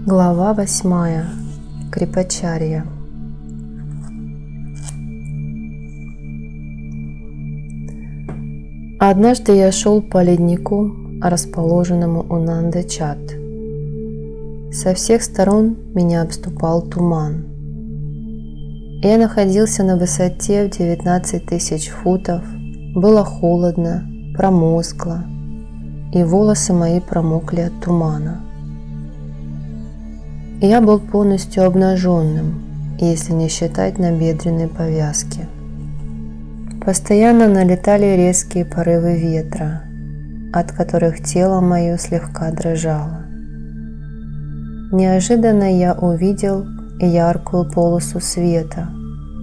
Глава 8. Крипачарья. Однажды я шел по леднику, расположенному у Нандачат. Со всех сторон меня обступал туман. Я находился на высоте в 19 тысяч футов, было холодно, промозгло, и волосы мои промокли от тумана. Я был полностью обнаженным, если не считать набедренной повязки. Постоянно налетали резкие порывы ветра, от которых тело мое слегка дрожало. Неожиданно я увидел яркую полосу света,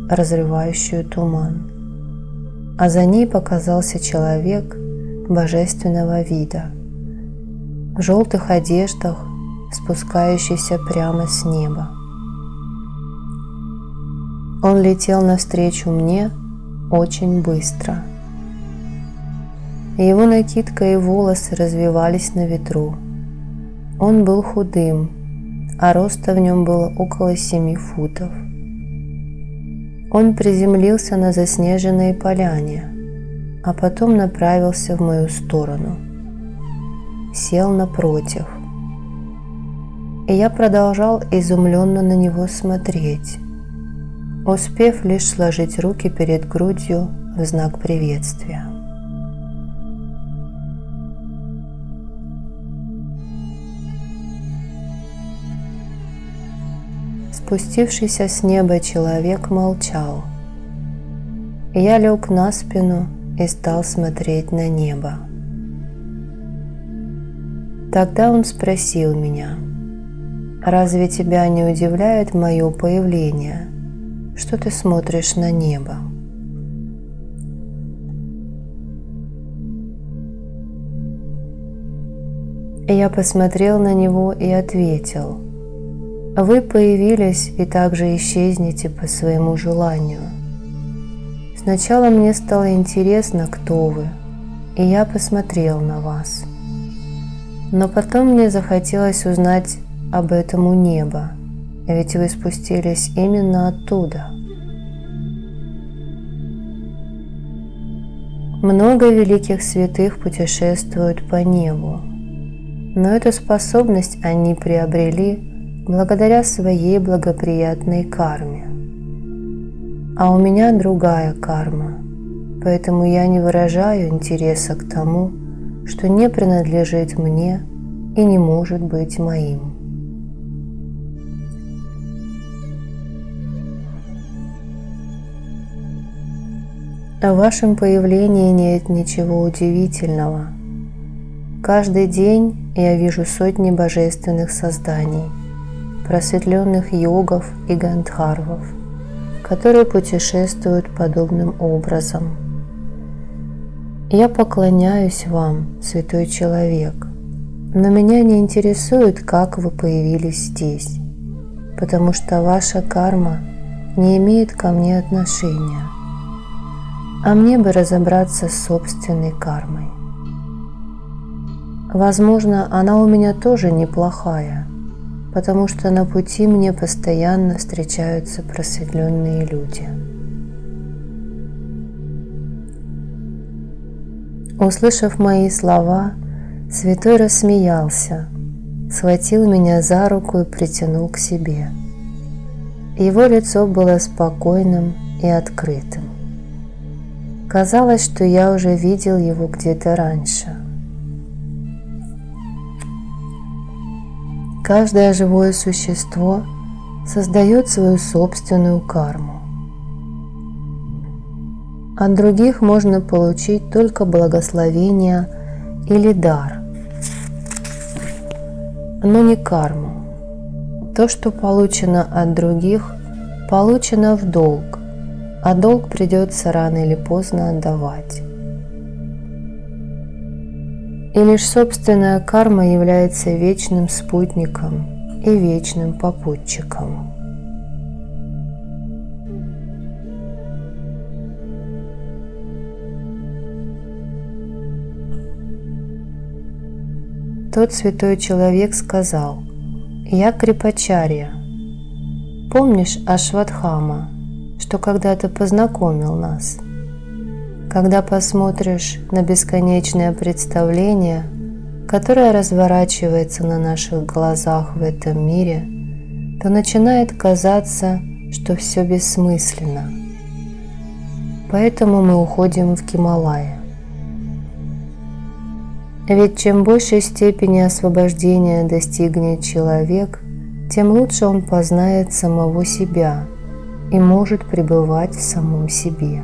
разрывающую туман, а за ней показался человек божественного вида, в желтых одеждах, спускающийся прямо с неба. Он летел навстречу мне очень быстро. Его накидка и волосы развивались на ветру. Он был худым, а роста в нем было около 7 футов. Он приземлился на заснеженной поляне, а потом направился в мою сторону. Сел напротив. И я продолжал изумленно на него смотреть, успев лишь сложить руки перед грудью в знак приветствия. Спустившийся с неба человек молчал. Я лег на спину и стал смотреть на небо. Тогда он спросил меня: «Разве тебя не удивляет мое появление? Что ты смотришь на небо?» Я посмотрел на него и ответил: «Вы появились и также исчезнете по своему желанию. Сначала мне стало интересно, кто вы, и я посмотрел на вас. Но потом мне захотелось узнать об этом у неба, ведь вы спустились именно оттуда. Много великих святых путешествуют по небу, но эту способность они приобрели благодаря своей благоприятной карме. А у меня другая карма, поэтому я не выражаю интереса к тому, что не принадлежит мне и не может быть моим. В вашем появлении нет ничего удивительного. Каждый день я вижу сотни божественных созданий, просветленных йогов и гандхарвов, которые путешествуют подобным образом. Я поклоняюсь вам, святой человек, но меня не интересует, как вы появились здесь, потому что ваша карма не имеет ко мне отношения. А мне бы разобраться с собственной кармой. Возможно, она у меня тоже неплохая, потому что на пути мне постоянно встречаются просветленные люди. Услышав мои слова, святой рассмеялся, схватил меня за руку и притянул к себе. Его лицо было спокойным и открытым. Казалось, что я уже видел его где-то раньше. Каждое живое существо создает свою собственную карму. От других можно получить только благословение или дар, но не карму. То, что получено от других, получено в долг, а долг придется рано или поздно отдавать. И лишь собственная карма является вечным спутником и вечным попутчиком. Тот святой человек сказал: «Я Крипачарья. Помнишь Ашватхама, что когда-то познакомил нас? Когда посмотришь на бесконечное представление, которое разворачивается на наших глазах в этом мире, то начинает казаться, что все бессмысленно. Поэтому мы уходим в Гималаи. Ведь чем большей степени освобождения достигнет человек, тем лучше он познает самого себя и может пребывать в самом себе».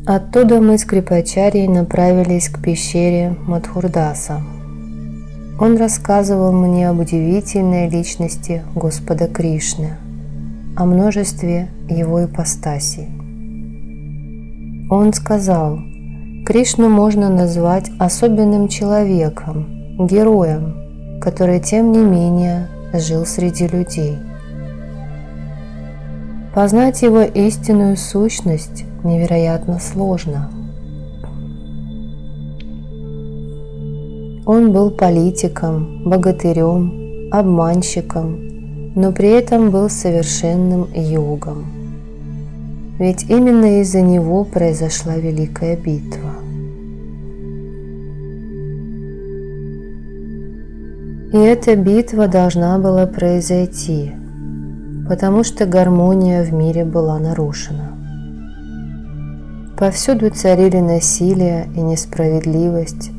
Оттуда мы с Крипачарьей направились к пещере Мадхурдаса. Он рассказывал мне об удивительной личности Господа Кришны, о множестве его ипостасей. Он сказал: Кришну можно назвать особенным человеком, героем, который тем не менее жил среди людей. Познать его истинную сущность невероятно сложно. Он был политиком, богатырем, обманщиком, но при этом был совершенным йогом. Ведь именно из-за него произошла великая битва. И эта битва должна была произойти, потому что гармония в мире была нарушена. Повсюду царили насилие и несправедливость.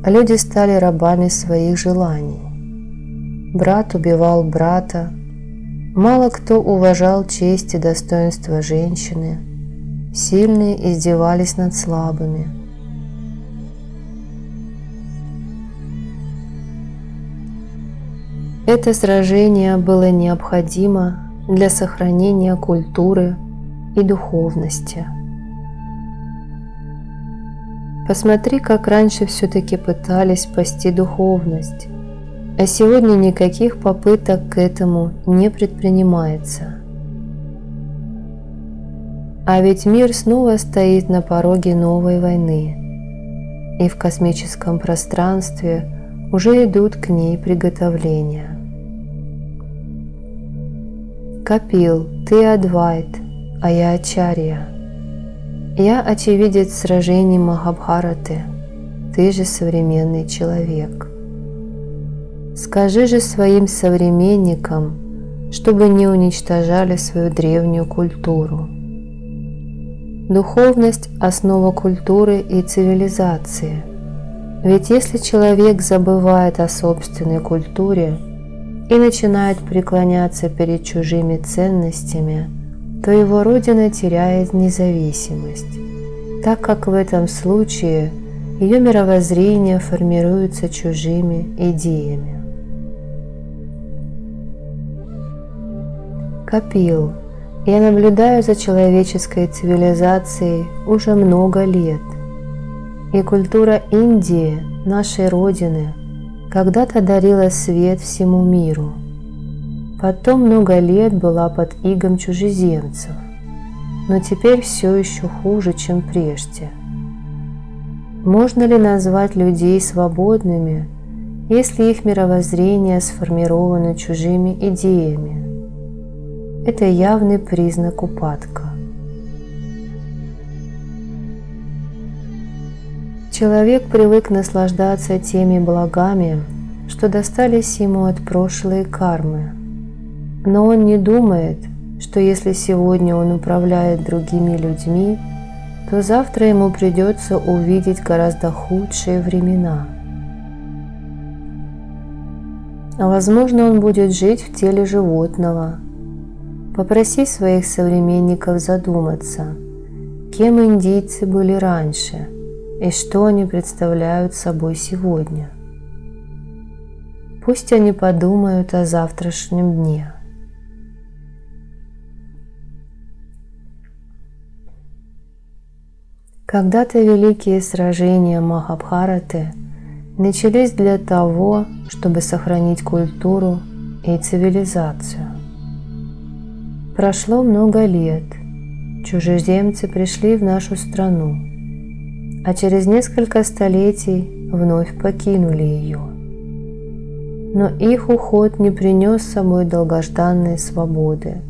Люди стали рабами своих желаний. Брат убивал брата. Мало кто уважал честь и достоинство женщины. Сильные издевались над слабыми. Это сражение было необходимо для сохранения культуры и духовности. Посмотри, как раньше все-таки пытались спасти духовность, а сегодня никаких попыток к этому не предпринимается. А ведь мир снова стоит на пороге новой войны, и в космическом пространстве уже идут к ней приготовления. Капил, ты Адвайт, а я Ачарья. Я очевидец сражений Махабхараты, ты же современный человек. Скажи же своим современникам, чтобы не уничтожали свою древнюю культуру. Духовность – основа культуры и цивилизации. Ведь если человек забывает о собственной культуре и начинает преклоняться перед чужими ценностями, то его родина теряет независимость, так как в этом случае ее мировоззрение формируется чужими идеями. Капил, я наблюдаю за человеческой цивилизацией уже много лет, и культура Индии, нашей Родины, когда-то дарила свет всему миру. Потом много лет была под игом чужеземцев, но теперь все еще хуже, чем прежде. Можно ли назвать людей свободными, если их мировоззрение сформировано чужими идеями? Это явный признак упадка. Человек привык наслаждаться теми благами, что достались ему от прошлой кармы. Но он не думает, что если сегодня он управляет другими людьми, то завтра ему придется увидеть гораздо худшие времена. Возможно, он будет жить в теле животного. Попроси своих современников задуматься, кем индийцы были раньше и что они представляют собой сегодня. Пусть они подумают о завтрашнем дне. Когда-то великие сражения Махабхараты начались для того, чтобы сохранить культуру и цивилизацию. Прошло много лет, чужеземцы пришли в нашу страну, а через несколько столетий вновь покинули ее. Но их уход не принес с собой долгожданной свободы,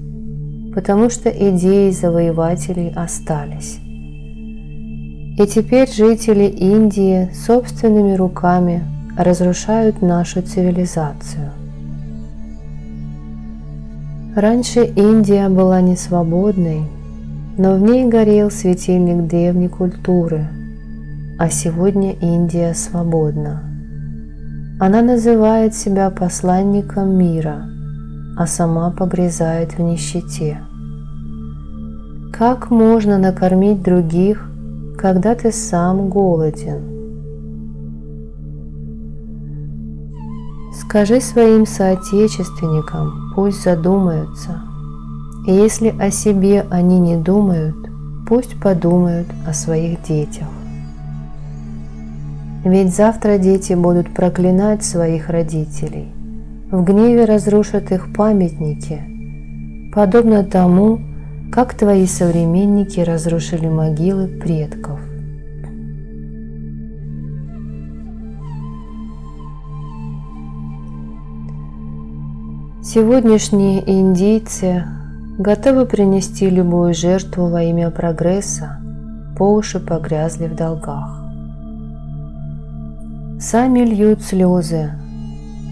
потому что идеи завоевателей остались. И теперь жители Индии собственными руками разрушают нашу цивилизацию. Раньше Индия была не свободной, но в ней горел светильник древней культуры, а сегодня Индия свободна. Она называет себя посланником мира, а сама погрязает в нищете. Как можно накормить других, когда ты сам голоден? Скажи своим соотечественникам, пусть задумаются. И если о себе они не думают, пусть подумают о своих детях. Ведь завтра дети будут проклинать своих родителей, в гневе разрушат их памятники, подобно тому, как твои современники разрушили могилы предков. Сегодняшние индийцы готовы принести любую жертву во имя прогресса, по уши погрязли в долгах. Сами льют слезы,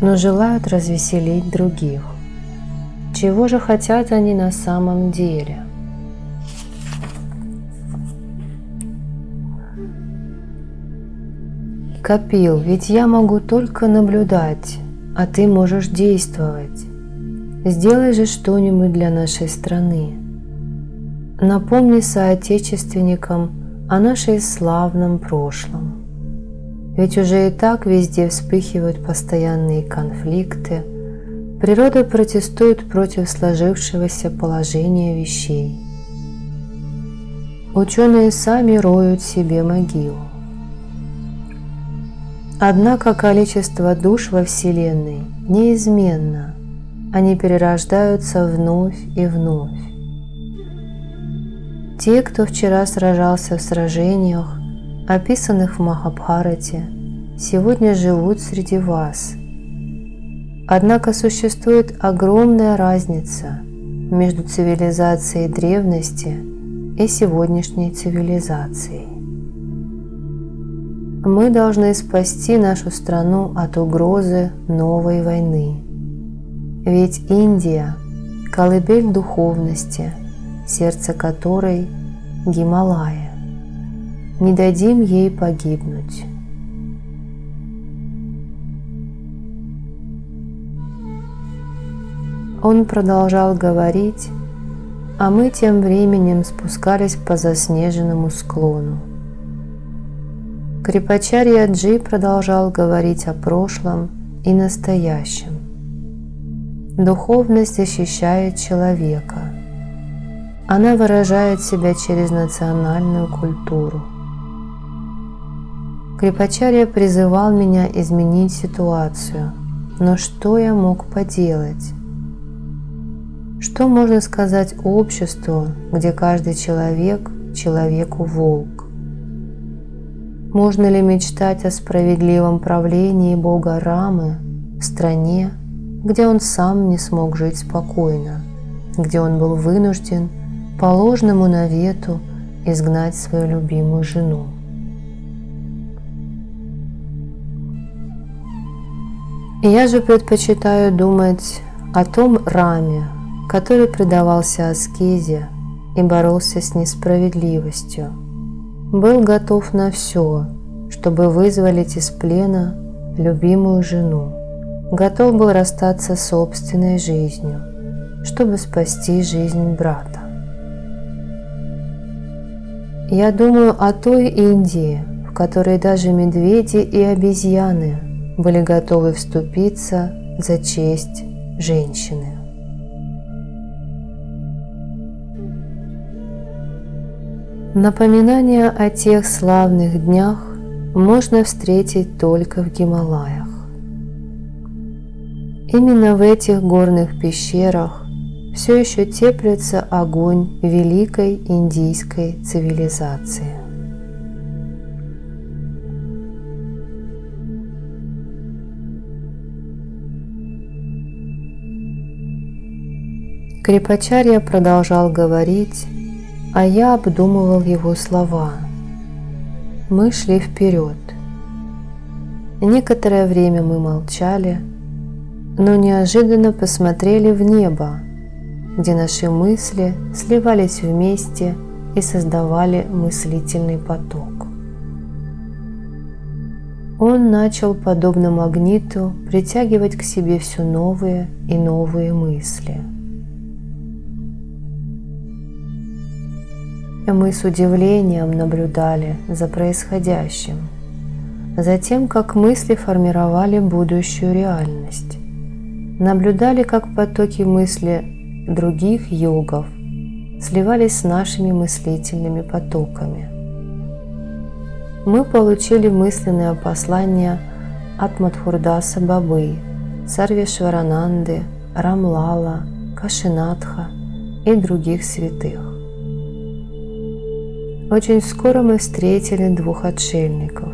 но желают развеселить других. Чего же хотят они на самом деле? Капил, ведь я могу только наблюдать, а ты можешь действовать. Сделай же что-нибудь для нашей страны. Напомни соотечественникам о нашей славном прошлом. Ведь уже и так везде вспыхивают постоянные конфликты, природа протестует против сложившегося положения вещей. Ученые сами роют себе могилу. Однако количество душ во Вселенной неизменно, они перерождаются вновь и вновь. Те, кто вчера сражался в сражениях, описанных в Махабхарате, сегодня живут среди вас. Однако существует огромная разница между цивилизацией древности и сегодняшней цивилизацией. Мы должны спасти нашу страну от угрозы новой войны. Ведь Индия – колыбель духовности, сердце которой – Гималая. Не дадим ей погибнуть. Он продолжал говорить, а мы тем временем спускались по заснеженному склону. Крипачарья Джи продолжал говорить о прошлом и настоящем. Духовность защищает человека. Она выражает себя через национальную культуру. Крипачарья призывал меня изменить ситуацию, но что я мог поделать? Что можно сказать обществу, где каждый человек человеку волк? Можно ли мечтать о справедливом правлении бога Рамы в стране, где он сам не смог жить спокойно, где он был вынужден по ложному навету изгнать свою любимую жену? Я же предпочитаю думать о том Раме, который предавался аскезе и боролся с несправедливостью, был готов на все, чтобы вызволить из плена любимую жену, готов был расстаться с собственной жизнью, чтобы спасти жизнь брата. Я думаю о той Индии, в которой даже медведи и обезьяны были готовы вступиться за честь женщины. Напоминания о тех славных днях можно встретить только в Гималаях. Именно в этих горных пещерах все еще теплится огонь великой индийской цивилизации. Крипачарья продолжал говорить, а я обдумывал его слова. Мы шли вперед. Некоторое время мы молчали, но неожиданно посмотрели в небо, где наши мысли сливались вместе и создавали мыслительный поток. Он начал, подобно магниту, притягивать к себе все новые и новые мысли. Мы с удивлением наблюдали за происходящим, за тем, как мысли формировали будущую реальность. Наблюдали, как потоки мысли других йогов сливались с нашими мыслительными потоками. Мы получили мысленное послание от Мадхурдаса Бабы, Сарвешварананды, Рамлала, Кашинатха и других святых. Очень скоро мы встретили двух отшельников.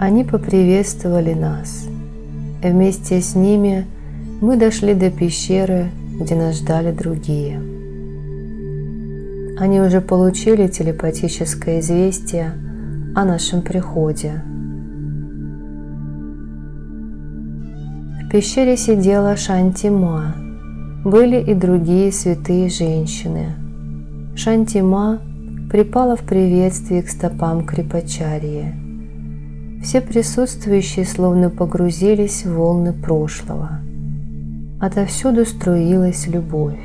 Они поприветствовали нас. Вместе с ними мы дошли до пещеры, где нас ждали другие. Они уже получили телепатическое известие о нашем приходе. В пещере сидела Шантима. Были и другие святые женщины. Шантима припала в приветствии к стопам Крипачарьи. Все присутствующие словно погрузились в волны прошлого. Отовсюду струилась любовь.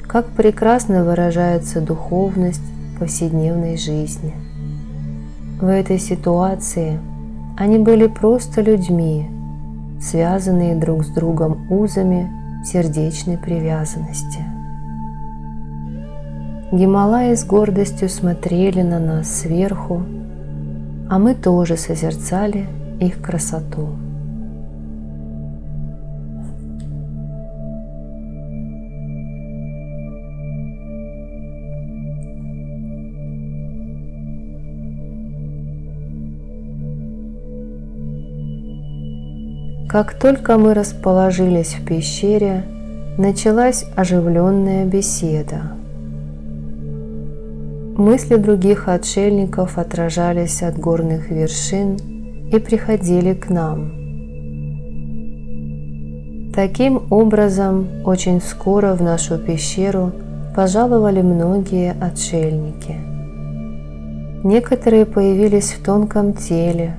Как прекрасно выражается духовность в повседневной жизни. В этой ситуации они были просто людьми, связанные друг с другом узами сердечной привязанности. Гималаи с гордостью смотрели на нас сверху, а мы тоже созерцали их красоту. Как только мы расположились в пещере, началась оживленная беседа. Мысли других отшельников отражались от горных вершин и приходили к нам. Таким образом, очень скоро в нашу пещеру пожаловали многие отшельники. Некоторые появились в тонком теле,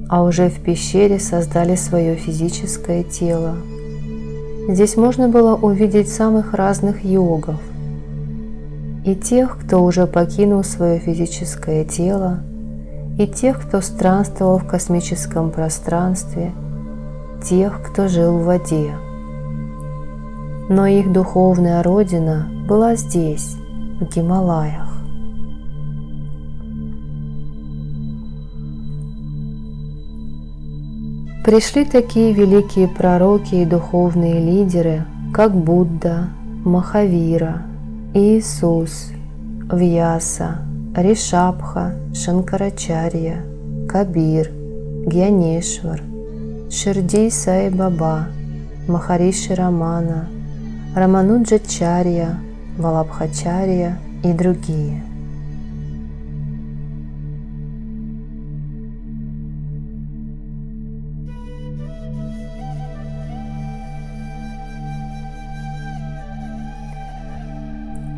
а уже в пещере создали свое физическое тело. Здесь можно было увидеть самых разных йогов, и тех, кто уже покинул свое физическое тело, и тех, кто странствовал в космическом пространстве, тех, кто жил в воде. Но их духовная родина была здесь, в Гималаях. Пришли такие великие пророки и духовные лидеры, как Будда, Махавира, Иисус, Вьяса, Ришабха, Шанкарачарья, Кабир, Гьянешвар, Ширди Сай Баба, Махариши Рамана, Рамануджачарья, Валабхачарья и другие.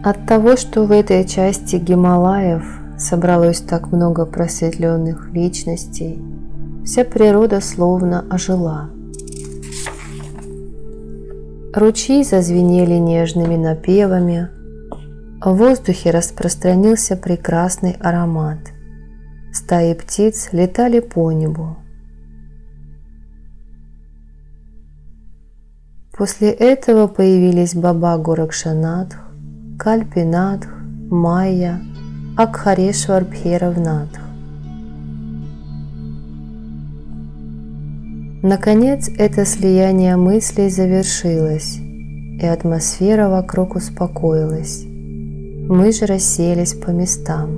От того, что в этой части Гималаев собралось так много просветленных личностей, вся природа словно ожила. Ручьи зазвенели нежными напевами, в воздухе распространился прекрасный аромат. Стаи птиц летали по небу. После этого появились Баба Горакшанатх, Кальпинатх, Майя, Акхарешвар Бхейравнатх. Наконец, это слияние мыслей завершилось, и атмосфера вокруг успокоилась. Мы же расселись по местам.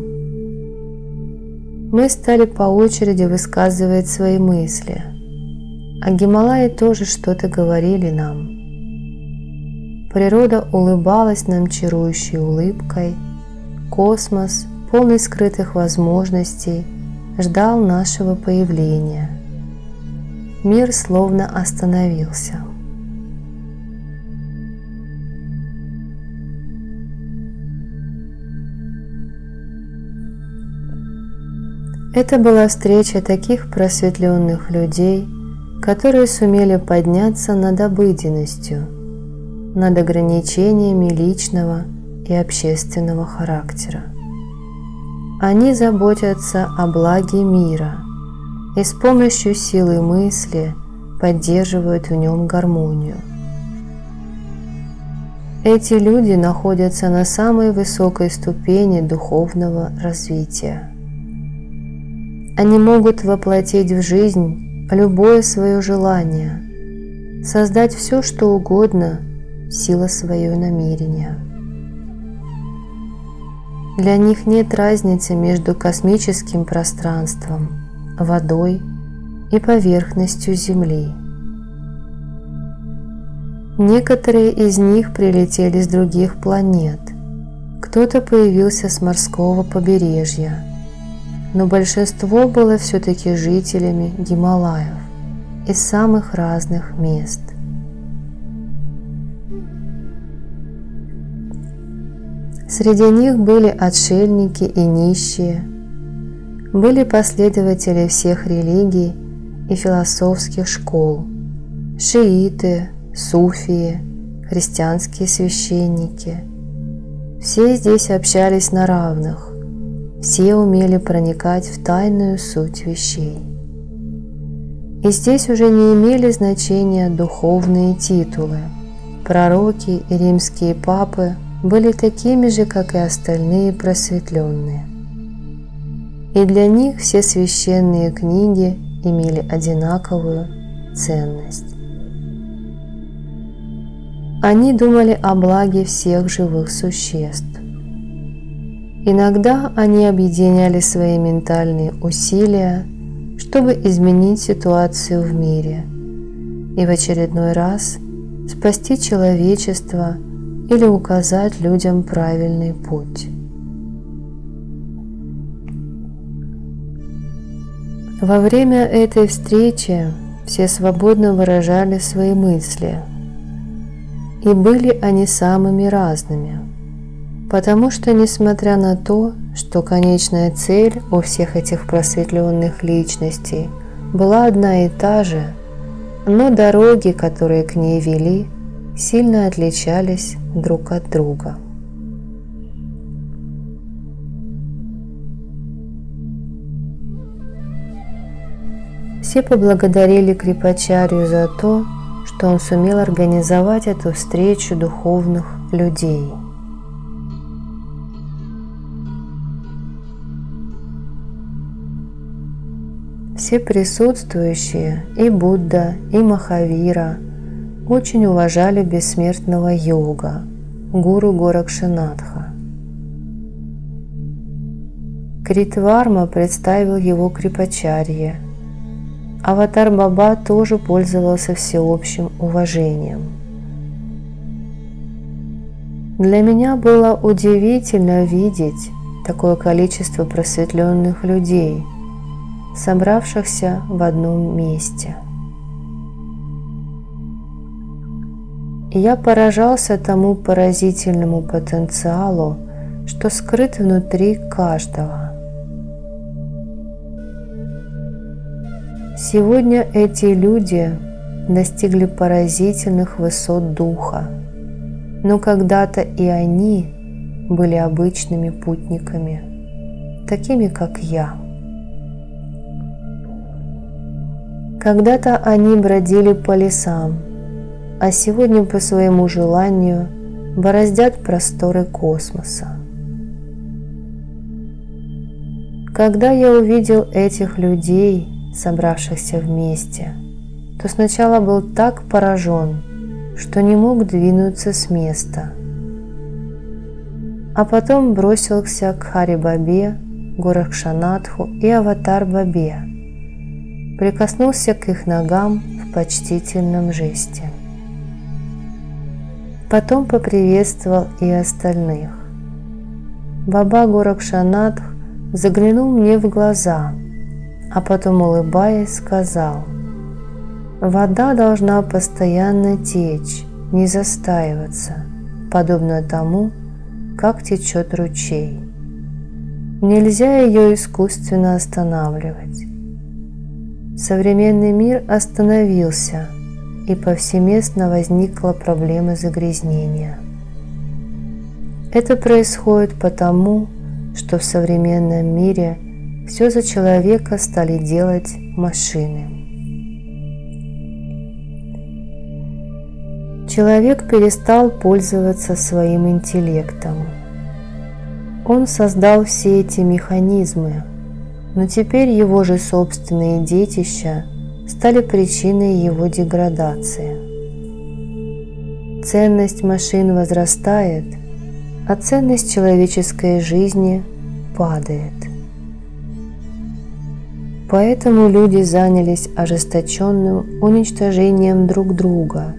Мы стали по очереди высказывать свои мысли, а Гималаи тоже что-то говорили нам. Природа улыбалась нам чарующей улыбкой, космос, полный скрытых возможностей, ждал нашего появления. Мир словно остановился. Это была встреча таких просветленных людей, которые сумели подняться над обыденностью, над ограничениями личного и общественного характера. Они заботятся о благе мира и с помощью силы мысли поддерживают в нем гармонию. Эти люди находятся на самой высокой ступени духовного развития. Они могут воплотить в жизнь любое свое желание, создать все, что угодно, сила свое намерения. Для них нет разницы между космическим пространством, водой и поверхностью Земли. Некоторые из них прилетели с других планет, кто-то появился с морского побережья, но большинство было все-таки жителями Гималаев из самых разных мест. Среди них были отшельники и нищие, были последователи всех религий и философских школ, шииты, суфии, христианские священники. Все здесь общались на равных, все умели проникать в тайную суть вещей. И здесь уже не имели значения духовные титулы. Пророки и римские папы были такими же, как и остальные просветленные. И для них все священные книги имели одинаковую ценность. Они думали о благе всех живых существ. Иногда они объединяли свои ментальные усилия, чтобы изменить ситуацию в мире и в очередной раз спасти человечество или указать людям правильный путь. Во время этой встречи все свободно выражали свои мысли, и были они самыми разными, потому что, несмотря на то, что конечная цель у всех этих просветленных личностей была одна и та же, но дороги, которые к ней вели, сильно отличались друг от друга. Все поблагодарили Крипачарью за то, что он сумел организовать эту встречу духовных людей. Все присутствующие, и Будда, и Махавира, очень уважали бессмертного йога, гуру Горакшанатха. Критварма представил его Крипачарье. Аватар Баба тоже пользовался всеобщим уважением. Для меня было удивительно видеть такое количество просветленных людей, собравшихся в одном месте. И я поражался тому поразительному потенциалу, что скрыт внутри каждого. Сегодня эти люди достигли поразительных высот духа, но когда-то и они были обычными путниками, такими как я. Когда-то они бродили по лесам, а сегодня по своему желанию бороздят просторы космоса. Когда я увидел этих людей, собравшихся вместе, то сначала был так поражен, что не мог двинуться с места, а потом бросился к Хари-Бабе, Горакшанатху и Аватар-Бабе, прикоснулся к их ногам в почтительном жесте. Потом поприветствовал и остальных. Баба Горакшанатх заглянул мне в глаза, а потом, улыбаясь, сказал: «Вода должна постоянно течь, не застаиваться, подобно тому, как течет ручей. Нельзя ее искусственно останавливать». Современный мир остановился, и повсеместно возникла проблема загрязнения. Это происходит потому, что в современном мире все за человека стали делать машины. Человек перестал пользоваться своим интеллектом. Он создал все эти механизмы, но теперь его же собственные детища стали причиной его деградации. Ценность машин возрастает, а ценность человеческой жизни падает. Поэтому люди занялись ожесточенным уничтожением друг друга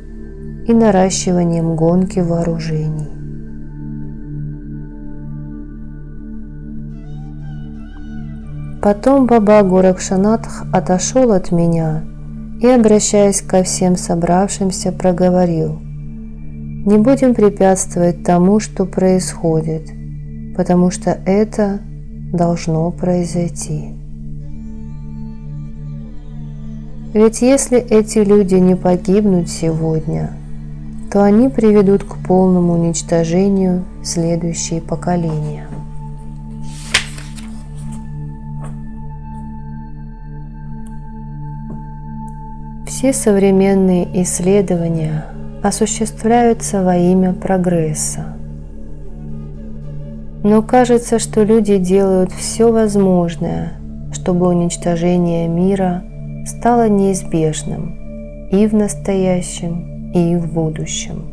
и наращиванием гонки вооружений. Потом Баба Горакшанатх отошел от меня и, обращаясь ко всем собравшимся, проговорил: «Не будем препятствовать тому, что происходит, потому что это должно произойти. Ведь если эти люди не погибнут сегодня, то они приведут к полному уничтожению следующие поколения». Все современные исследования осуществляются во имя прогресса. Но кажется, что люди делают все возможное, чтобы уничтожение мира стало неизбежным и в настоящем, и в будущем.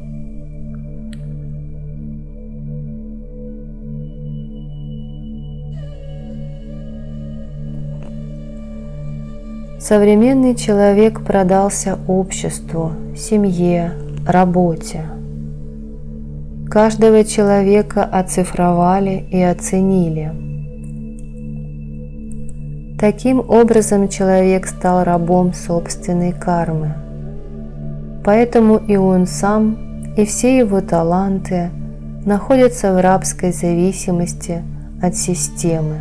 Современный человек продался обществу, семье, работе. Каждого человека оцифровали и оценили. Таким образом, человек стал рабом собственной кармы. Поэтому и он сам, и все его таланты находятся в рабской зависимости от системы.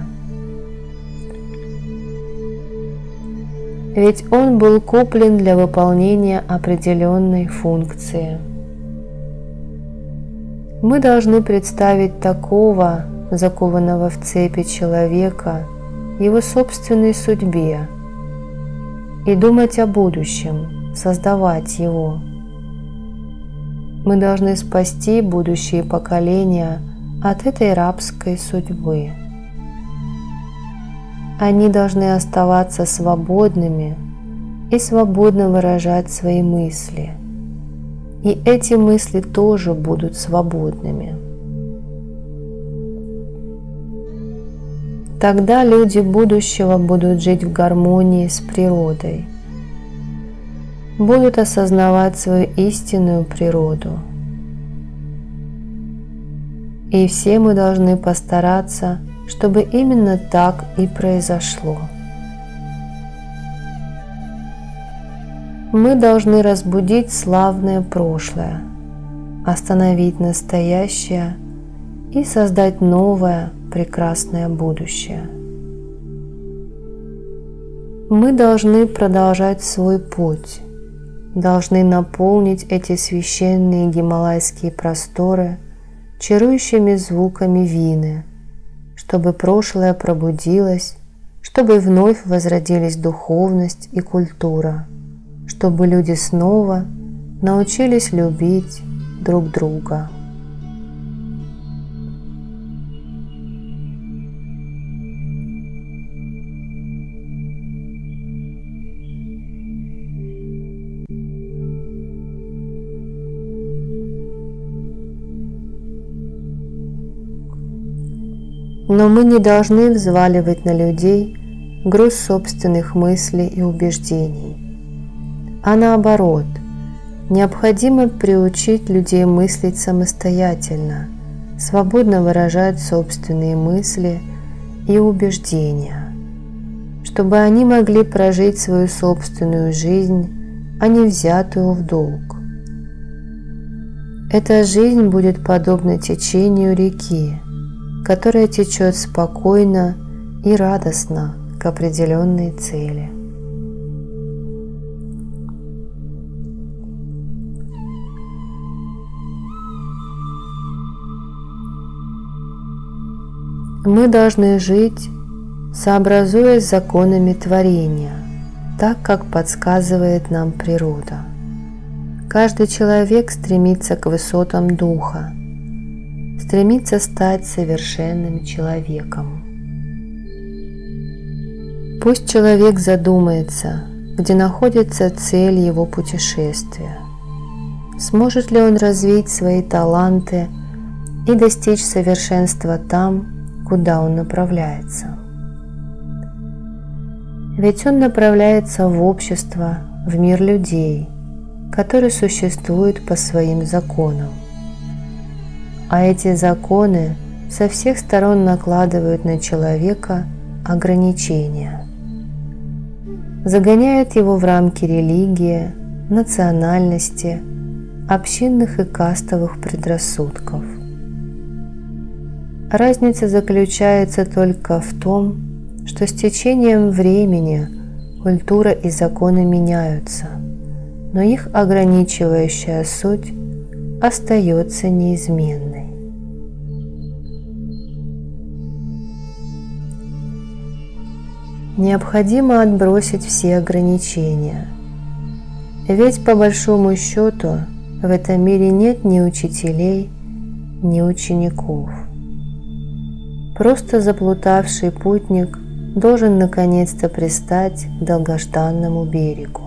Ведь он был куплен для выполнения определенной функции. Мы должны представить такого, закованного в цепи человека, его собственной судьбе и думать о будущем, создавать его. Мы должны спасти будущие поколения от этой рабской судьбы. Они должны оставаться свободными и свободно выражать свои мысли. И эти мысли тоже будут свободными. Тогда люди будущего будут жить в гармонии с природой, будут осознавать свою истинную природу. И все мы должны постараться, чтобы именно так и произошло. Мы должны разбудить славное прошлое, остановить настоящее и создать новое прекрасное будущее. Мы должны продолжать свой путь, должны наполнить эти священные гималайские просторы чарующими звуками вины, чтобы прошлое пробудилось, чтобы вновь возродились духовность и культура, чтобы люди снова научились любить друг друга. Но мы не должны взваливать на людей груз собственных мыслей и убеждений, а наоборот, необходимо приучить людей мыслить самостоятельно, свободно выражать собственные мысли и убеждения, чтобы они могли прожить свою собственную жизнь, а не взятую в долг. Эта жизнь будет подобна течению реки, которая течет спокойно и радостно к определенной цели. Мы должны жить, сообразуясь с законами творения, так как подсказывает нам природа. Каждый человек стремится к высотам духа, стремится стать совершенным человеком. Пусть человек задумается, где находится цель его путешествия. Сможет ли он развить свои таланты и достичь совершенства там, куда он направляется? Ведь он направляется в общество, в мир людей, который существует по своим законам. А эти законы со всех сторон накладывают на человека ограничения, загоняют его в рамки религии, национальности, общинных и кастовых предрассудков. Разница заключается только в том, что с течением времени культура и законы меняются, но их ограничивающая суть остается неизменной. Необходимо отбросить все ограничения, ведь по большому счету в этом мире нет ни учителей, ни учеников. Просто заплутавший путник должен наконец-то пристать к долгожданному берегу.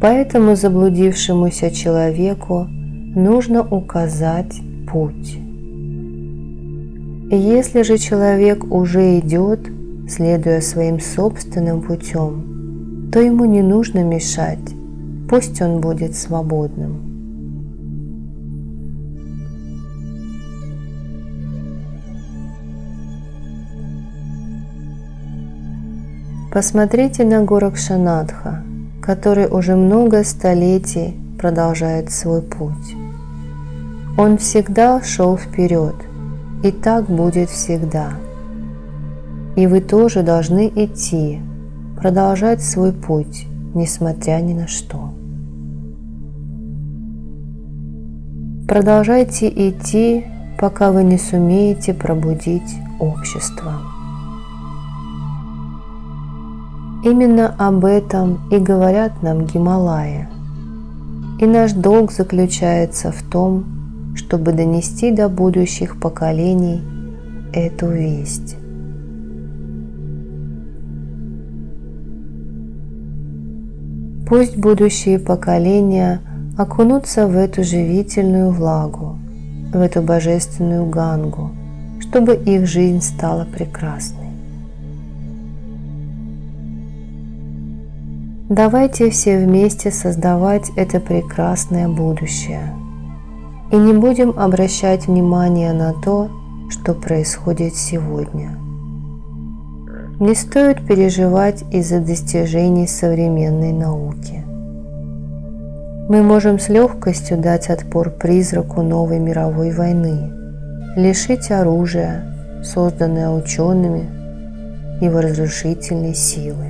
Поэтому заблудившемуся человеку нужно указать путь. Если же человек уже идет, следуя своим собственным путем, то ему не нужно мешать, пусть он будет свободным. Посмотрите на Горакшанатха, который уже много столетий продолжает свой путь. Он всегда шел вперед, и так будет всегда. И вы тоже должны идти, продолжать свой путь, несмотря ни на что. Продолжайте идти, пока вы не сумеете пробудить общество. Именно об этом и говорят нам Гималаи. И наш долг заключается в том, чтобы донести до будущих поколений эту весть. Пусть будущие поколения окунутся в эту живительную влагу, в эту божественную Гангу, чтобы их жизнь стала прекрасной. Давайте все вместе создавать это прекрасное будущее. И не будем обращать внимание на то, что происходит сегодня. Не стоит переживать из-за достижений современной науки. Мы можем с легкостью дать отпор призраку новой мировой войны, лишить оружия, созданное учеными, его разрушительной силы.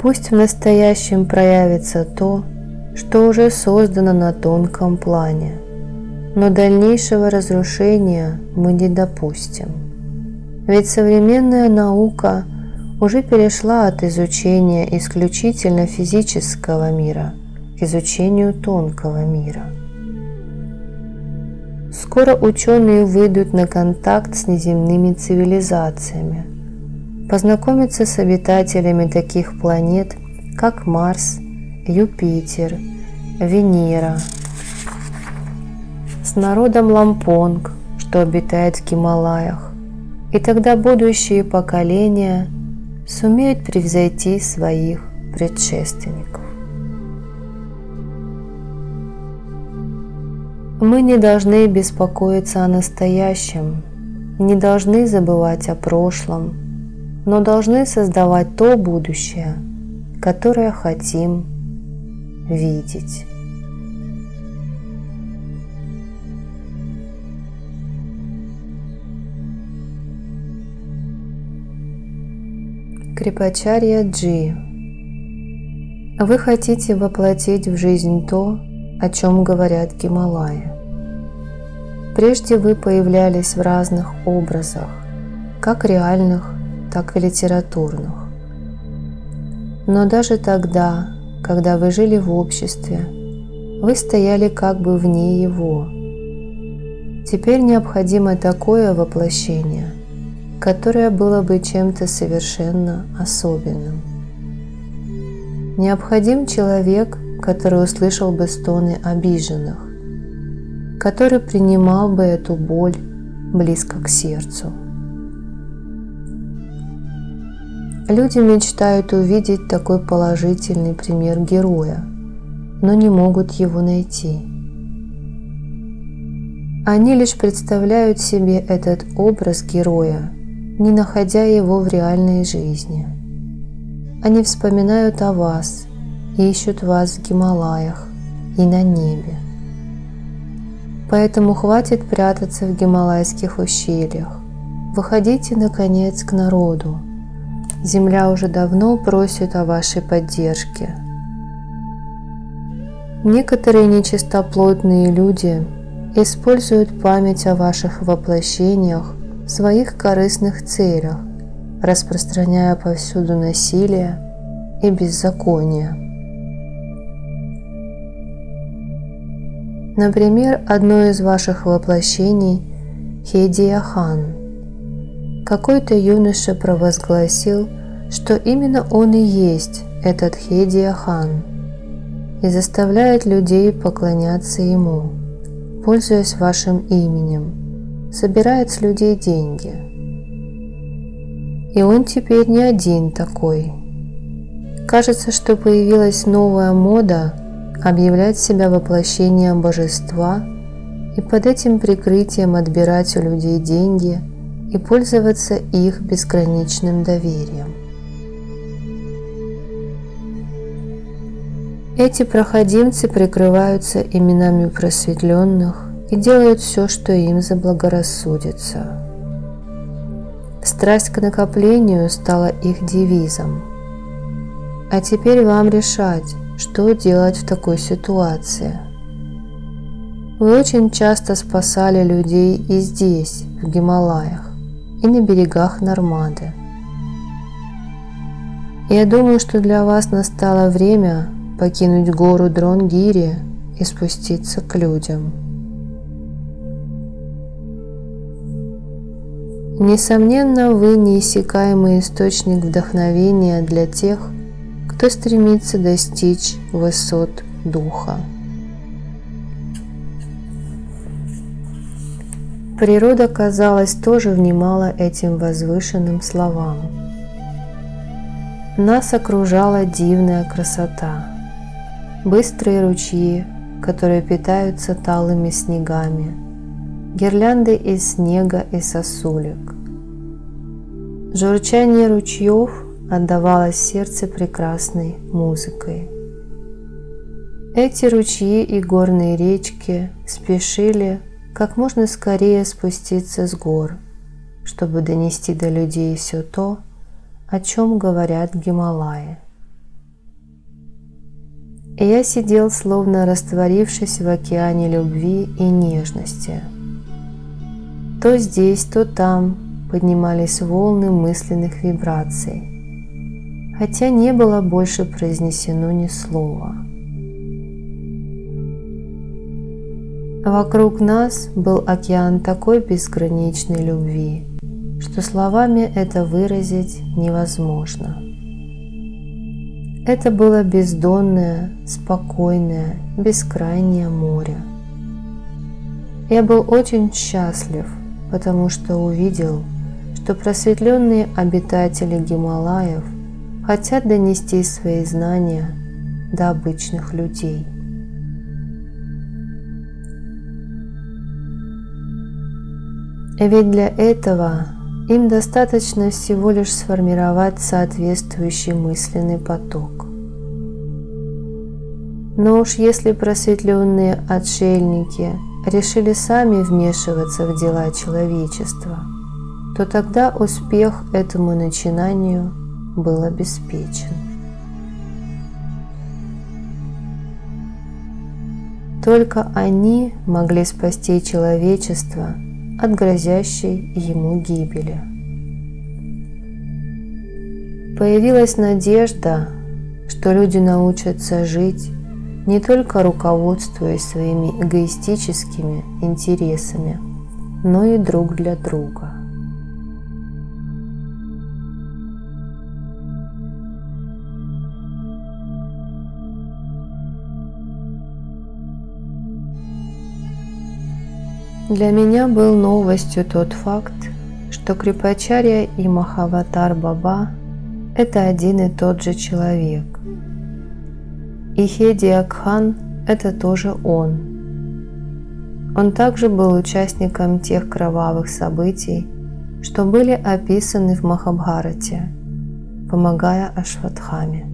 Пусть в настоящем проявится то, что уже создано на тонком плане, но дальнейшего разрушения мы не допустим. Ведь современная наука уже перешла от изучения исключительно физического мира к изучению тонкого мира. Скоро ученые выйдут на контакт с неземными цивилизациями, познакомятся с обитателями таких планет, как Марс, Юпитер, Венера, с народом Лампонг, что обитает в Гималаях, и тогда будущие поколения сумеют превзойти своих предшественников. Мы не должны беспокоиться о настоящем, не должны забывать о прошлом, но должны создавать то будущее, которое хотим видеть. Крипачарья Джи. Вы хотите воплотить в жизнь то, о чем говорят Гималаи. Прежде вы появлялись в разных образах, как реальных, так и литературных. Но даже тогда, когда вы жили в обществе, вы стояли как бы вне его. Теперь необходимо такое воплощение, которое было бы чем-то совершенно особенным. Необходим человек, который услышал бы стоны обиженных, который принимал бы эту боль близко к сердцу. Люди мечтают увидеть такой положительный пример героя, но не могут его найти. Они лишь представляют себе этот образ героя, не находя его в реальной жизни. Они вспоминают о вас, ищут вас в Гималаях и на небе. Поэтому хватит прятаться в гималайских ущельях. Выходите, наконец, к народу. Земля уже давно просит о вашей поддержке. Некоторые нечистоплотные люди используют память о ваших воплощениях в своих корыстных целях, распространяя повсюду насилие и беззаконие. Например, одно из ваших воплощений – Хедия-хан. Какой-то юноша провозгласил, что именно он и есть этот Хедия-хан, и заставляет людей поклоняться ему, пользуясь вашим именем, собирает с людей деньги. И он теперь не один такой. Кажется, что появилась новая мода объявлять себя воплощением божества и под этим прикрытием отбирать у людей деньги и пользоваться их безграничным доверием. Эти проходимцы прикрываются именами просветленных и делают все, что им заблагорассудится. Страсть к накоплению стала их девизом. А теперь вам решать, что делать в такой ситуации. Вы очень часто спасали людей и здесь, в Гималаях, и на берегах Нормады. Я думаю, что для вас настало время покинуть гору Дронгири и спуститься к людям. Несомненно, вы неиссякаемый источник вдохновения для тех, кто стремится достичь высот духа. Природа, казалось, тоже внимала этим возвышенным словам. Нас окружала дивная красота, быстрые ручьи, которые питаются талыми снегами, гирлянды из снега и сосулек. Журчание ручьев отдавалось в сердце прекрасной музыкой. Эти ручьи и горные речки спешили как можно скорее спуститься с гор, чтобы донести до людей все то, о чем говорят Гималаи. И я сидел, словно растворившись в океане любви и нежности. То здесь, то там поднимались волны мысленных вибраций, хотя не было больше произнесено ни слова. Вокруг нас был океан такой безграничной любви, что словами это выразить невозможно. Это было бездонное, спокойное, бескрайнее море. Я был очень счастлив, потому что увидел, что просветленные обитатели Гималаев хотят донести свои знания до обычных людей. Ведь для этого им достаточно всего лишь сформировать соответствующий мысленный поток. Но уж если просветленные отшельники решили сами вмешиваться в дела человечества, то тогда успех этому начинанию был обеспечен. Только они могли спасти человечество от грозящей ему гибели. Появилась надежда, что люди научатся жить, не только руководствуясь своими эгоистическими интересами, но и друг для друга. Для меня был новостью тот факт, что Крипачарья и Махаватар Баба – это один и тот же человек. И Хедия Кхан – это тоже он. Он также был участником тех кровавых событий, что были описаны в Махабхарате, помогая Ашватхаме.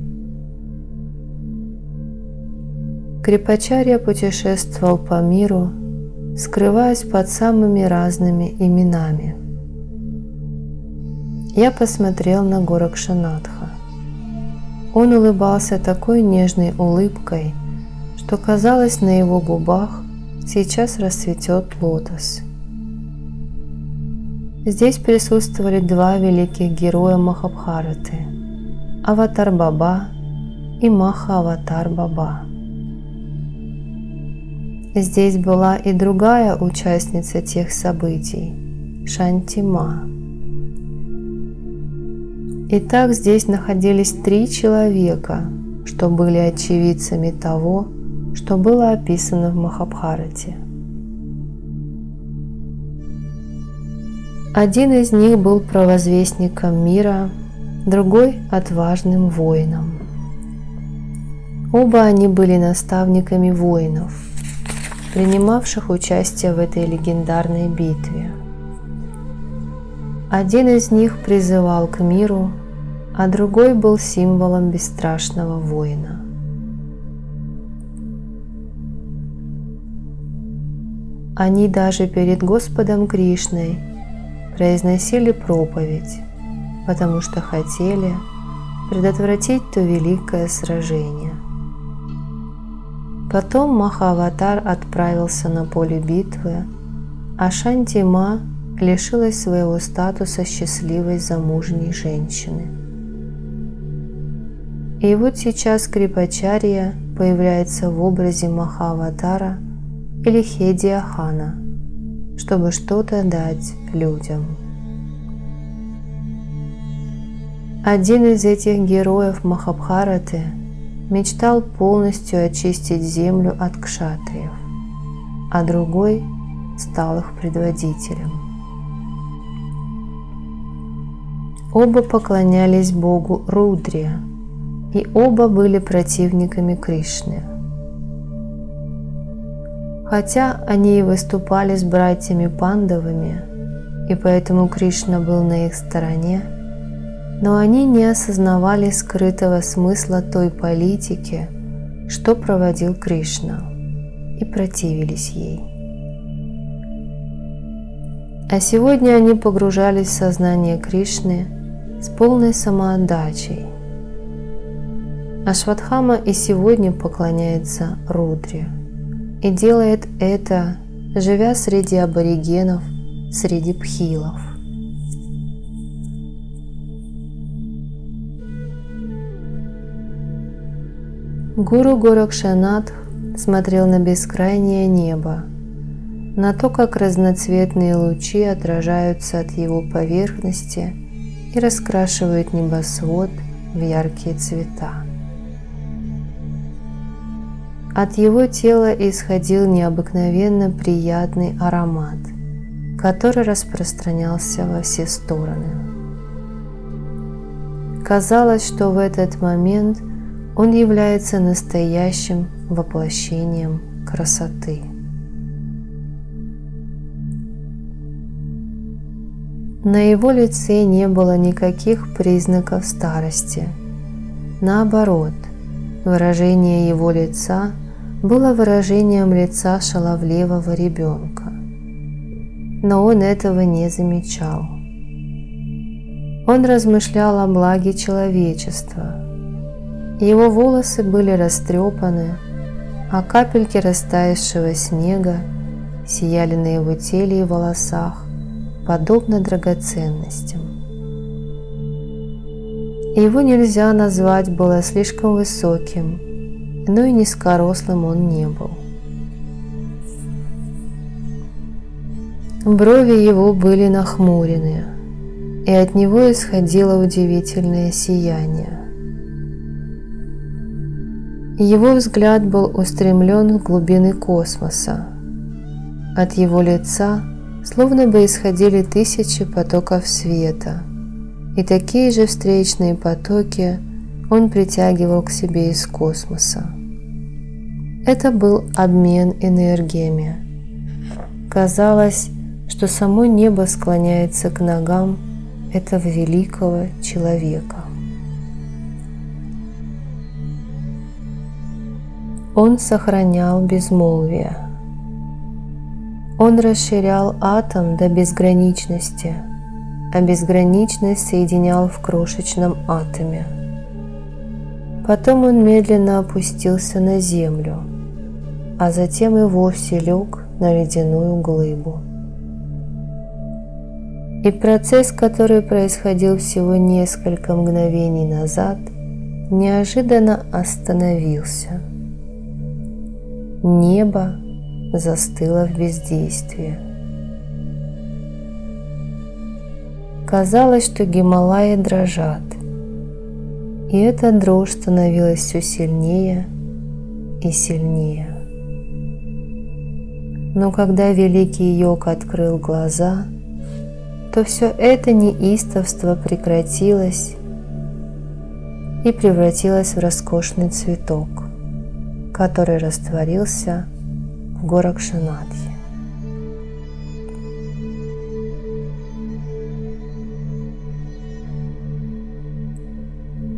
Крипачарья путешествовал по миру, скрываясь под самыми разными именами. Я посмотрел на Горакшанатха. Он улыбался такой нежной улыбкой, что казалось, на его губах сейчас расцветет лотос. Здесь присутствовали два великих героя Махабхараты – Аватар Баба и Маха-Аватар Баба. Здесь была и другая участница тех событий – Шанти Ма. Итак, здесь находились 3 человека, что были очевидцами того, что было описано в Махабхарате. Один из них был провозвестником мира, другой – отважным воином. Оба они были наставниками воинов, принимавших участие в этой легендарной битве. Один из них призывал к миру, а другой был символом бесстрашного воина. Они даже перед Господом Кришной произносили проповедь, потому что хотели предотвратить то великое сражение. Потом Маха-Аватар отправился на поле битвы, а Шанти Ма лишилась своего статуса счастливой замужней женщины. И вот сейчас Крипачарья появляется в образе Маха-Аватара или Хедия Хана, чтобы что-то дать людям. Один из этих героев Махабхараты мечтал полностью очистить землю от кшатриев, а другой стал их предводителем. Оба поклонялись богу Рудре, и оба были противниками Кришны. Хотя они и выступали с братьями Пандавами, и поэтому Кришна был на их стороне, но они не осознавали скрытого смысла той политики, что проводил Кришна, и противились ей. А сегодня они погружались в сознание Кришны с полной самоотдачей. Ашватхама и сегодня поклоняется Рудре и делает это, живя среди аборигенов, среди бхилов. Гуру Горакшанатх смотрел на бескрайнее небо, на то, как разноцветные лучи отражаются от его поверхности и раскрашивают небосвод в яркие цвета. От его тела исходил необыкновенно приятный аромат, который распространялся во все стороны. Казалось, что в этот момент он является настоящим воплощением красоты. На его лице не было никаких признаков старости. Наоборот, выражение его лица было выражением лица шаловливого ребенка. Но он этого не замечал. Он размышлял о благе человечества. Его волосы были растрепаны, а капельки растаявшего снега сияли на его теле и волосах, подобно драгоценностям. Его нельзя назвать было слишком высоким, но и низкорослым он не был. Брови его были нахмурены, и от него исходило удивительное сияние. Его взгляд был устремлен в глубины космоса. От его лица словно бы исходили тысячи потоков света, и такие же встречные потоки он притягивал к себе из космоса. Это был обмен энергиями. Казалось, что само небо склоняется к ногам этого великого человека. Он сохранял безмолвие. Он расширял атом до безграничности, а безграничность соединял в крошечном атоме. Потом он медленно опустился на землю, а затем и вовсе лег на ледяную глыбу. И процесс, который происходил всего несколько мгновений назад, неожиданно остановился. Небо застыло в бездействии. Казалось, что Гималаи дрожат, и эта дрожь становилась все сильнее и сильнее. Но когда великий йог открыл глаза, то все это неистовство прекратилось и превратилось в роскошный цветок, который растворился в Горакшанатхе.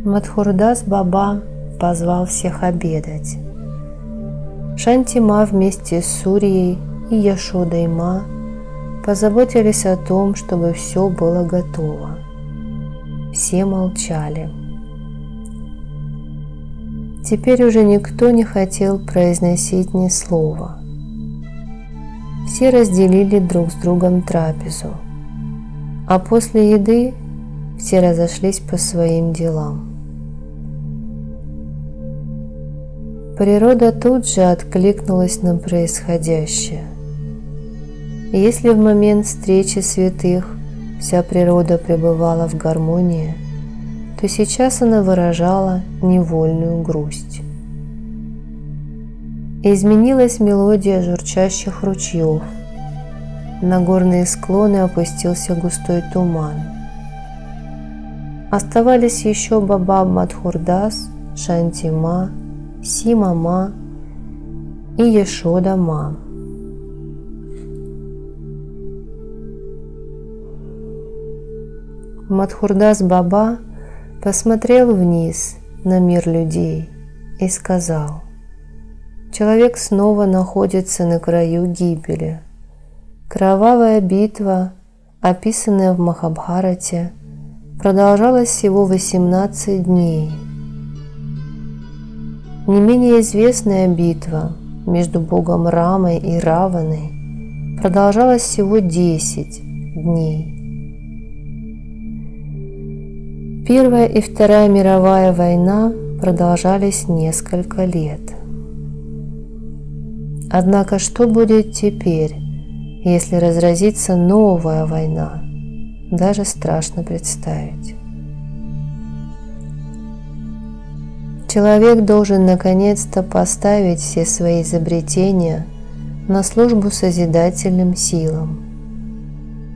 Мадхурдас Баба позвал всех обедать. Шанти Ма вместе с Сурьей и Яшодой Ма позаботились о том, чтобы все было готово. Все молчали. Теперь уже никто не хотел произносить ни слова. Все разделили друг с другом трапезу, а после еды все разошлись по своим делам. Природа тут же откликнулась на происходящее. И если в момент встречи святых вся природа пребывала в гармонии, то сейчас она выражала невольную грусть. Изменилась мелодия журчащих ручьев. На горные склоны опустился густой туман. Оставались еще Баба Мадхурдас, Шанти Ма, Сима Ма и Яшода Ма. Мадхурдас Баба посмотрел вниз на мир людей и сказал: человек снова находится на краю гибели. Кровавая битва, описанная в Махабхарате, продолжалась всего 18 дней. Не менее известная битва между богом Рамой и Раваной продолжалась всего 10 дней. Первая и Вторая мировая война продолжались несколько лет. Однако что будет теперь, если разразится новая война? Даже страшно представить. Человек должен наконец-то поставить все свои изобретения на службу созидательным силам,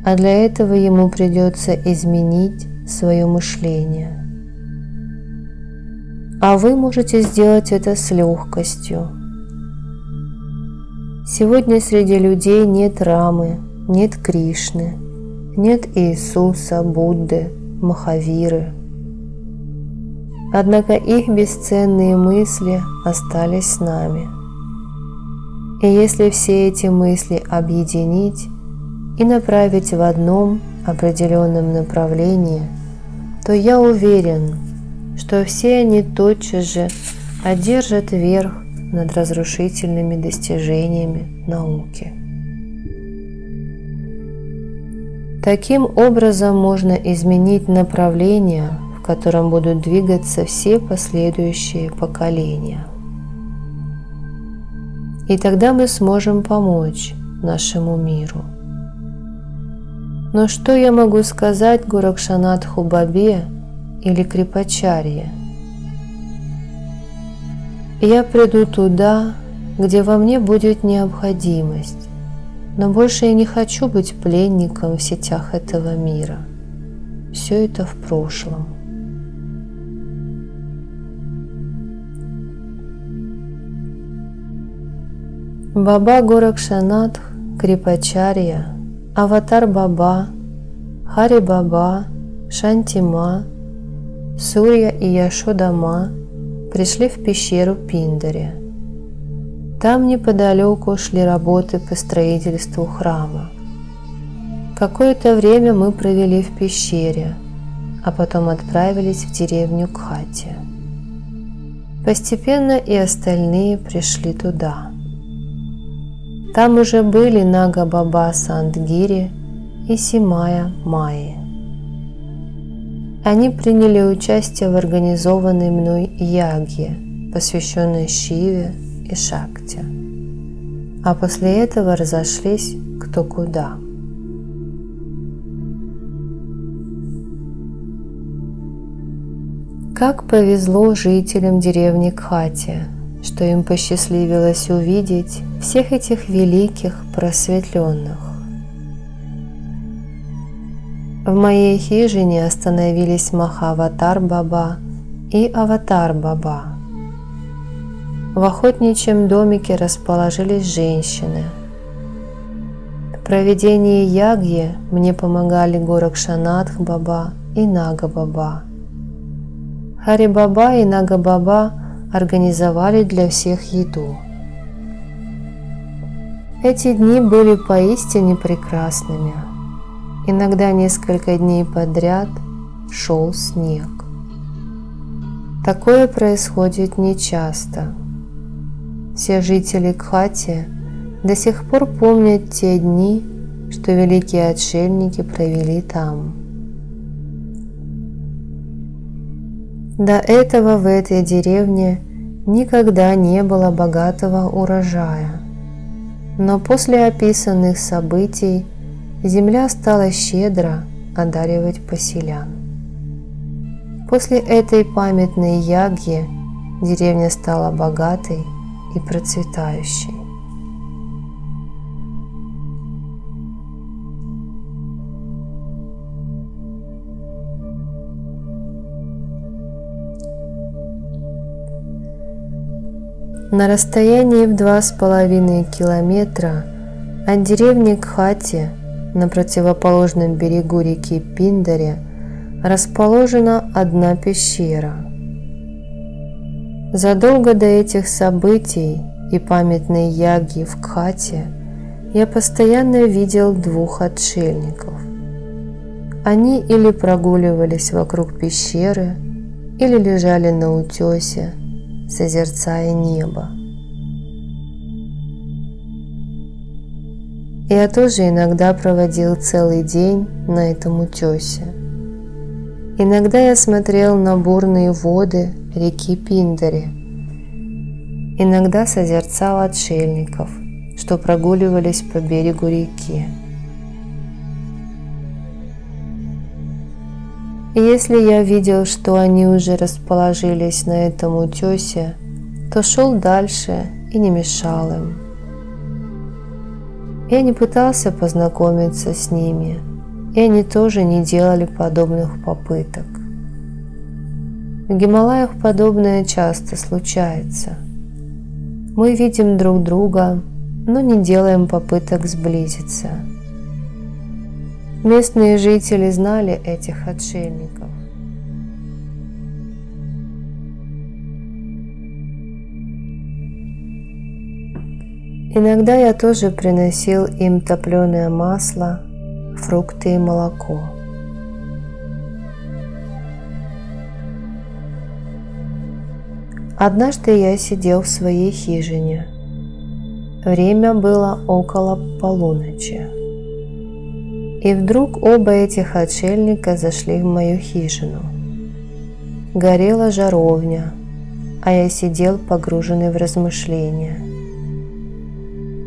а для этого ему придется изменить свое мышление. А вы можете сделать это с легкостью. Сегодня среди людей нет Рамы, нет Кришны, нет Иисуса, Будды, Махавиры. Однако их бесценные мысли остались с нами. И если все эти мысли объединить и направить в одном определенном направлении, то я уверен, что все они тотчас же одержат верх над разрушительными достижениями науки. Таким образом можно изменить направление, в котором будут двигаться все последующие поколения. И тогда мы сможем помочь нашему миру. Но что я могу сказать Горакшанатху Бабе или Крипачарье? Я приду туда, где во мне будет необходимость, но больше я не хочу быть пленником в сетях этого мира. Все это в прошлом. Баба Горакшанатх, Крипачарья, Аватар Баба, Хари Баба, Шантима, Сурья и Яшодама пришли в пещеру Пиндари. Там неподалеку шли работы по строительству храма. Какое-то время мы провели в пещере, а потом отправились в деревню Кхати. Постепенно и остальные пришли туда. Там уже были Нага Баба Сандгири и Симая Майи. Они приняли участие в организованной мной ягье, посвященной Шиве и Шакти, а после этого разошлись кто куда. Как повезло жителям деревни Кхати, что им посчастливилось увидеть всех этих великих просветленных. В моей хижине остановились Махаватар Баба и Аватар Баба. В охотничьем домике расположились женщины. В проведении ягьи мне помогали Горакшанатх Баба и Нага Баба. Хари Баба и Нага Баба организовали для всех еду. Эти дни были поистине прекрасными. Иногда несколько дней подряд шел снег. Такое происходит нечасто. Все жители Кхати до сих пор помнят те дни, что великие отшельники провели там. До этого в этой деревне никогда не было богатого урожая, но после описанных событий земля стала щедро одаривать поселян. После этой памятной ягьи деревня стала богатой и процветающей. На расстоянии в 2,5 километра от деревни Кхати на противоположном берегу реки Пиндари расположена одна пещера. Задолго до этих событий и памятной яги в Кхате я постоянно видел двух отшельников. Они или прогуливались вокруг пещеры, или лежали на утесе, созерцая небо. Я тоже иногда проводил целый день на этом утесе. Иногда я смотрел на бурные воды реки Пиндари. Иногда созерцал отшельников, что прогуливались по берегу реки. И если я видел, что они уже расположились на этом утесе, то шел дальше и не мешал им. Я не пытался познакомиться с ними, и они тоже не делали подобных попыток. В Гималаях подобное часто случается. Мы видим друг друга, но не делаем попыток сблизиться. Местные жители знали этих отшельников. Иногда я тоже приносил им топленое масло, фрукты и молоко. Однажды я сидел в своей хижине. Время было около полуночи. И вдруг оба этих отшельника зашли в мою хижину. Горела жаровня, а я сидел погруженный в размышления.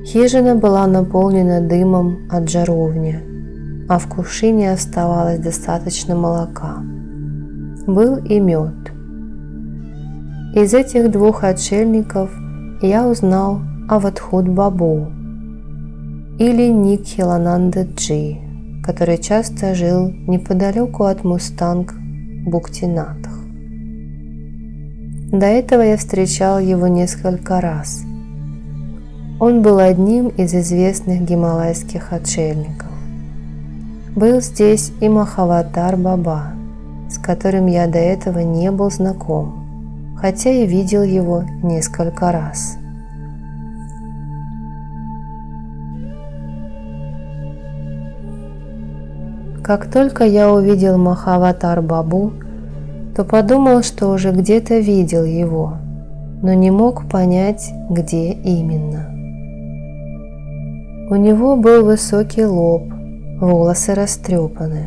Хижина была наполнена дымом от жаровни, а в кувшине оставалось достаточно молока. Был и мед. Из этих двух отшельников я узнал о Вадхут Бабу или Никхилананда Джи, который часто жил неподалеку от Мустанг Буктинатх. До этого я встречал его несколько раз. Он был одним из известных гималайских отшельников. Был здесь и Махаватар Баба, с которым я до этого не был знаком, хотя и видел его несколько раз. Как только я увидел Махаватар Бабу, то подумал, что уже где-то видел его, но не мог понять, где именно. У него был высокий лоб, волосы растрепаны.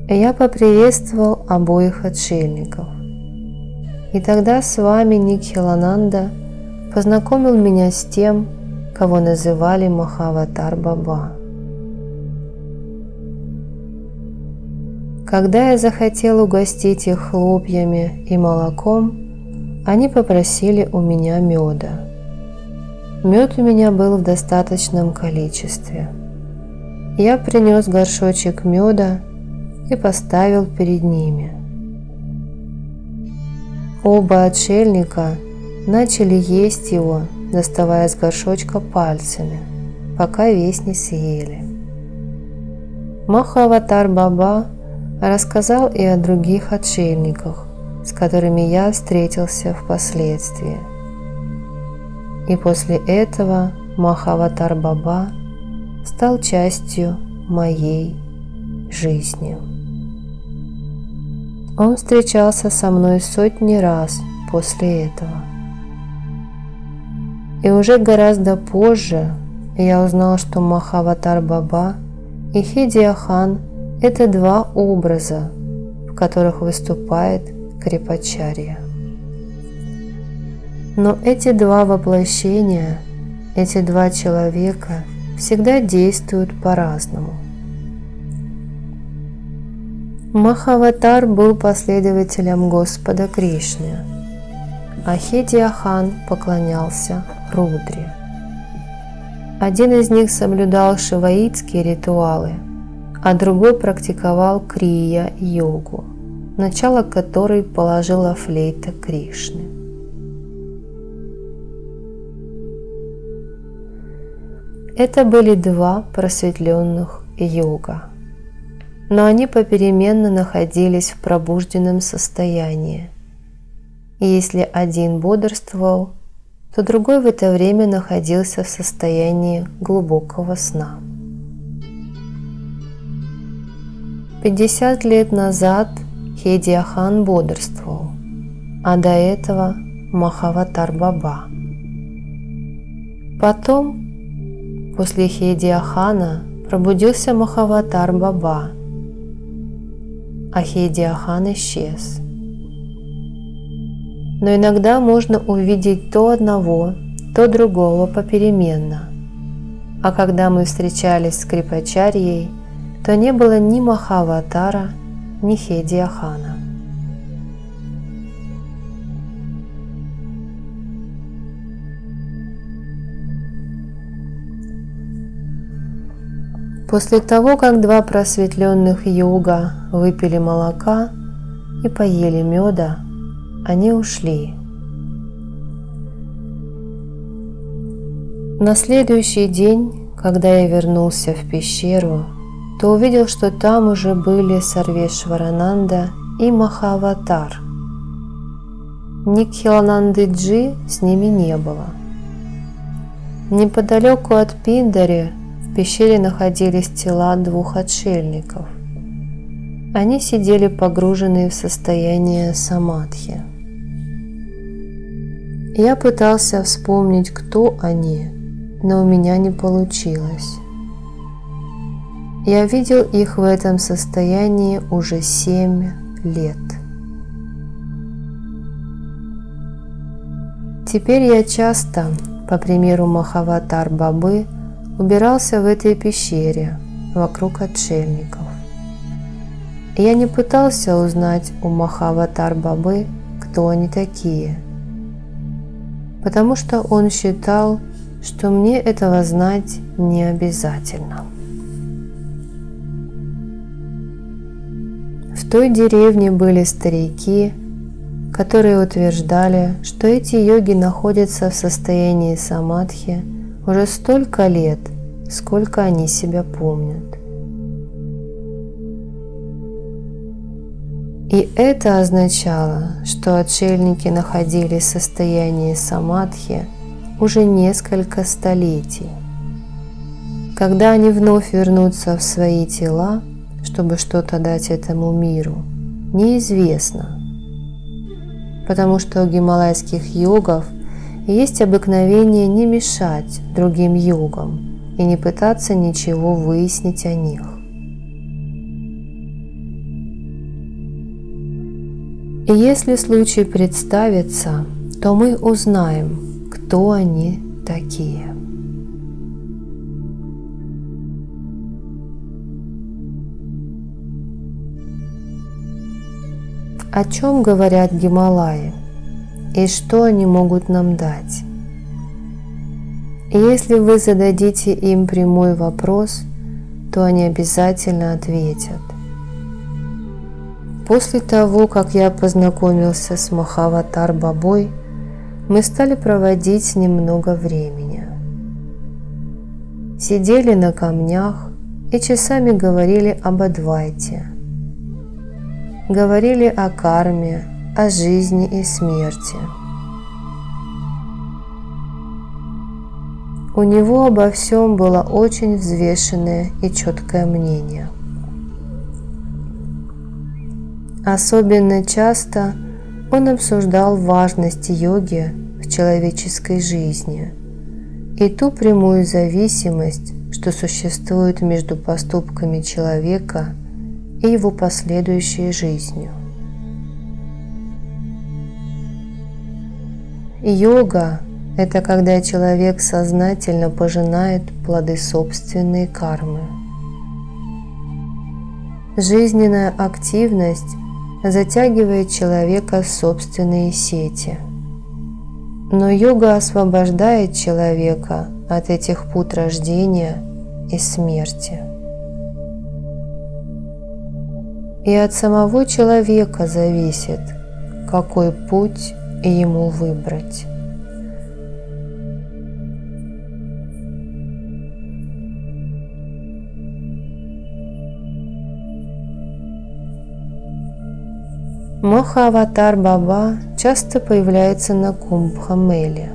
Я поприветствовал обоих отшельников. И тогда Свами Никхилананда познакомил меня с тем, кого называли Махаватар Баба. Когда я захотел угостить их хлопьями и молоком, они попросили у меня меда. Мед у меня был в достаточном количестве. Я принес горшочек меда и поставил перед ними. Оба отшельника начали есть его, доставая из горшочка пальцами, пока весь не съели. Махаватар Баба рассказал и о других отшельниках, с которыми я встретился впоследствии. И после этого Махаватар Баба стал частью моей жизни. Он встречался со мной сотни раз после этого. И уже гораздо позже я узнал, что Махаватар Баба и Хидиахан – это два образа, в которых выступает Крипачарья. Но эти два воплощения, эти два человека всегда действуют по-разному. Махаватар был последователем Господа Кришны, а Хидиахан поклонялся Рудре. Один из них соблюдал шиваитские ритуалы, а другой практиковал крия-йогу, начало которой положила флейта Кришны. Это были два просветленных йога. но они попеременно находились в пробужденном состоянии. И если один бодрствовал, то другой в это время находился в состоянии глубокого сна. 50 лет назад Хедиахан бодрствовал, а до этого Махаватар Баба. Потом, после Хедиахана, пробудился Махаватар Баба, а Хедиахан исчез. Но иногда можно увидеть то одного, то другого попеременно. А когда мы встречались с Крипачарьей, то не было ни Махаватара, ни Хедиахана. После того, как два просветленных йога выпили молока и поели меда, они ушли. На следующий день, когда я вернулся в пещеру, то увидел, что там уже были Сарвешварананда и Махаватар. Никхилананды-джи с ними не было. Неподалеку от Пиндари в пещере находились тела двух отшельников. Они сидели погруженные в состояние самадхи. Я пытался вспомнить, кто они, но у меня не получилось. Я видел их в этом состоянии уже 7 лет. Теперь я часто, по примеру Махаватар Бабы, убирался в этой пещере вокруг отшельников. Я не пытался узнать у Махаватар Бабы, кто они такие, потому что он считал, что мне этого знать не обязательно. В той деревне были старики, которые утверждали, что эти йоги находятся в состоянии самадхи уже столько лет, сколько они себя помнят. И это означало, что отшельники находились в состоянии самадхи уже несколько столетий. Когда они вновь вернутся в свои тела, чтобы что-то дать этому миру, неизвестно, потому что у гималайских йогов есть обыкновение не мешать другим йогам и не пытаться ничего выяснить о них. И если случай представится, то мы узнаем, кто они такие. О чем говорят Гималаи и что они могут нам дать? И если вы зададите им прямой вопрос, то они обязательно ответят. После того, как я познакомился с Махаватар Бабой, мы стали проводить с ним много времени. Сидели на камнях и часами говорили об Адвайте. Говорили о карме, о жизни и смерти. У него обо всем было очень взвешенное и четкое мнение. Особенно часто он обсуждал важность йоги в человеческой жизни и ту прямую зависимость, что существует между поступками человека и его последующей жизнью. Йога – это когда человек сознательно пожинает плоды собственной кармы. Жизненная активность затягивает человека в собственные сети. Но йога освобождает человека от этих пут рождения и смерти. И от самого человека зависит, какой путь ему выбрать. Махаватар Баба часто появляется на Кумбх-Меле.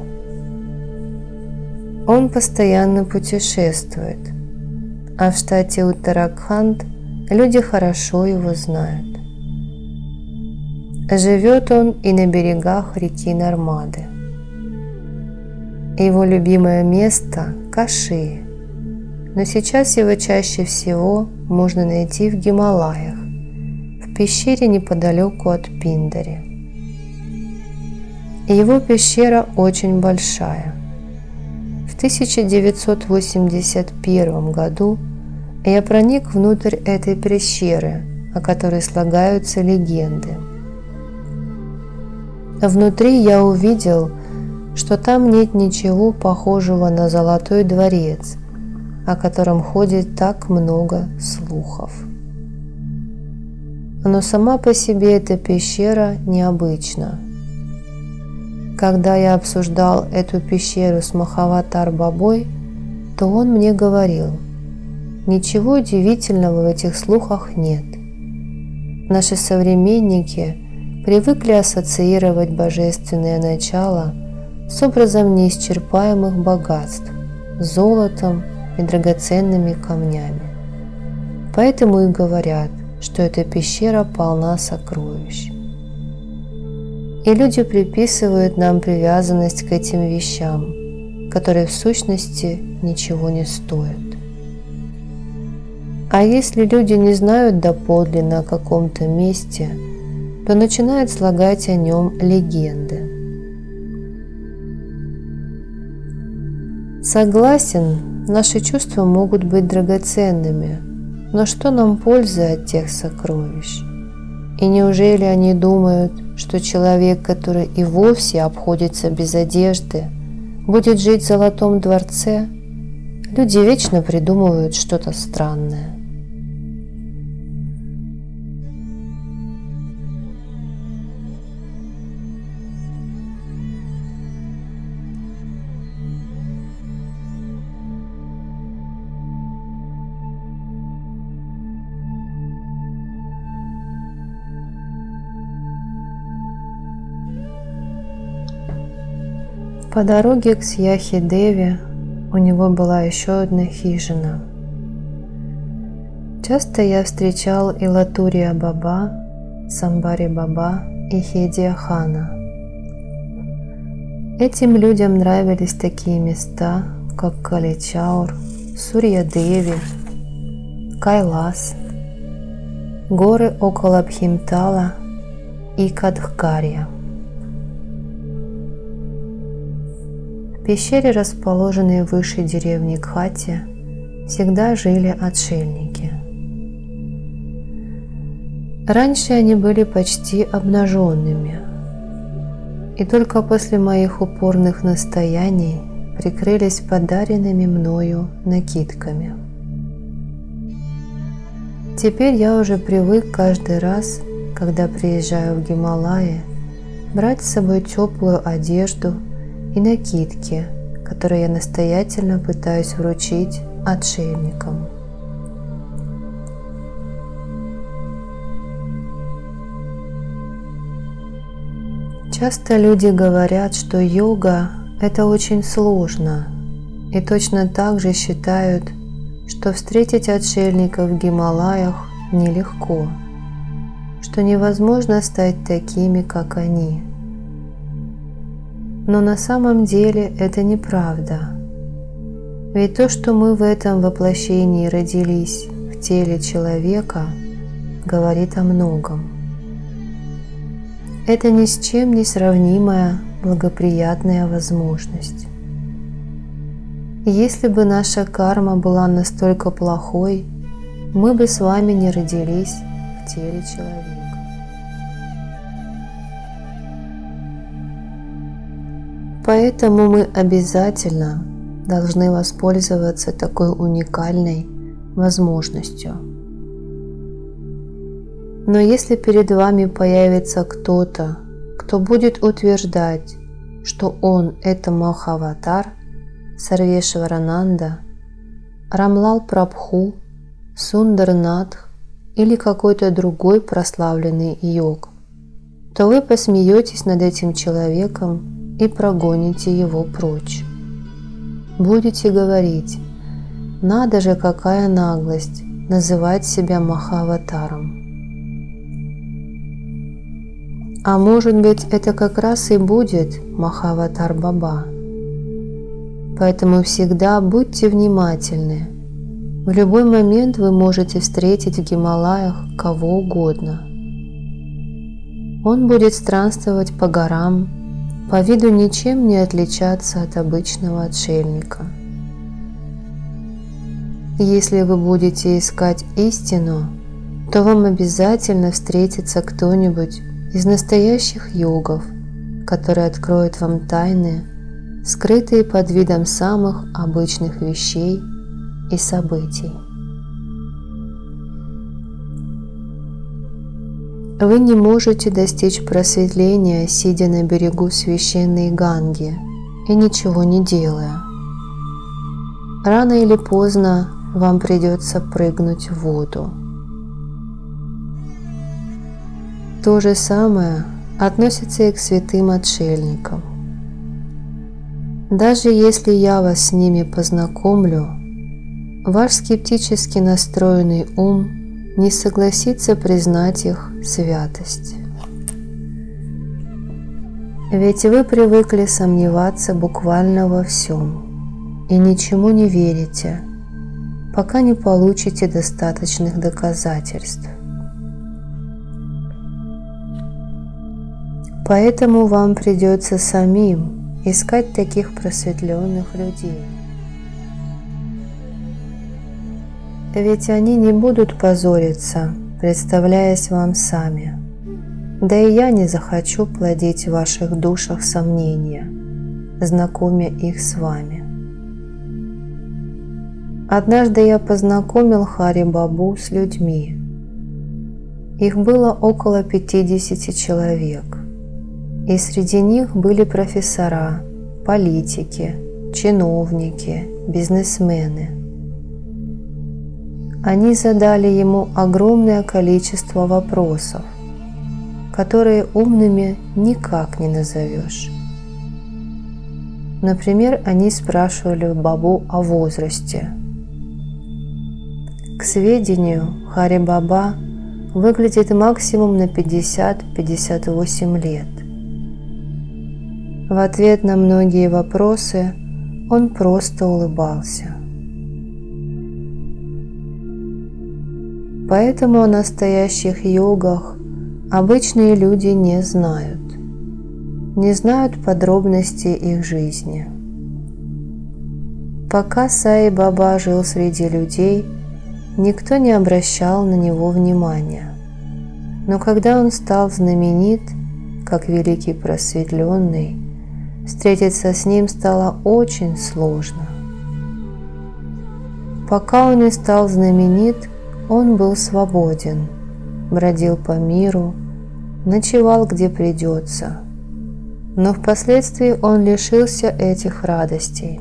Он постоянно путешествует, а в штате Уттараханд люди хорошо его знают. Живет он и на берегах реки Нармады. Его любимое место – Каши, но сейчас его чаще всего можно найти в Гималаях, в пещере неподалеку от Пиндари. Его пещера очень большая. В 1981 году я проник внутрь этой пещеры, о которой слагаются легенды. Внутри я увидел, что там нет ничего похожего на Золотой дворец, о котором ходит так много слухов. Но сама по себе эта пещера необычна. Когда я обсуждал эту пещеру с Махаватар Бабой, то он мне говорил: ничего удивительного в этих слухах нет. Наши современники привыкли ассоциировать божественное начало с образом неисчерпаемых богатств, золотом и драгоценными камнями. Поэтому и говорят, что эта пещера полна сокровищ. И люди приписывают нам привязанность к этим вещам, которые в сущности ничего не стоят. А если люди не знают доподлинно о каком-то месте, то начинают слагать о нем легенды. Согласен, наши чувства могут быть драгоценными, но что нам пользы от тех сокровищ? И неужели они думают, что человек, который и вовсе обходится без одежды, будет жить в Золотом дворце? Люди вечно придумывают что-то странное. По дороге к Сьяхи-Деве у него была еще одна хижина. Часто я встречал и Латурия Баба, Самбари Баба и Хедия Хана. Этим людям нравились такие места, как Каличаур, Сурья-Деви, Кайлас, горы около Бхимтала и Кадхкарья. В пещере, расположенной выше деревни Кхати, всегда жили отшельники. Раньше они были почти обнаженными, и только после моих упорных настояний прикрылись подаренными мною накидками. Теперь я уже привык каждый раз, когда приезжаю в Гималаи, брать с собой теплую одежду и накидки, которые я настоятельно пытаюсь вручить отшельникам. Часто люди говорят, что йога – это очень сложно, и точно так же считают, что встретить отшельников в Гималаях нелегко, что невозможно стать такими, как они. Но на самом деле это неправда. Ведь то, что мы в этом воплощении родились в теле человека, говорит о многом. Это ни с чем не сравнимая благоприятная возможность. Если бы наша карма была настолько плохой, мы бы с вами не родились в теле человека. Поэтому мы обязательно должны воспользоваться такой уникальной возможностью. Но если перед вами появится кто-то, кто будет утверждать, что он – это Махаватар, Сарвешварананда, Рамлал Прабху, Сундарнатх или какой-то другой прославленный йог, то вы посмеетесь над этим человеком и прогоните его прочь. Будете говорить: «Надо же, какая наглость называть себя Махаватаром». А может быть, это как раз и будет Махаватар Баба. Поэтому всегда будьте внимательны. В любой момент вы можете встретить в Гималаях кого угодно. Он будет странствовать по горам, по виду ничем не отличаться от обычного отшельника. Если вы будете искать истину, то вам обязательно встретится кто-нибудь из настоящих йогов, который откроет вам тайны, скрытые под видом самых обычных вещей и событий. Вы не можете достичь просветления, сидя на берегу священной Ганги и ничего не делая. Рано или поздно вам придется прыгнуть в воду. То же самое относится и к святым отшельникам. Даже если я вас с ними познакомлю, ваш скептически настроенный ум не согласится признать их святость. Ведь вы привыкли сомневаться буквально во всем и ничему не верите, пока не получите достаточных доказательств. Поэтому вам придется самим искать таких просветленных людей. Ведь они не будут позориться, представляясь вам сами. Да и я не захочу плодить в ваших душах сомнения, знакомя их с вами. Однажды я познакомил Хари Бабу с людьми. Их было около 50 человек. И среди них были профессора, политики, чиновники, бизнесмены. Они задали ему огромное количество вопросов, которые умными никак не назовешь. Например, они спрашивали Бабу о возрасте. К сведению, Хари Баба выглядит максимум на 50-58 лет. В ответ на многие вопросы он просто улыбался. Поэтому о настоящих йогах обычные люди не знают. Не знают подробностей их жизни. Пока Сай Баба жил среди людей, никто не обращал на него внимания. Но когда он стал знаменит, как великий просветленный, встретиться с ним стало очень сложно. Пока он не стал знаменит, он был свободен, бродил по миру, ночевал где придется. Но впоследствии он лишился этих радостей.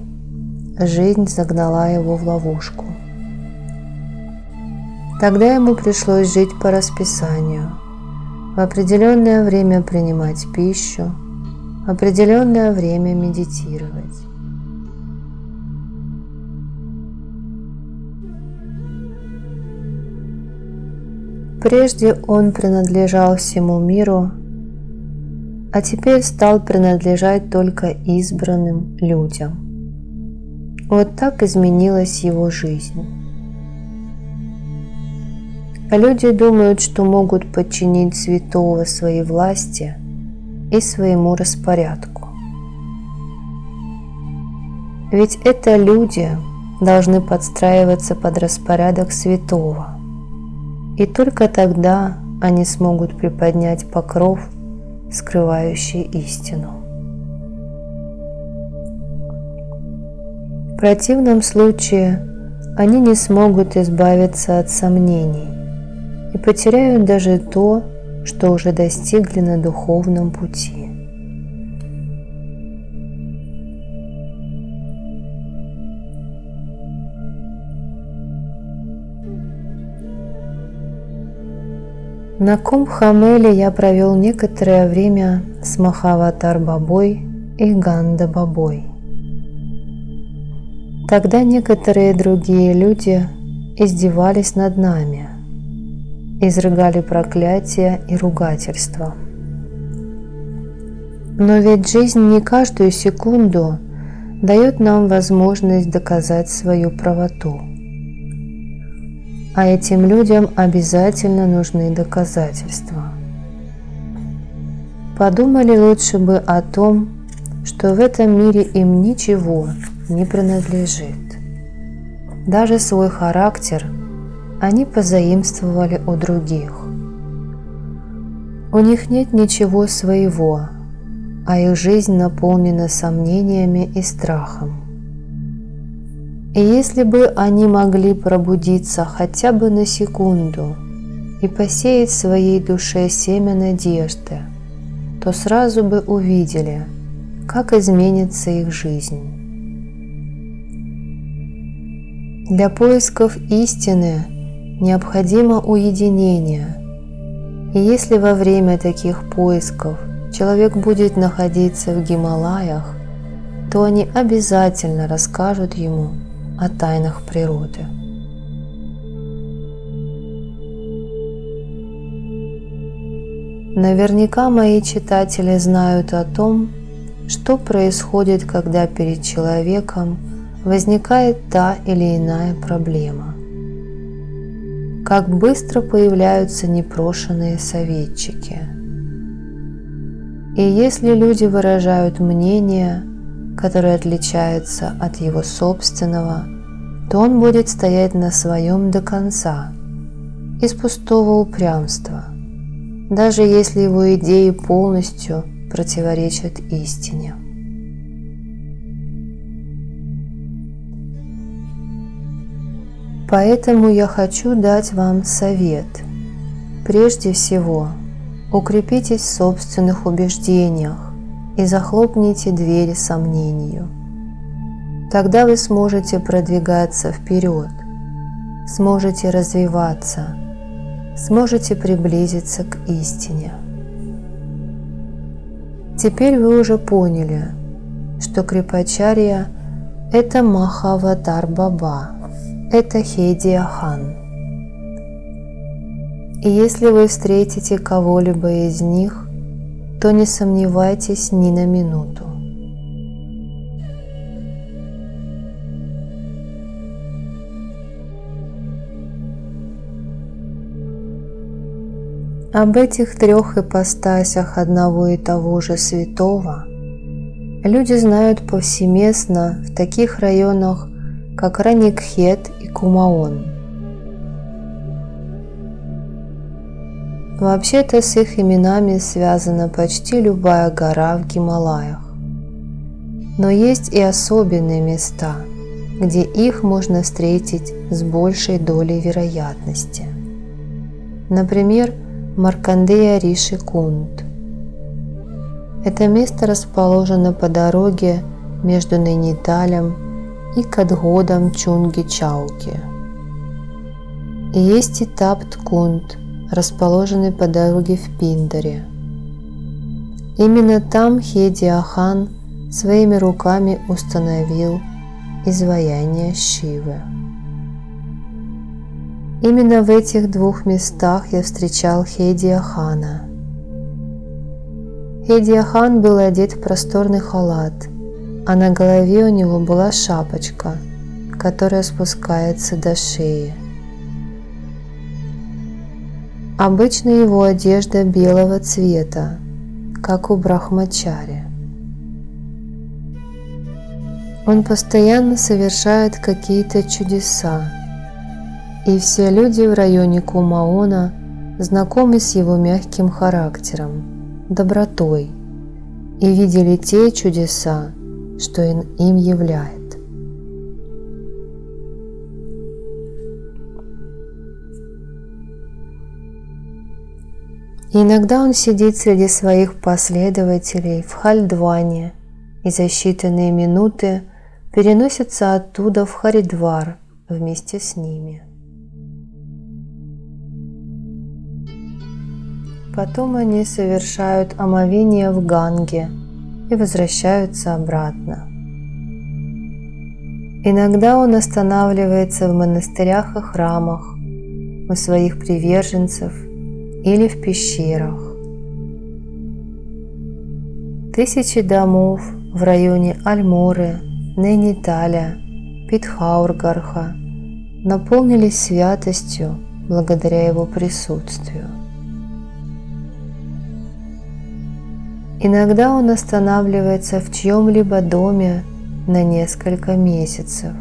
Жизнь загнала его в ловушку. Тогда ему пришлось жить по расписанию, в определенное время принимать пищу, в определенное время медитировать. Прежде он принадлежал всему миру, а теперь стал принадлежать только избранным людям. Вот так изменилась его жизнь. Люди думают, что могут подчинить святого своей власти и своему распорядку. Ведь это люди должны подстраиваться под распорядок святого. И только тогда они смогут приподнять покров, скрывающий истину. В противном случае они не смогут избавиться от сомнений и потеряют даже то, что уже достигли на духовном пути. На Кумбх-Меле я провел некоторое время с Махаватар-бабой и Ганда-бабой. Тогда некоторые другие люди издевались над нами, изрыгали проклятия и ругательства. Но ведь жизнь не каждую секунду дает нам возможность доказать свою правоту. А этим людям обязательно нужны доказательства. Подумали лучше бы о том, что в этом мире им ничего не принадлежит. Даже свой характер они позаимствовали у других. У них нет ничего своего, а их жизнь наполнена сомнениями и страхом. И если бы они могли пробудиться хотя бы на секунду и посеять в своей душе семя надежды, то сразу бы увидели, как изменится их жизнь. Для поисков истины необходимо уединение, и если во время таких поисков человек будет находиться в Гималаях, то они обязательно расскажут ему о тайнах природы. Наверняка мои читатели знают о том, что происходит, когда перед человеком возникает та или иная проблема. Как быстро появляются непрошенные советчики. И если люди выражают мнение, которое отличается от его собственного, то он будет стоять на своем до конца, из пустого упрямства, даже если его идеи полностью противоречат истине. Поэтому я хочу дать вам совет. Прежде всего, укрепитесь в собственных убеждениях и захлопните двери сомнению. Тогда вы сможете продвигаться вперед, сможете развиваться, сможете приблизиться к истине. Теперь вы уже поняли, что Крипачарья – это Махаватар-баба, это Хедия-хан. И если вы встретите кого-либо из них, то не сомневайтесь ни на минуту. Об этих трех ипостасях одного и того же святого люди знают повсеместно в таких районах, как Раникхет и Кумаон. Вообще-то с их именами связана почти любая гора в Гималаях. Но есть и особенные места, где их можно встретить с большей долей вероятности. Например, Маркандея Риши Кунд. Это место расположено по дороге между Найниталем и Кадгодом Чунги-Чауки. И есть и Тапт-Кунд, расположенный по дороге в Пиндаре. Именно там Хедия-хан своими руками установил изваяние Шивы. Именно в этих двух местах я встречал Хедия-хана. Хедия-хан был одет в просторный халат, а на голове у него была шапочка, которая спускается до шеи. Обычно его одежда белого цвета, как у Брахмачари. Он постоянно совершает какие-то чудеса, и все люди в районе Кумаона знакомы с его мягким характером, добротой и видели те чудеса, что им являет. И иногда он сидит среди своих последователей в Хальдване и за считанные минуты переносится оттуда в Харидвар вместе с ними. потом они совершают омовение в Ганге и возвращаются обратно. Иногда он останавливается в монастырях и храмах, у своих приверженцев или в пещерах. Тысячи домов в районе Альморы, Нейниталя, Питхаургарха наполнились святостью благодаря его присутствию. Иногда он останавливается в чьем-либо доме на несколько месяцев,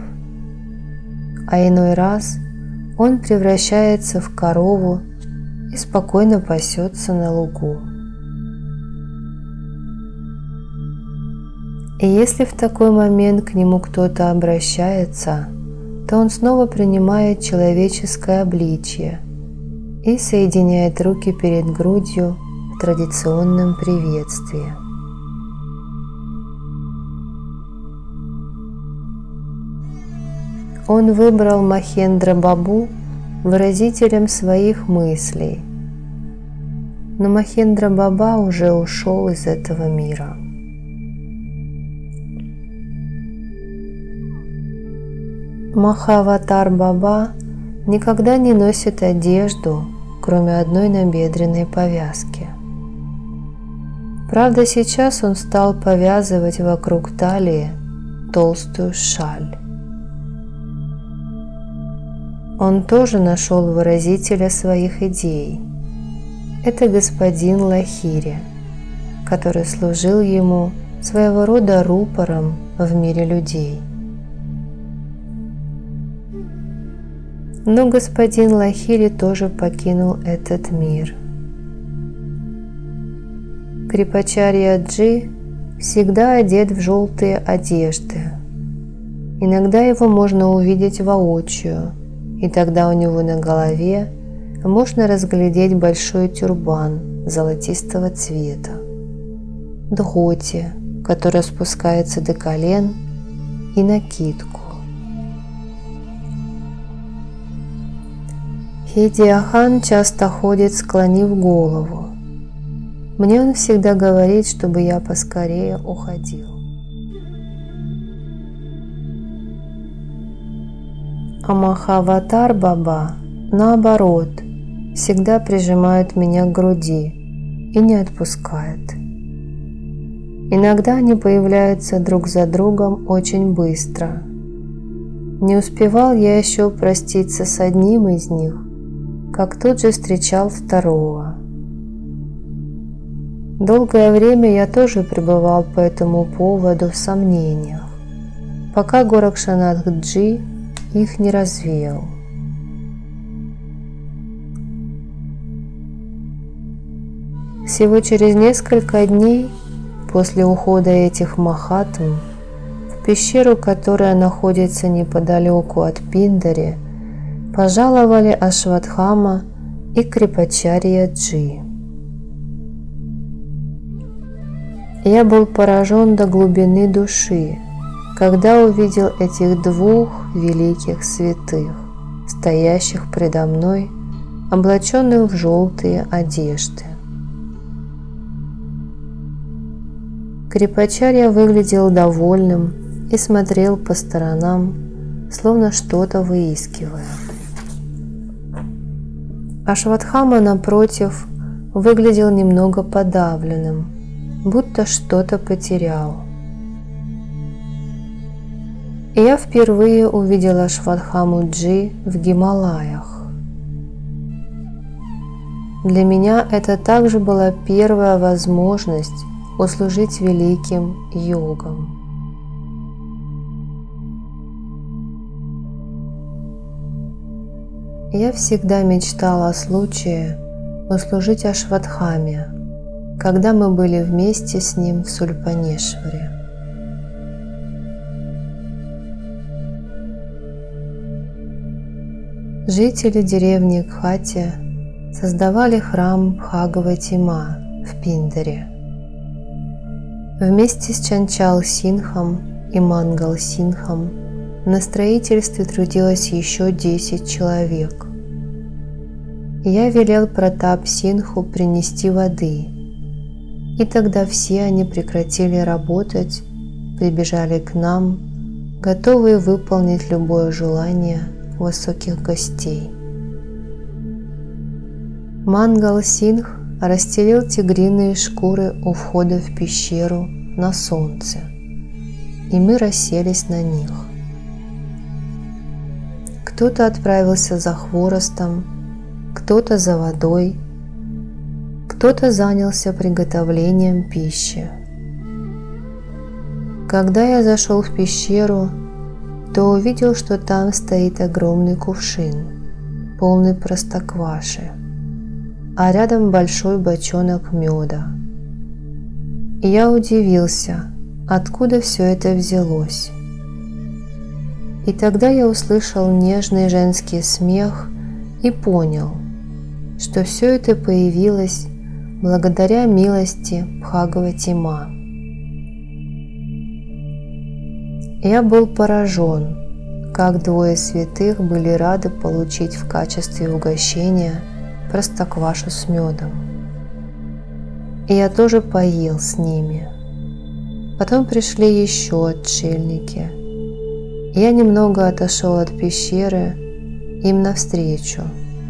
а иной раз он превращается в корову и спокойно пасется на лугу. И если в такой момент к нему кто-то обращается, то он снова принимает человеческое обличье и соединяет руки перед грудью в традиционном приветствии. Он выбрал Махендра Бабу выразителем своих мыслей, но Махендра Баба уже ушел из этого мира. Махаватар Баба никогда не носит одежду, кроме одной набедренной повязки. Правда, сейчас он стал повязывать вокруг талии толстую шаль. Он тоже нашел выразителя своих идей. Это господин Лахири, который служил ему своего рода рупором в мире людей. Но господин Лахири тоже покинул этот мир. Крипачарья-джи всегда одет в желтые одежды. Иногда его можно увидеть воочию, и тогда у него на голове можно разглядеть большой тюрбан золотистого цвета, дхоти, который спускается до колен, и накидку. Хедиахан часто ходит, склонив голову. Мне он всегда говорит, чтобы я поскорее уходил. А Махаватар Баба, наоборот, всегда прижимает меня к груди и не отпускает. Иногда они появляются друг за другом очень быстро. Не успевал я еще проститься с одним из них, как тут же встречал второго. Долгое время я тоже пребывал по этому поводу в сомнениях, пока Горакшанатх-джи их не развеял. Всего через несколько дней после ухода этих махатм в пещеру, которая находится неподалеку от Пиндари, пожаловали Ашватхама и Крипачарья-джи. Я был поражен до глубины души, когда увидел этих двух великих святых, стоящих предо мной, облаченных в желтые одежды. Крипачарья выглядел довольным и смотрел по сторонам, словно что-то выискивая. Ашватхама, напротив, выглядел немного подавленным, будто что-то потерял. И я впервые увидела Ашватхаму-джи в Гималаях. Для меня это также была первая возможность услужить великим йогам. Я всегда мечтала о случае услужить Ашватхаме, когда мы были вместе с ним в Сульпанешваре. Жители деревни Кхати создавали храм Бхагавати-ма в Пиндаре. Вместе с Чанчал-синхом и Мангал-синхом на строительстве трудилось еще 10 человек. Я велел Пратап-Синху принести воды, и тогда все они прекратили работать, прибежали к нам, готовые выполнить любое желание высоких гостей. Мангал-Сингх расстелил тигриные шкуры у входа в пещеру на солнце, и мы расселись на них. Кто-то отправился за хворостом, кто-то за водой, кто-то занялся приготовлением пищи. Когда я зашел в пещеру, то увидел, что там стоит огромный кувшин, полный простокваши, а рядом большой бочонок меда. И я удивился, откуда все это взялось. И тогда я услышал нежный женский смех и понял, что все это появилось благодаря милости Бхагавати Ма. Я был поражен, как двое святых были рады получить в качестве угощения простоквашу с медом. И я тоже поел с ними. Потом пришли еще отшельники. Я немного отошел от пещеры им навстречу,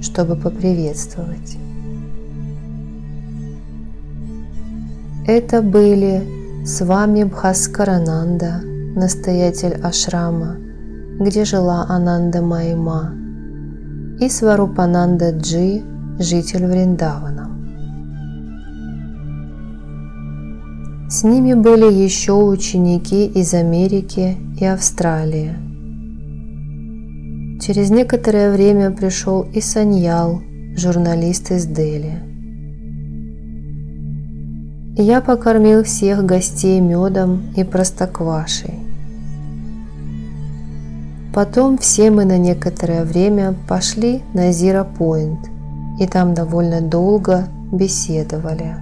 чтобы поприветствовать. Это были Свами Бхаскарананда, настоятель ашрама, где жила Ананда Майи Ма, и Сварупананда Джи, житель Вриндавана. С ними были еще ученики из Америки и Австралии. Через некоторое время пришел и Саньял, журналист из Дели. Я покормил всех гостей медом и простоквашей. Потом все мы на некоторое время пошли на Зира-Пойнт, и там довольно долго беседовали.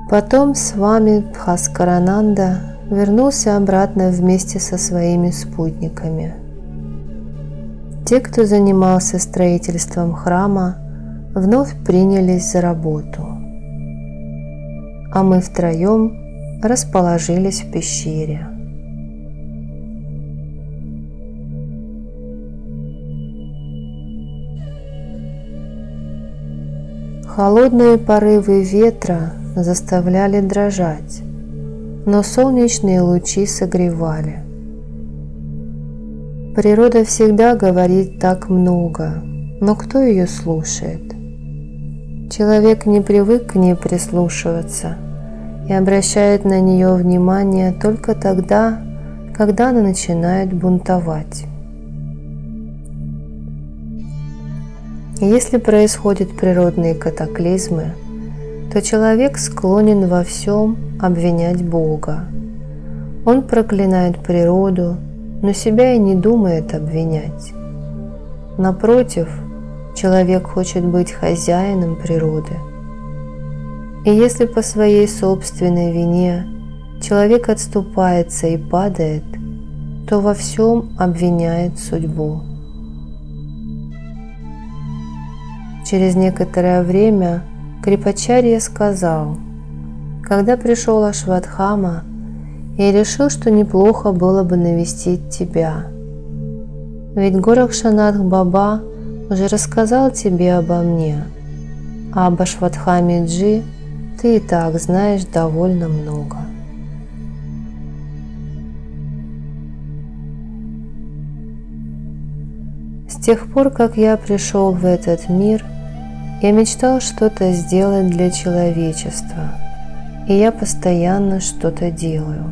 Потом Свами Бхаскарананда вернулся обратно вместе со своими спутниками. Те, кто занимался строительством храма, вновь принялись за работу, а мы втроем расположились в пещере. Холодные порывы ветра заставляли дрожать, но солнечные лучи согревали. Природа всегда говорит так много, но кто ее слушает? Человек не привык к ней прислушиваться и обращает на нее внимание только тогда, когда она начинает бунтовать. Если происходят природные катаклизмы, то человек склонен во всем обвинять Бога. Он проклинает природу, но себя и не думает обвинять. Напротив, человек хочет быть хозяином природы. И если по своей собственной вине человек отступается и падает, то во всем обвиняет судьбу. Через некоторое время Крипачарья сказал: «Когда пришел Ашватхама, я решил, что неплохо было бы навестить тебя. Ведь Горакшанатх Баба уже рассказал тебе обо мне, а об Ашватхаме Джи ты и так знаешь довольно много». С тех пор, как я пришел в этот мир, я мечтал что-то сделать для человечества, и я постоянно что-то делаю.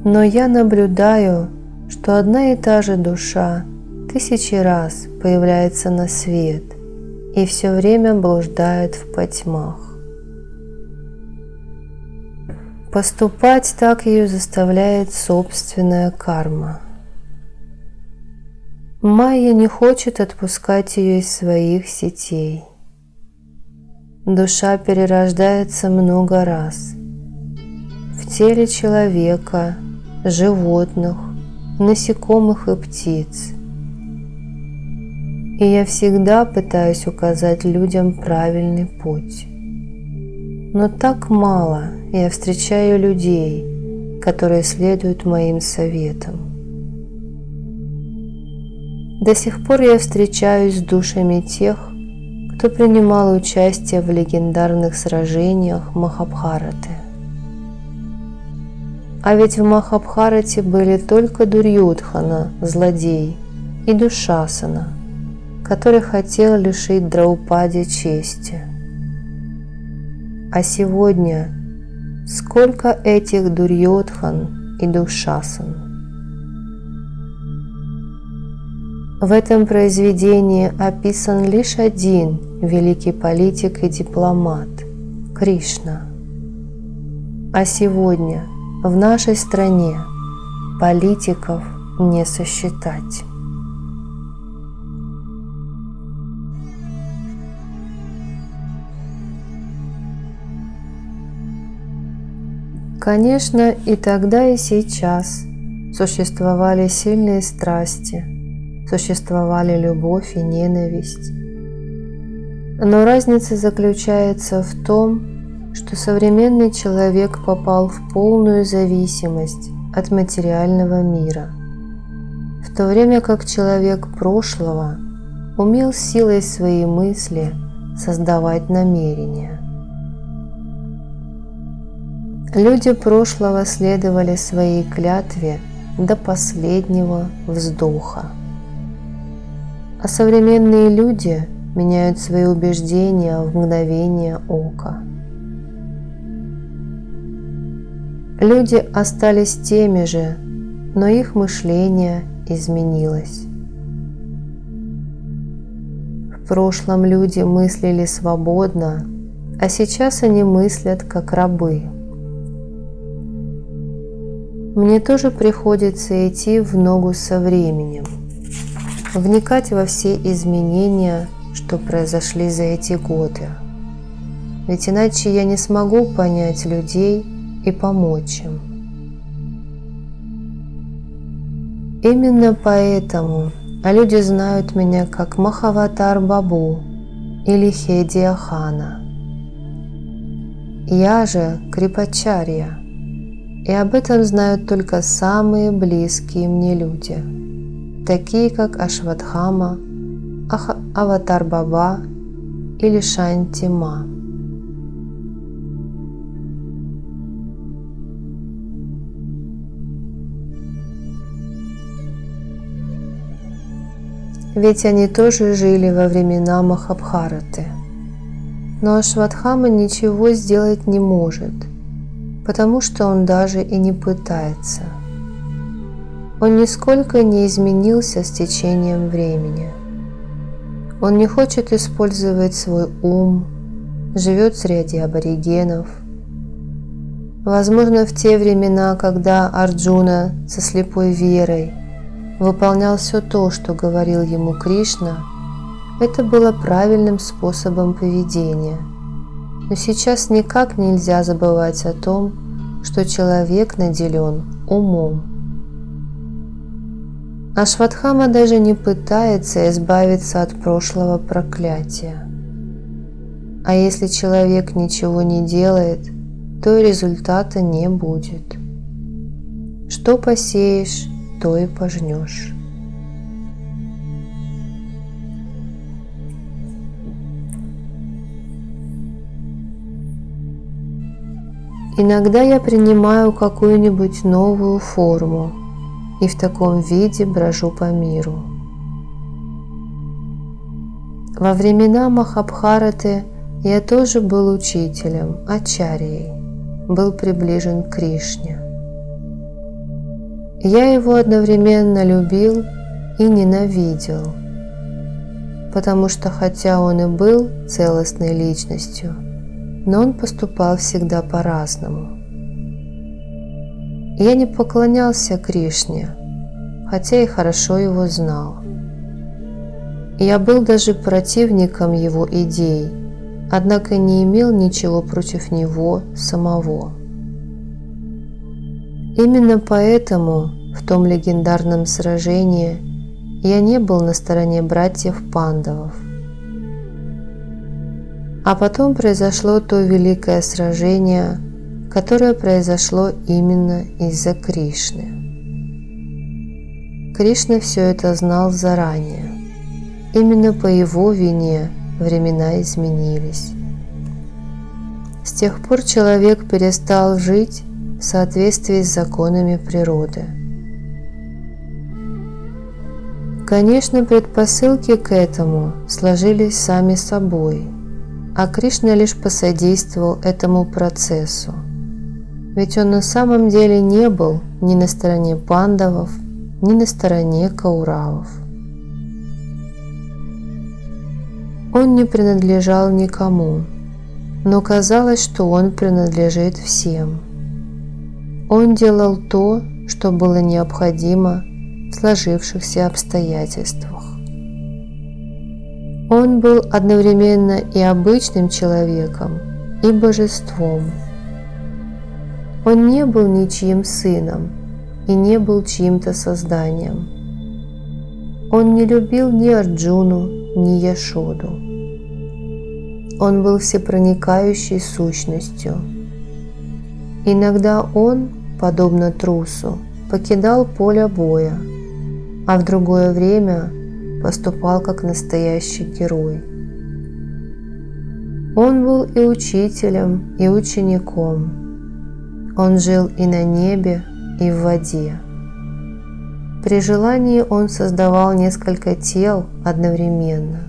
Но я наблюдаю, что одна и та же душа 1000 раз появляется на свет и все время блуждает в потьмах. Поступать так ее заставляет собственная карма. Майя не хочет отпускать ее из своих сетей. Душа перерождается много раз в теле человека, животных, насекомых и птиц. И я всегда пытаюсь указать людям правильный путь. Но так мало я встречаю людей, которые следуют моим советам. До сих пор я встречаюсь с душами тех, кто принимал участие в легендарных сражениях Махабхараты. А ведь в Махабхарате были только Дурьодхана, злодей, и Душасана, который хотел лишить Драупади чести. А сегодня сколько этих Дурьодхан и Душасан? В этом произведении описан лишь один великий политик и дипломат – Кришна. А сегодня в нашей стране политиков не сосчитать. Конечно, и тогда, и сейчас существовали сильные страсти, существовали любовь и ненависть. Но разница заключается в том, что современный человек попал в полную зависимость от материального мира, в то время как человек прошлого умел силой своей мысли создавать намерения. Люди прошлого следовали своей клятве до последнего вздоха. А современные люди меняют свои убеждения в мгновение ока. Люди остались теми же, но их мышление изменилось. В прошлом люди мыслили свободно, а сейчас они мыслят как рабы. Мне тоже приходится идти в ногу со временем, вникать во все изменения, что произошли за эти годы. Ведь иначе я не смогу понять людей и помочь им. Именно поэтому люди знают меня как Махаватар Бабу или Хедия Хана. Я же Крипачарья, и об этом знают только самые близкие мне люди, такие как Ашватхама, Аватар Баба или Шанти Ма. Ведь они тоже жили во времена Махабхараты. Но Ашватхама ничего сделать не может, потому что он даже и не пытается. Он нисколько не изменился с течением времени. Он не хочет использовать свой ум, живет среди аборигенов. Возможно, в те времена, когда Арджуна со слепой верой выполнял все то, что говорил ему Кришна, это было правильным способом поведения. Но сейчас никак нельзя забывать о том, что человек наделен умом. Ашватхама даже не пытается избавиться от прошлого проклятия. А если человек ничего не делает, то и результата не будет. Что посеешь, то и пожнешь. Иногда я принимаю какую-нибудь новую форму и в таком виде брожу по миру. Во времена Махабхараты я тоже был учителем, ачарьей, был приближен к Кришне. Я его одновременно любил и ненавидел, потому что хотя он и был целостной личностью, но он поступал всегда по-разному. Я не поклонялся Кришне, хотя и хорошо его знал. Я был даже противником его идей, однако не имел ничего против него самого. Именно поэтому в том легендарном сражении я не был на стороне братьев Пандавов. А потом произошло то великое сражение, которое произошло именно из-за Кришны. Кришна все это знал заранее. Именно по его вине времена изменились. С тех пор человек перестал жить в соответствии с законами природы. Конечно, предпосылки к этому сложились сами собой, а Кришна лишь посодействовал этому процессу. Ведь он на самом деле не был ни на стороне Пандавов, ни на стороне Кауравов. Он не принадлежал никому, но казалось, что он принадлежит всем. Он делал то, что было необходимо в сложившихся обстоятельствах. Он был одновременно и обычным человеком, и божеством. Он не был ничьим сыном и не был чьим-то созданием. Он не любил ни Арджуну, ни Яшоду. Он был всепроникающей сущностью. Иногда он, подобно трусу, покидал поле боя, а в другое время поступал как настоящий герой. Он был и учителем, и учеником. Он жил и на небе, и в воде. При желании он создавал несколько тел одновременно.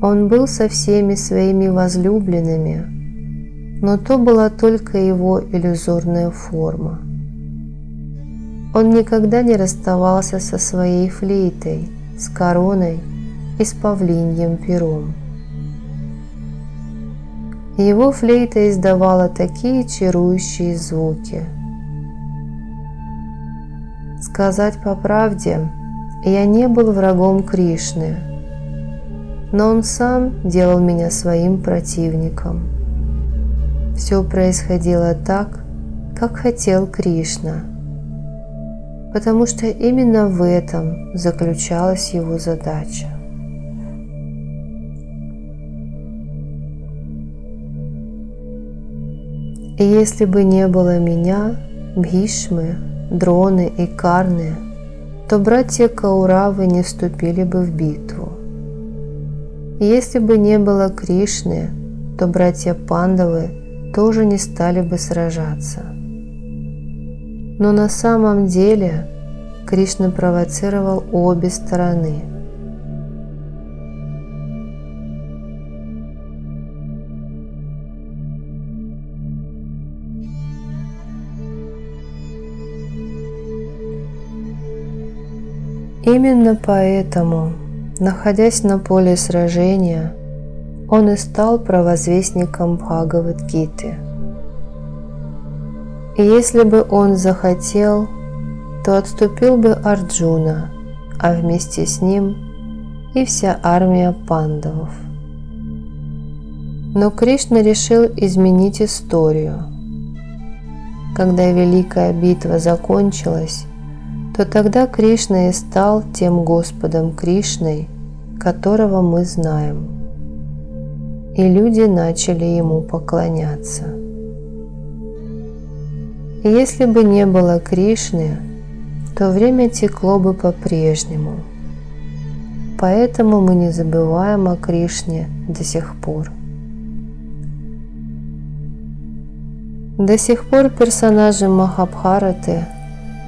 Он был со всеми своими возлюбленными, но то была только его иллюзорная форма. Он никогда не расставался со своей флейтой, с короной и с павлиньим пером. Его флейта издавала такие чарующие звуки. Сказать по правде, я не был врагом Кришны, но он сам делал меня своим противником. Все происходило так, как хотел Кришна, потому что именно в этом заключалась его задача. И если бы не было меня, Бхишмы, Дроны и Карны, то братья Кауравы не вступили бы в битву. И если бы не было Кришны, то братья Пандавы тоже не стали бы сражаться. Но на самом деле Кришна провоцировал обе стороны. Именно поэтому, находясь на поле сражения, он и стал провозвестником Бхагавад-гиты. И если бы он захотел, то отступил бы Арджуна, а вместе с ним и вся армия пандавов. Но Кришна решил изменить историю. Когда великая битва закончилась, то тогда Кришна и стал тем Господом Кришной, которого мы знаем. И люди начали ему поклоняться. И если бы не было Кришны, то время текло бы по-прежнему. Поэтому мы не забываем о Кришне до сих пор. До сих пор персонажи Махабхараты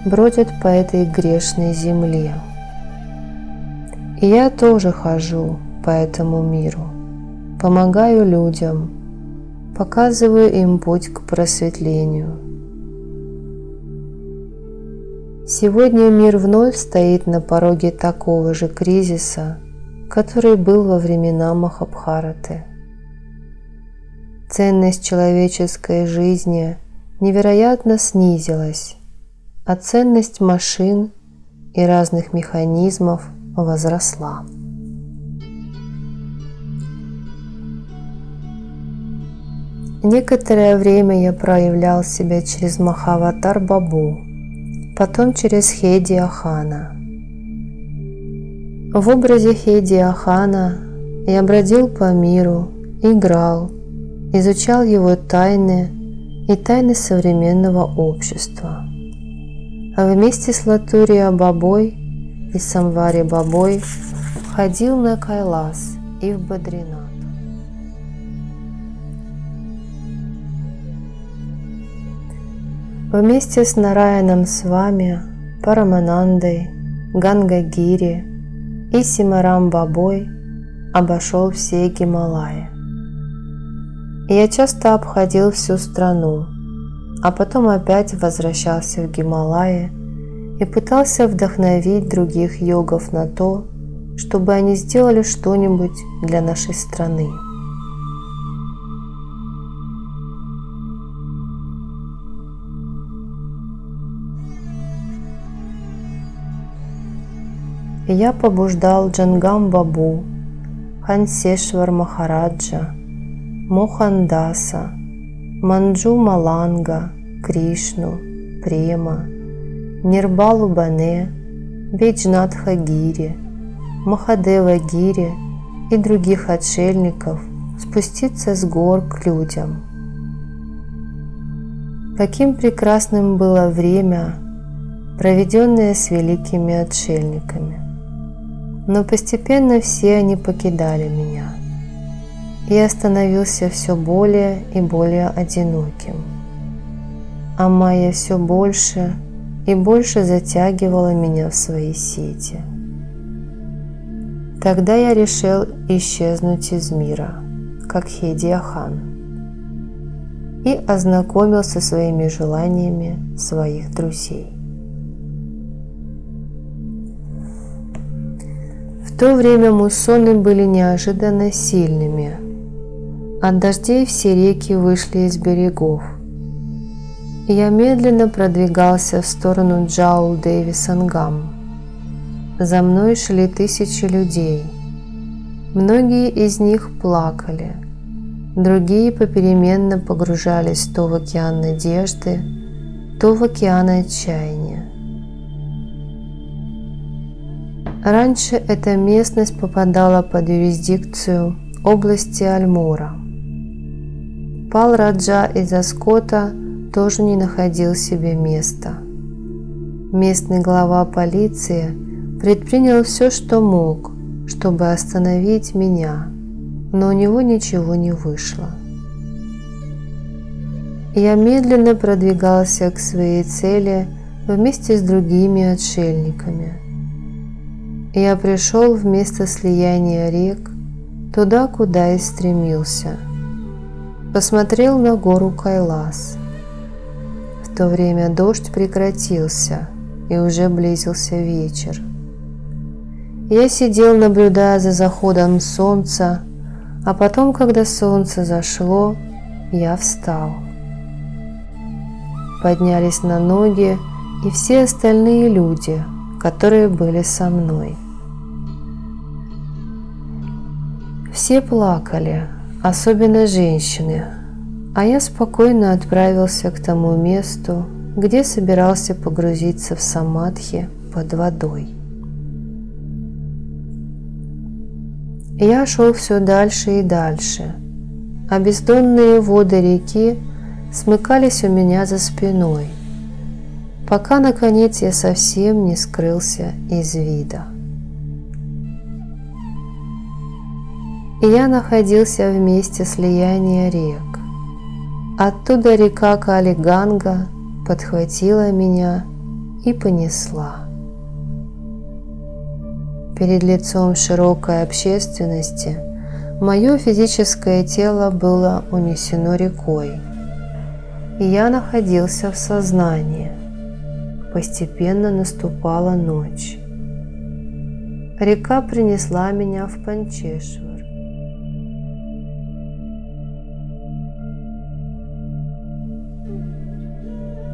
бродят по этой грешной земле. И я тоже хожу по этому миру, помогаю людям, показываю им путь к просветлению. Сегодня мир вновь стоит на пороге такого же кризиса, который был во времена Махабхараты. Ценность человеческой жизни невероятно снизилась, а ценность машин и разных механизмов возросла. Некоторое время я проявлял себя через Махаватар Бабу потом через Хедия Хана. В образе Хедия Хана я бродил по миру, играл, изучал его тайны и тайны современного общества. А вместе с Латурия Бабой и Самвари Бабой ходил на Кайлас и в Бадринат. Вместе с Нараяном Свами, Параманандой, Гангагири и Симарам Бабой обошел все Гималаи. Я часто обходил всю страну, а потом опять возвращался в Гималаи и пытался вдохновить других йогов на то, чтобы они сделали что-нибудь для нашей страны. Я побуждал Джангам Бабу, Хансешвар Махараджа, Мохандаса, Манджу Маланга, Кришну, Према, Нирбалу Бане, Веджнатха Гири, Махадева Гири и других отшельников спуститься с гор к людям. Каким прекрасным было время, проведенное с великими отшельниками. Но постепенно все они покидали меня. Я становился все более и более одиноким. А Майя все больше и больше затягивала меня в свои сети. Тогда я решил исчезнуть из мира, как Хедия Хан, и ознакомился со своими желаниями своих друзей. В то время муссоны были неожиданно сильными. От дождей все реки вышли из берегов. Я медленно продвигался в сторону Джаул-Деви Сангам. За мной шли тысячи людей. Многие из них плакали, другие попеременно погружались то в океан надежды, то в океан отчаяния. Раньше эта местность попадала под юрисдикцию области Альмора. Пал Раджа из Аскота тоже не находил себе места. Местный глава полиции предпринял все, что мог, чтобы остановить меня, но у него ничего не вышло. Я медленно продвигался к своей цели вместе с другими отшельниками. Я пришел в место слияния рек, туда, куда и стремился. Посмотрел на гору Кайлас. В то время дождь прекратился, и уже близился вечер. Я сидел, наблюдая за заходом солнца, а потом, когда солнце зашло, я встал. Поднялись на ноги и все остальные люди, которые были со мной. Все плакали, особенно женщины, а я спокойно отправился к тому месту, где собирался погрузиться в самадхи под водой. Я шел все дальше и дальше, а бездонные воды реки смыкались у меня за спиной, пока, наконец, я совсем не скрылся из вида. И я находился в месте слияния рек. Оттуда река Кали-Ганга подхватила меня и понесла. Перед лицом широкой общественности мое физическое тело было унесено рекой, и я находился в сознании. Постепенно наступала ночь. Река принесла меня в Панчешвар.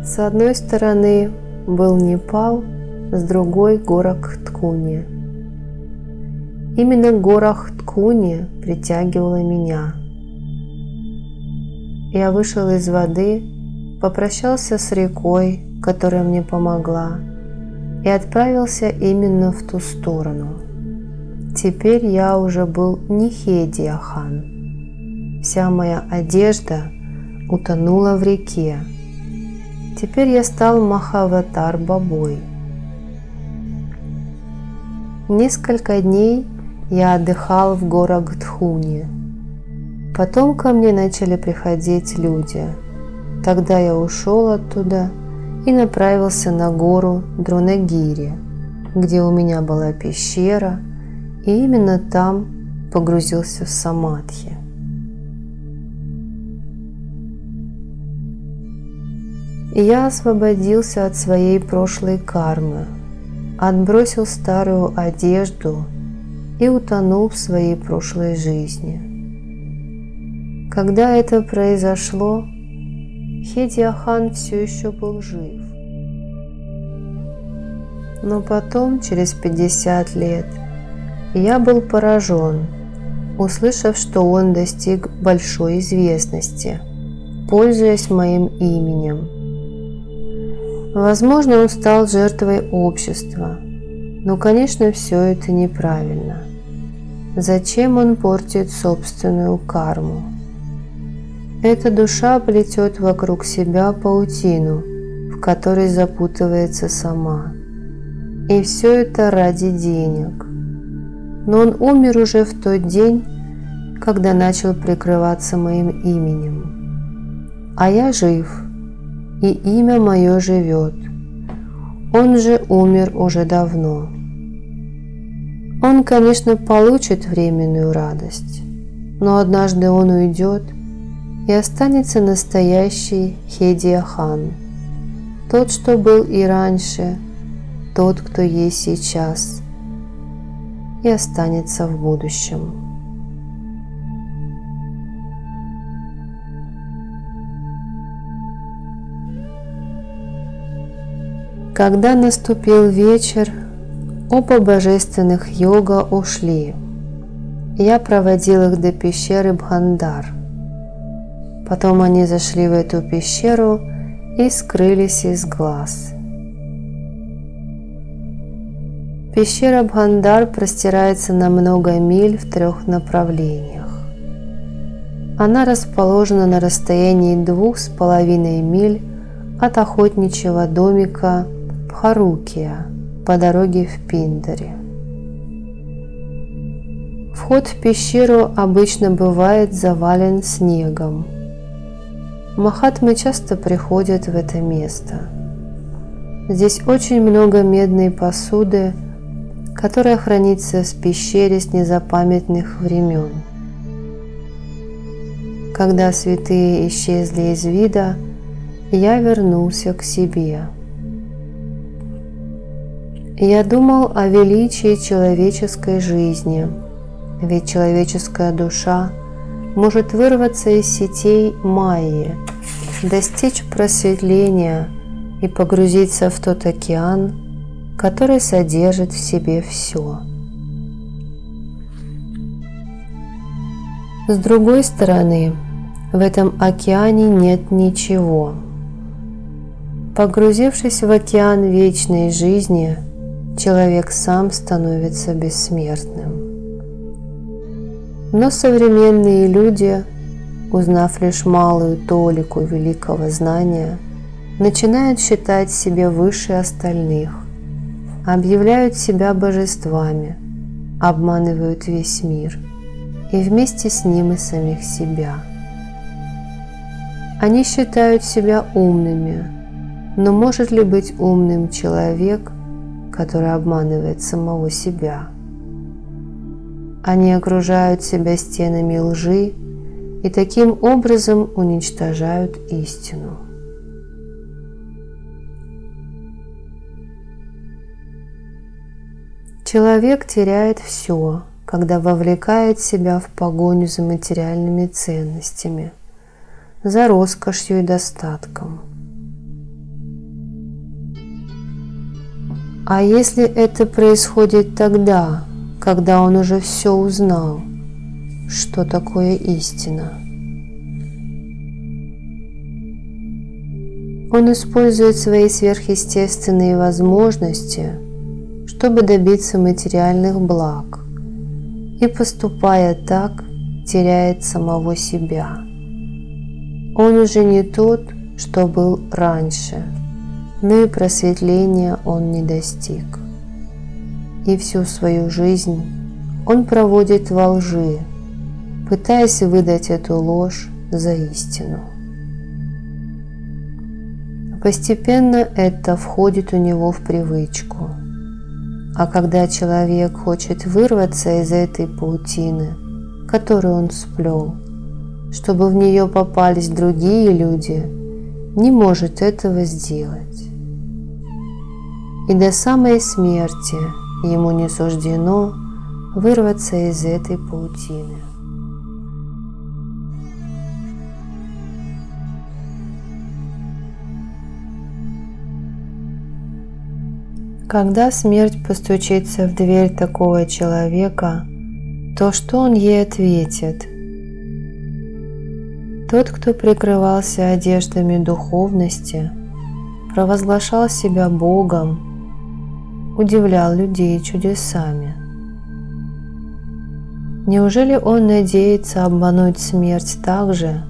С одной стороны был Непал, с другой – Горакхтхуни. Именно Горакхтхуни притягивала меня. Я вышел из воды попрощался с рекой, которая мне помогла, и отправился именно в ту сторону. Теперь я уже был не Хедия-хан. Вся моя одежда утонула в реке. Теперь я стал Махаватар-бабой. Несколько дней я отдыхал в горах Дхуни. Потом ко мне начали приходить люди. Тогда я ушел оттуда и направился на гору Дронагири, где у меня была пещера, и именно там погрузился в самадхи. Я освободился от своей прошлой кармы, отбросил старую одежду и утонул в своей прошлой жизни. Когда это произошло, Хедия-хан все еще был жив. Но потом, через 50 лет, я был поражен, услышав, что он достиг большой известности, пользуясь моим именем. Возможно, он стал жертвой общества, но, конечно, все это неправильно. Зачем он портит собственную карму? Эта душа плетет вокруг себя паутину, в которой запутывается сама. И все это ради денег. Но он умер уже в тот день, когда начал прикрываться моим именем. А я жив, и имя мое живет. Он же умер уже давно. Он, конечно, получит временную радость, но однажды он уйдет, и останется настоящий Хедия-хан, тот, что был и раньше, тот, кто есть сейчас, и останется в будущем. Когда наступил вечер, оба божественных йога ушли. Я проводил их до пещеры Бхандар. Потом они зашли в эту пещеру и скрылись из глаз. Пещера Бхандар простирается на много миль в 3 направлениях. Она расположена на расстоянии 2,5 миль от охотничьего домика Бхарукия по дороге в Пиндари. Вход в пещеру обычно бывает завален снегом. Махатмы часто приходят в это место. Здесь очень много медной посуды, которая хранится в пещере с незапамятных времен. Когда святые исчезли из вида, я вернулся к себе. Я думал о величии человеческой жизни, ведь человеческая душа может вырваться из сетей майи, достичь просветления и погрузиться в тот океан, который содержит в себе все. С другой стороны, в этом океане нет ничего. Погрузившись в океан вечной жизни, человек сам становится бессмертным. Но современные люди, узнав лишь малую толику великого знания, начинают считать себя выше остальных, объявляют себя божествами, обманывают весь мир и вместе с ним и самих себя. Они считают себя умными, но может ли быть умным человек, который обманывает самого себя? Они окружают себя стенами лжи и таким образом уничтожают истину. Человек теряет все, когда вовлекает себя в погоню за материальными ценностями, за роскошью и достатком. А если это происходит тогда, когда он уже все узнал, что такое истина? Он использует свои сверхъестественные возможности, чтобы добиться материальных благ, и, поступая так, теряет самого себя. Он уже не тот, что был раньше, но и просветления он не достиг. И всю свою жизнь он проводит во лжи, пытаясь выдать эту ложь за истину. Постепенно это входит у него в привычку. А когда человек хочет вырваться из этой паутины, которую он сплел, чтобы в нее попались другие люди, не может этого сделать. И до самой смерти ему не суждено вырваться из этой паутины. Когда смерть постучится в дверь такого человека, то что он ей ответит? Тот, кто прикрывался одеждами духовности, провозглашал себя Богом, удивлял людей чудесами. Неужели он надеется обмануть смерть так же,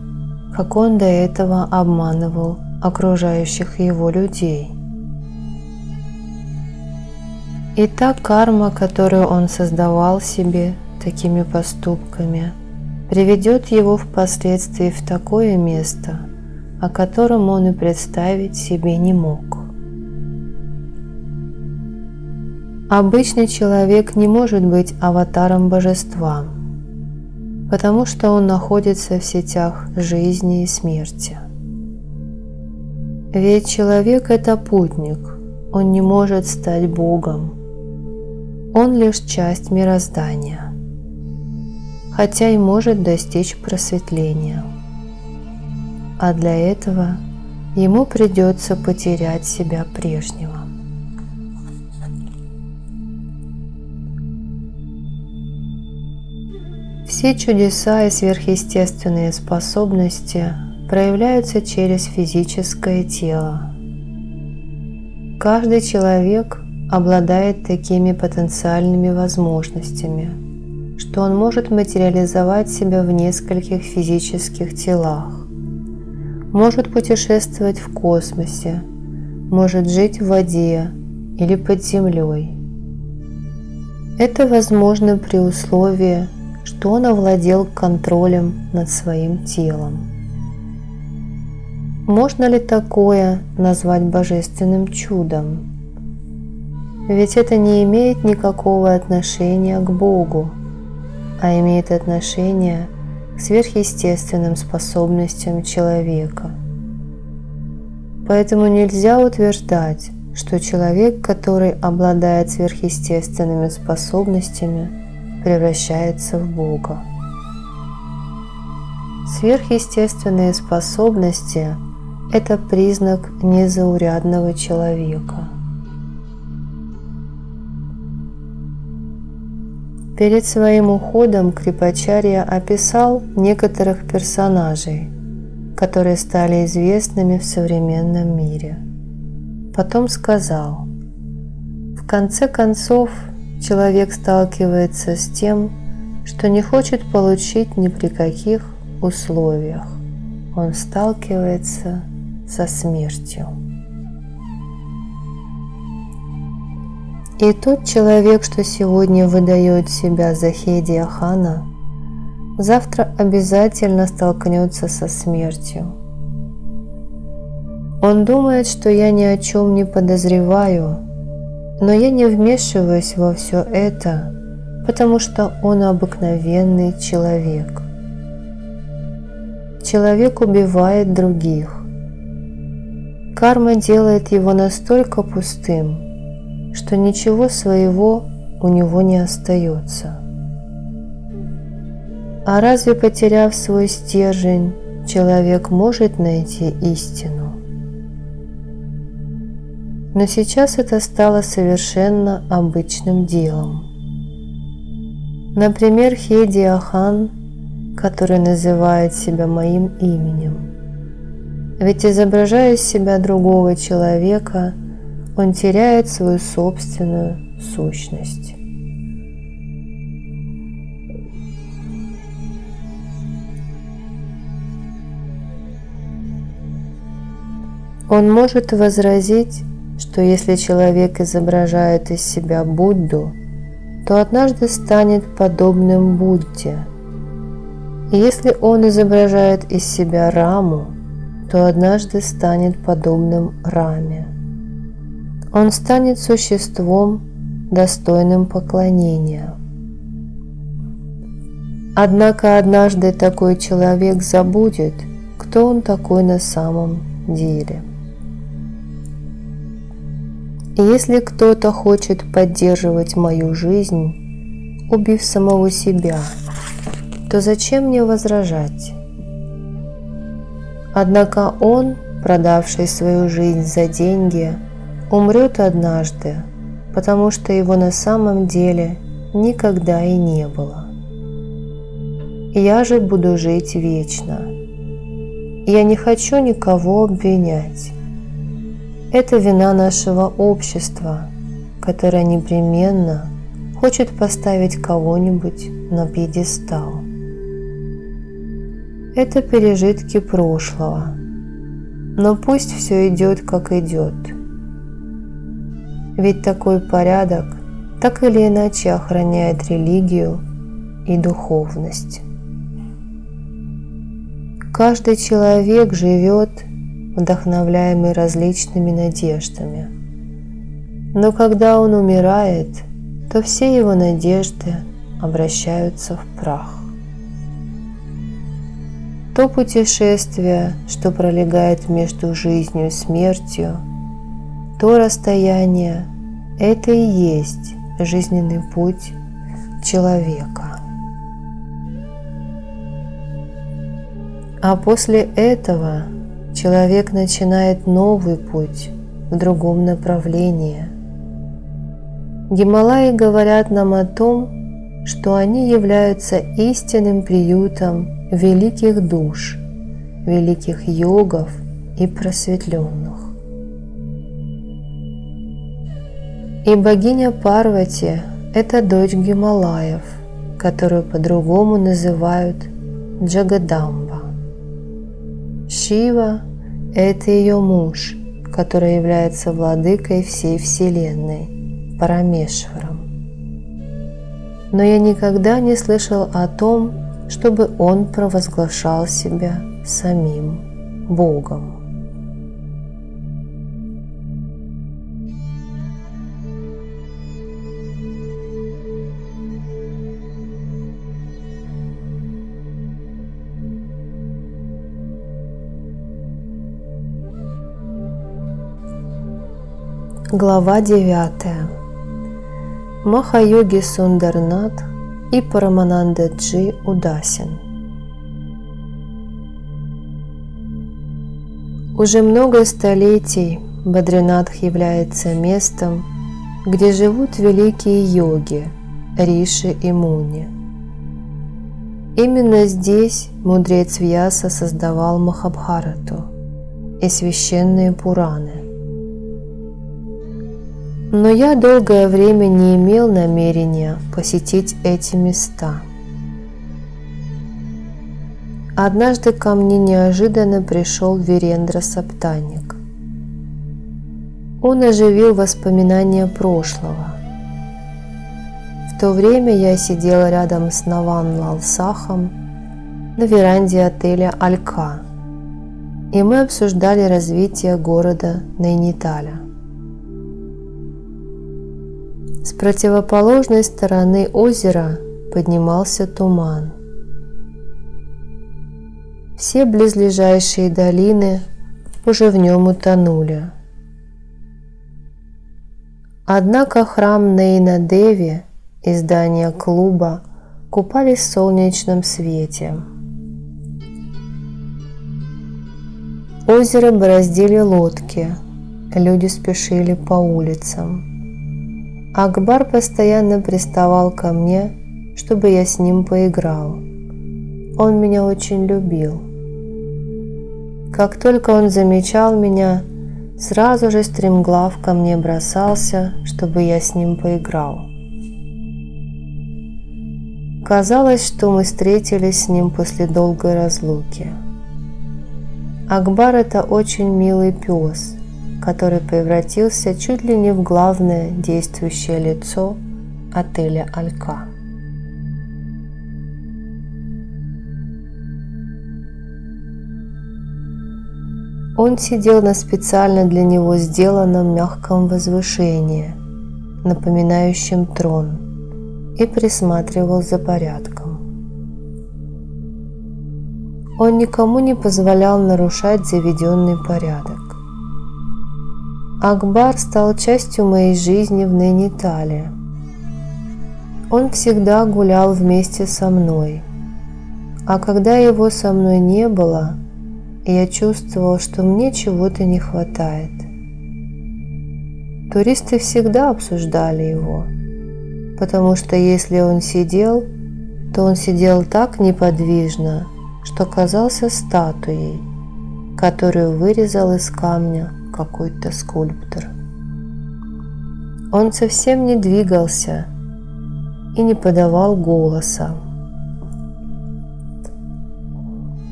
как он до этого обманывал окружающих его людей? И та карма, которую он создавал себе такими поступками, приведет его впоследствии в такое место, о котором он и представить себе не мог. Обычный человек не может быть аватаром божества, потому что он находится в сетях жизни и смерти. Ведь человек – это путник, он не может стать Богом. Он лишь часть мироздания, хотя и может достичь просветления. А для этого ему придется потерять себя прежнего. Все чудеса и сверхъестественные способности проявляются через физическое тело. Каждый человек обладает такими потенциальными возможностями, что он может материализовать себя в нескольких физических телах, может путешествовать в космосе, может жить в воде или под землей. Это возможно при условии, что он овладел контролем над своим телом. Можно ли такое назвать божественным чудом? Ведь это не имеет никакого отношения к Богу, а имеет отношение к сверхъестественным способностям человека. Поэтому нельзя утверждать, что человек, который обладает сверхъестественными способностями, превращается в Бога. Сверхъестественные способности – это признак незаурядного человека. Перед своим уходом Крипачарья описал некоторых персонажей, которые стали известными в современном мире. Потом сказал: в конце концов, человек сталкивается с тем, что не хочет получить ни при каких условиях. Он сталкивается со смертью. И тот человек, что сегодня выдает себя за Хедия Хана, завтра обязательно столкнется со смертью. Он думает, что я ни о чем не подозреваю, но я не вмешиваюсь во все это, потому что он обыкновенный человек. Человек убивает других. Карма делает его настолько пустым, что ничего своего у него не остается. А разве, потеряв свой стержень, человек может найти истину? Но сейчас это стало совершенно обычным делом. Например, Хедия Хан, который называет себя моим именем, Ведь изображая из себя другого человека, он теряет свою собственную сущность. Он может возразить, что если человек изображает из себя Будду, то однажды станет подобным Будде. И если он изображает из себя Раму, то однажды станет подобным Раме. Он станет существом, достойным поклонения. Однако однажды такой человек забудет, кто он такой на самом деле. И если кто-то хочет поддерживать мою жизнь, убив самого себя, то зачем мне возражать? Однако он, продавший свою жизнь за деньги, умрет однажды, потому что его на самом деле никогда и не было. Я же буду жить вечно. Я не хочу никого обвинять. Это вина нашего общества, которое непременно хочет поставить кого-нибудь на пьедестал. Это пережитки прошлого, но пусть все идет, как идет. Ведь такой порядок так или иначе охраняет религию и духовность. Каждый человек живет, вдохновляемый различными надеждами. Но когда он умирает, то все его надежды обращаются в прах. То путешествие, что пролегает между жизнью и смертью, то расстояние – это и есть жизненный путь человека. А после этого человек начинает новый путь в другом направлении. Гималаи говорят нам о том, что они являются истинным приютом великих душ, великих йогов и просветленных. И богиня Парвати – это дочь Гималаев, которую по-другому называют Джагадамба. Шива – это ее муж, который является владыкой всей Вселенной, Парамешваром. Но я никогда не слышал о том, чтобы он провозглашал себя самим Богом. Глава 9. Махайоги Сундарнат и Параманандаджи Удасин. Уже много столетий Бадринатх является местом, где живут великие йоги, риши и муни. Именно здесь мудрец Вьяса создавал Махабхарату и священные Пураны. Но я долгое время не имел намерения посетить эти места. Однажды ко мне неожиданно пришел Вирендра Саптаник. Он оживил воспоминания прошлого. В то время я сидел рядом с Наван Лалсахом на веранде отеля Алька, и мы обсуждали развитие города Найниталя. С противоположной стороны озера поднимался туман. Все близлежащие долины уже в нем утонули. Однако храм Нейна-Деви и здание клуба купались в солнечном свете. Озеро бороздили лодки, люди спешили по улицам. Акбар постоянно приставал ко мне, чтобы я с ним поиграл. Он меня очень любил. как только он замечал меня, сразу же стремглав ко мне бросался, чтобы я с ним поиграл. Казалось, что мы встретились с ним после долгой разлуки. Акбар – это очень милый пес, который превратился чуть ли не в главное действующее лицо отеля «Алька». Он сидел на специально для него сделанном мягком возвышении, напоминающем трон, и присматривал за порядком. Он никому не позволял нарушать заведенный порядок. Акбар стал частью моей жизни в Найнитале. Он всегда гулял вместе со мной, а когда его со мной не было, я чувствовал, что мне чего-то не хватает. Туристы всегда обсуждали его, потому что если он сидел, то он сидел так неподвижно, что казался статуей, которую вырезал из камня какой-то скульптор. Он совсем не двигался и не подавал голоса.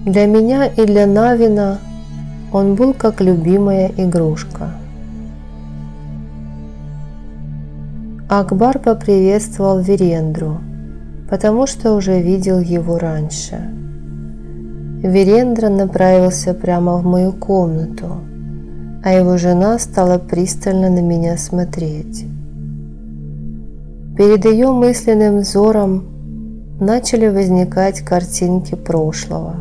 Для меня и для Навина он был как любимая игрушка. Акбар поприветствовал Вирендру, потому что уже видел его раньше. Вирендра направился прямо в мою комнату, а его жена стала пристально на меня смотреть. Перед ее мысленным взором начали возникать картинки прошлого.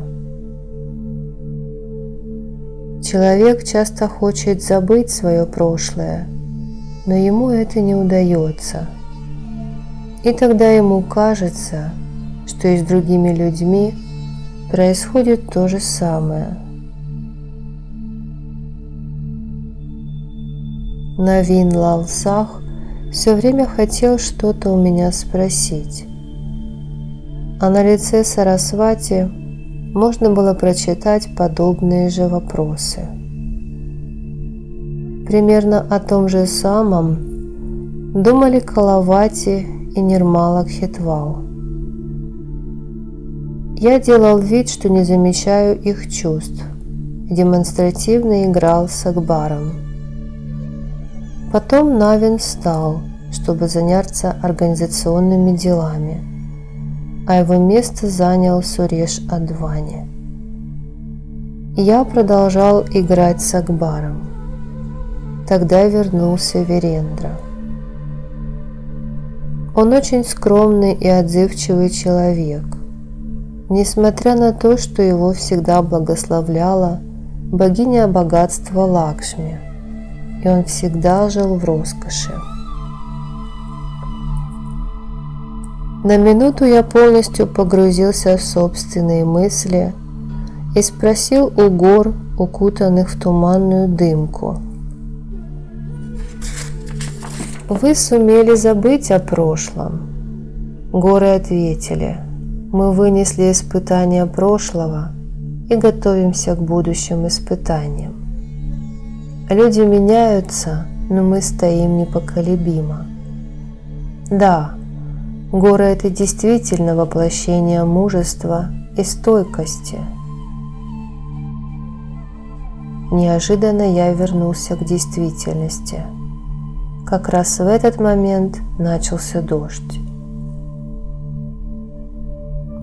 Человек часто хочет забыть свое прошлое, но ему это не удается. И тогда ему кажется, что и с другими людьми происходит то же самое. Навин Лал Сах все время хотел что-то у меня спросить, а на лице Сарасвати можно было прочитать подобные же вопросы. Примерно о том же самом думали Калавати и Нирмала Кхетвал. Я делал вид, что не замечаю их чувств, и демонстративно играл с Акбаром. Потом Навин встал, чтобы заняться организационными делами, а его место занял Суреш Адвани. Я продолжал играть с Акбаром. Тогда вернулся Вирендра. Он очень скромный и отзывчивый человек, несмотря на то, что его всегда благословляла богиня богатства Лакшми, и он всегда жил в роскоши. На минуту я полностью погрузился в собственные мысли и спросил у гор, укутанных в туманную дымку: «Вы сумели забыть о прошлом?» Горы ответили: «Мы вынесли испытания прошлого и готовимся к будущим испытаниям. Люди меняются, но мы стоим непоколебимо». Да, горы – это действительно воплощение мужества и стойкости. Неожиданно я вернулся к действительности. Как раз в этот момент начался дождь.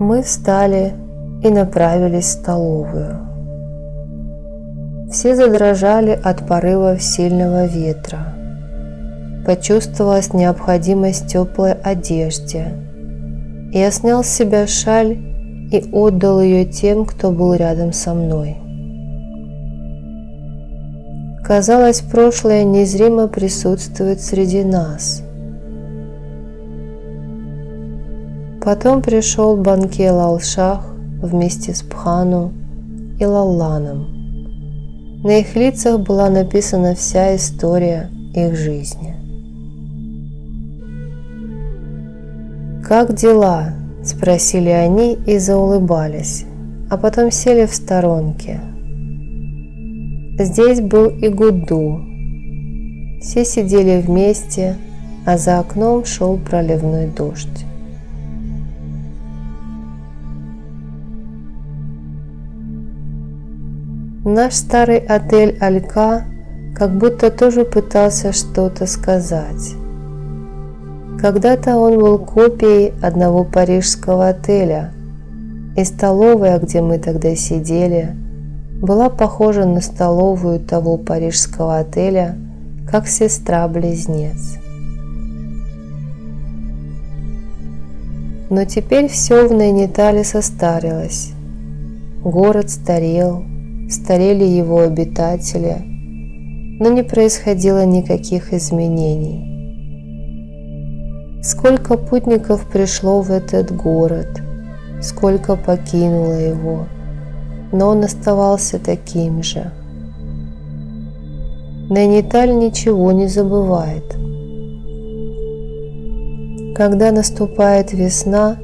Мы встали и направились в столовую. Все задрожали от порывов сильного ветра. Почувствовалась необходимость в теплой одежде. Я снял с себя шаль и отдал ее тем, кто был рядом со мной. Казалось, прошлое незримо присутствует среди нас. Потом пришел Банке Лал-Шах вместе с Пхану и Лалланом. На их лицах была написана вся история их жизни. «Как дела?» – спросили они и заулыбались, а потом сели в сторонке. Здесь был и Гуду. Все сидели вместе, а за окном шел проливной дождь. Наш старый отель «Алька» как будто тоже пытался что-то сказать. Когда-то он был копией одного парижского отеля, и столовая, где мы тогда сидели, была похожа на столовую того парижского отеля, как сестра-близнец. Но теперь все в Найнитале состарилось. Город старел, старели его обитатели, но не происходило никаких изменений. Сколько путников пришло в этот город, сколько покинуло его, но он оставался таким же. Найниталь ничего не забывает. Когда наступает весна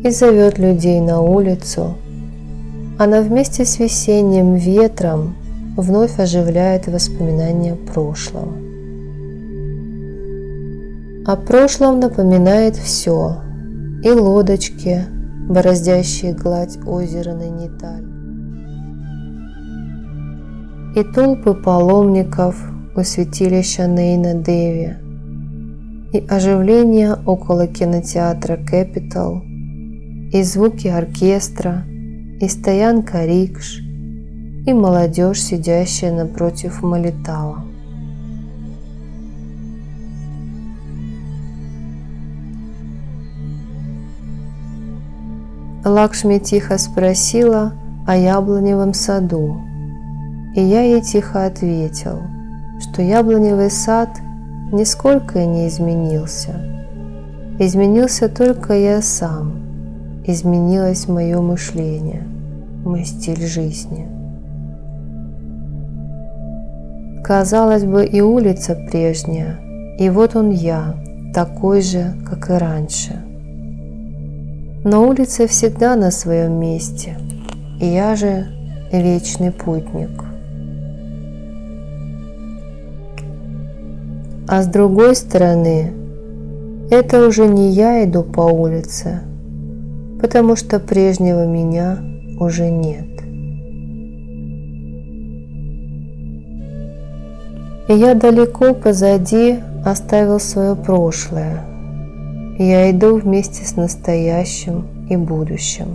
и зовет людей на улицу, она вместе с весенним ветром вновь оживляет воспоминания прошлого. О прошлом напоминает все: и лодочки, бороздящие гладь озера Найниталь, и толпы паломников у святилища Нейна-Деви, и оживление около кинотеатра Capital, и звуки оркестра, и стоянка рикш, и молодежь, сидящая напротив молитала. Лакшми тихо спросила о яблоневом саду, и я ей тихо ответил, что яблоневый сад нисколько и не изменился. Изменился только я сам, изменилось мое мышление, мой стиль жизни. Казалось бы, и улица прежняя, и вот он я, такой же, как и раньше. Но улица всегда на своем месте, и я же вечный путник. А с другой стороны, это уже не я иду по улице, потому что прежнего меня уже нет. И я далеко позади оставил свое прошлое. Я иду вместе с настоящим и будущим.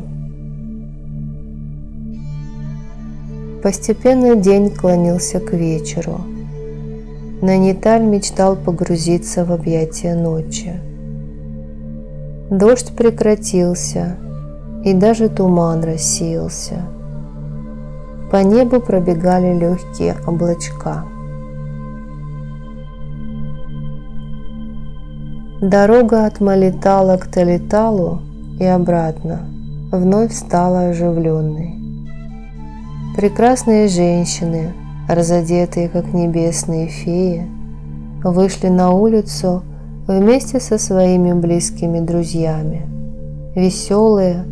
Постепенно день клонился к вечеру. Найниталь мечтал погрузиться в объятия ночи. Дождь прекратился, и даже туман рассеялся. По небу пробегали легкие облачка. Дорога от Малитала к Талиталу и обратно вновь стала оживленной. Прекрасные женщины, разодетые как небесные феи, вышли на улицу вместе со своими близкими друзьями, веселые,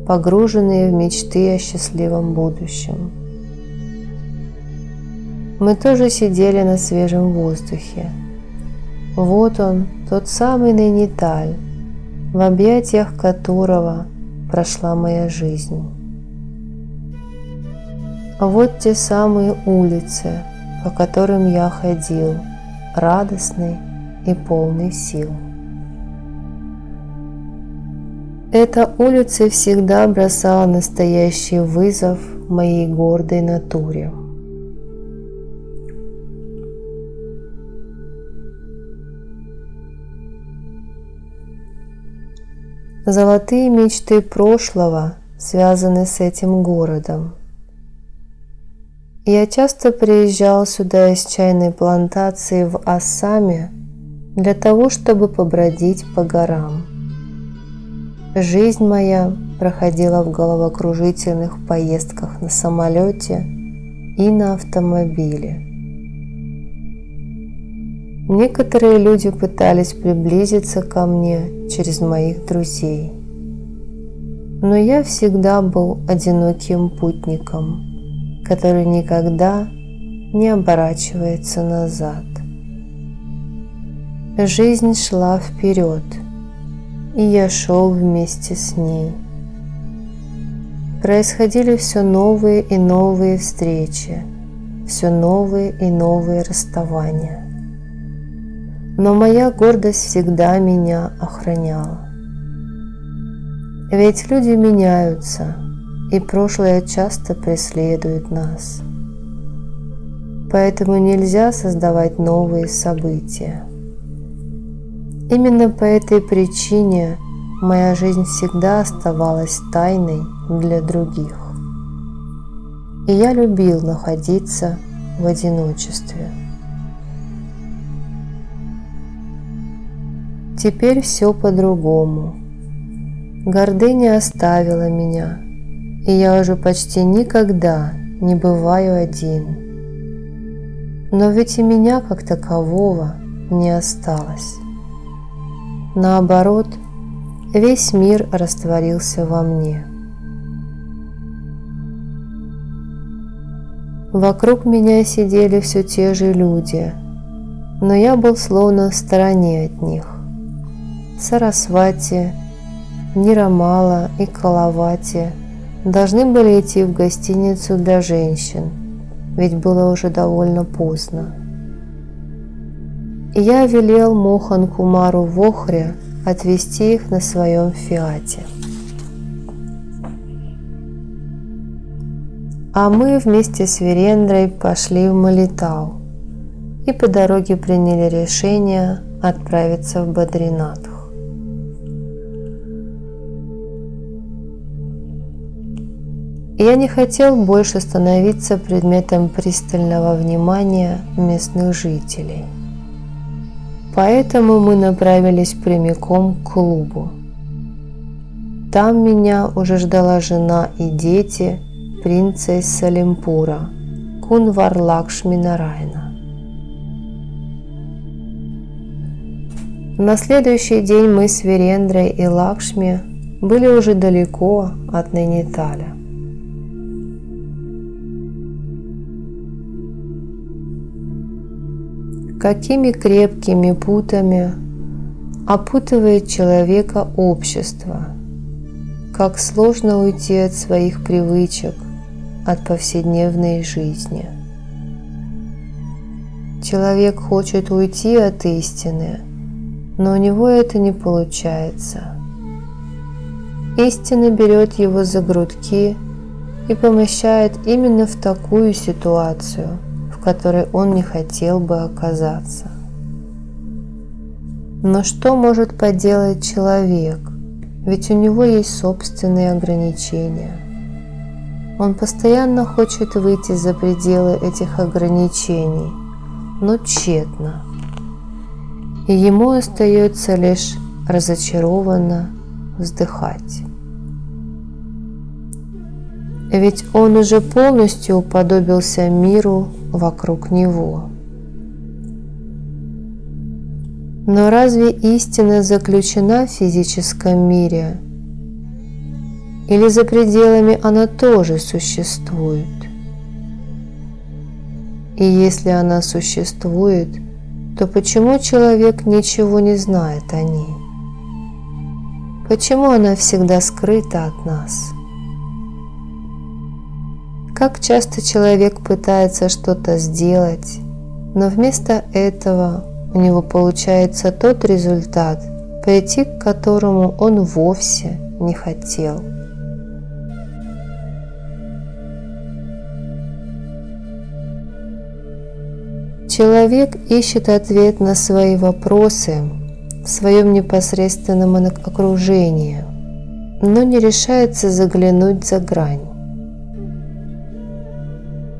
погруженные в мечты о счастливом будущем. Мы тоже сидели на свежем воздухе. Вот он, тот самый Найниталь, в объятиях которого прошла моя жизнь. Вот те самые улицы, по которым я ходил, радостный и полный сил. Эта улица всегда бросала настоящий вызов моей гордой натуре. Золотые мечты прошлого связаны с этим городом. Я часто приезжал сюда из чайной плантации в Ассаме для того, чтобы побродить по горам. Жизнь моя проходила в головокружительных поездках на самолете и на автомобиле. Некоторые люди пытались приблизиться ко мне через моих друзей, но я всегда был одиноким путником, который никогда не оборачивается назад. Жизнь шла вперед, и я шел вместе с ней. Происходили все новые и новые встречи, все новые и новые расставания. Но моя гордость всегда меня охраняла. Ведь люди меняются, и прошлое часто преследует нас. Поэтому нельзя создавать новые события. Именно по этой причине моя жизнь всегда оставалась тайной для других. И я любил находиться в одиночестве. Теперь все по-другому. Гордыня оставила меня, и я уже почти никогда не бываю один. Но ведь и меня как такового не осталось. Наоборот, весь мир растворился во мне. Вокруг меня сидели все те же люди, но я был словно в стороне от них. Сарасвати, Нирамала и Калавати должны были идти в гостиницу для женщин, ведь было уже довольно поздно. И я велел Мохан Кумару Вохре отвезти их на своем фиате. А мы вместе с Вирендрой пошли в Малитау и по дороге приняли решение отправиться в Бадринатх. Я не хотел больше становиться предметом пристального внимания местных жителей. Поэтому мы направились прямиком к клубу. Там меня уже ждала жена и дети принца из Салимпура, Кунвар Лакшми Нарайна. На следующий день мы с Вирендрой и Лакшми были уже далеко от Найниталя. Какими крепкими путами опутывает человека общество, как сложно уйти от своих привычек, от повседневной жизни. Человек хочет уйти от истины, но у него это не получается. Истина берет его за грудки и помещает именно в такую ситуацию, в которой он не хотел бы оказаться. Но что может поделать человек? Ведь у него есть собственные ограничения. Он постоянно хочет выйти за пределы этих ограничений, но тщетно. И ему остается лишь разочарованно вздыхать. Ведь он уже полностью уподобился миру вокруг него. Но разве истина заключена в физическом мире? Или за пределами она тоже существует? И если она существует, то почему человек ничего не знает о ней? Почему она всегда скрыта от нас? Как часто человек пытается что-то сделать, но вместо этого у него получается тот результат, прийти к которому он вовсе не хотел. Человек ищет ответ на свои вопросы в своем непосредственном окружении, но не решается заглянуть за грань.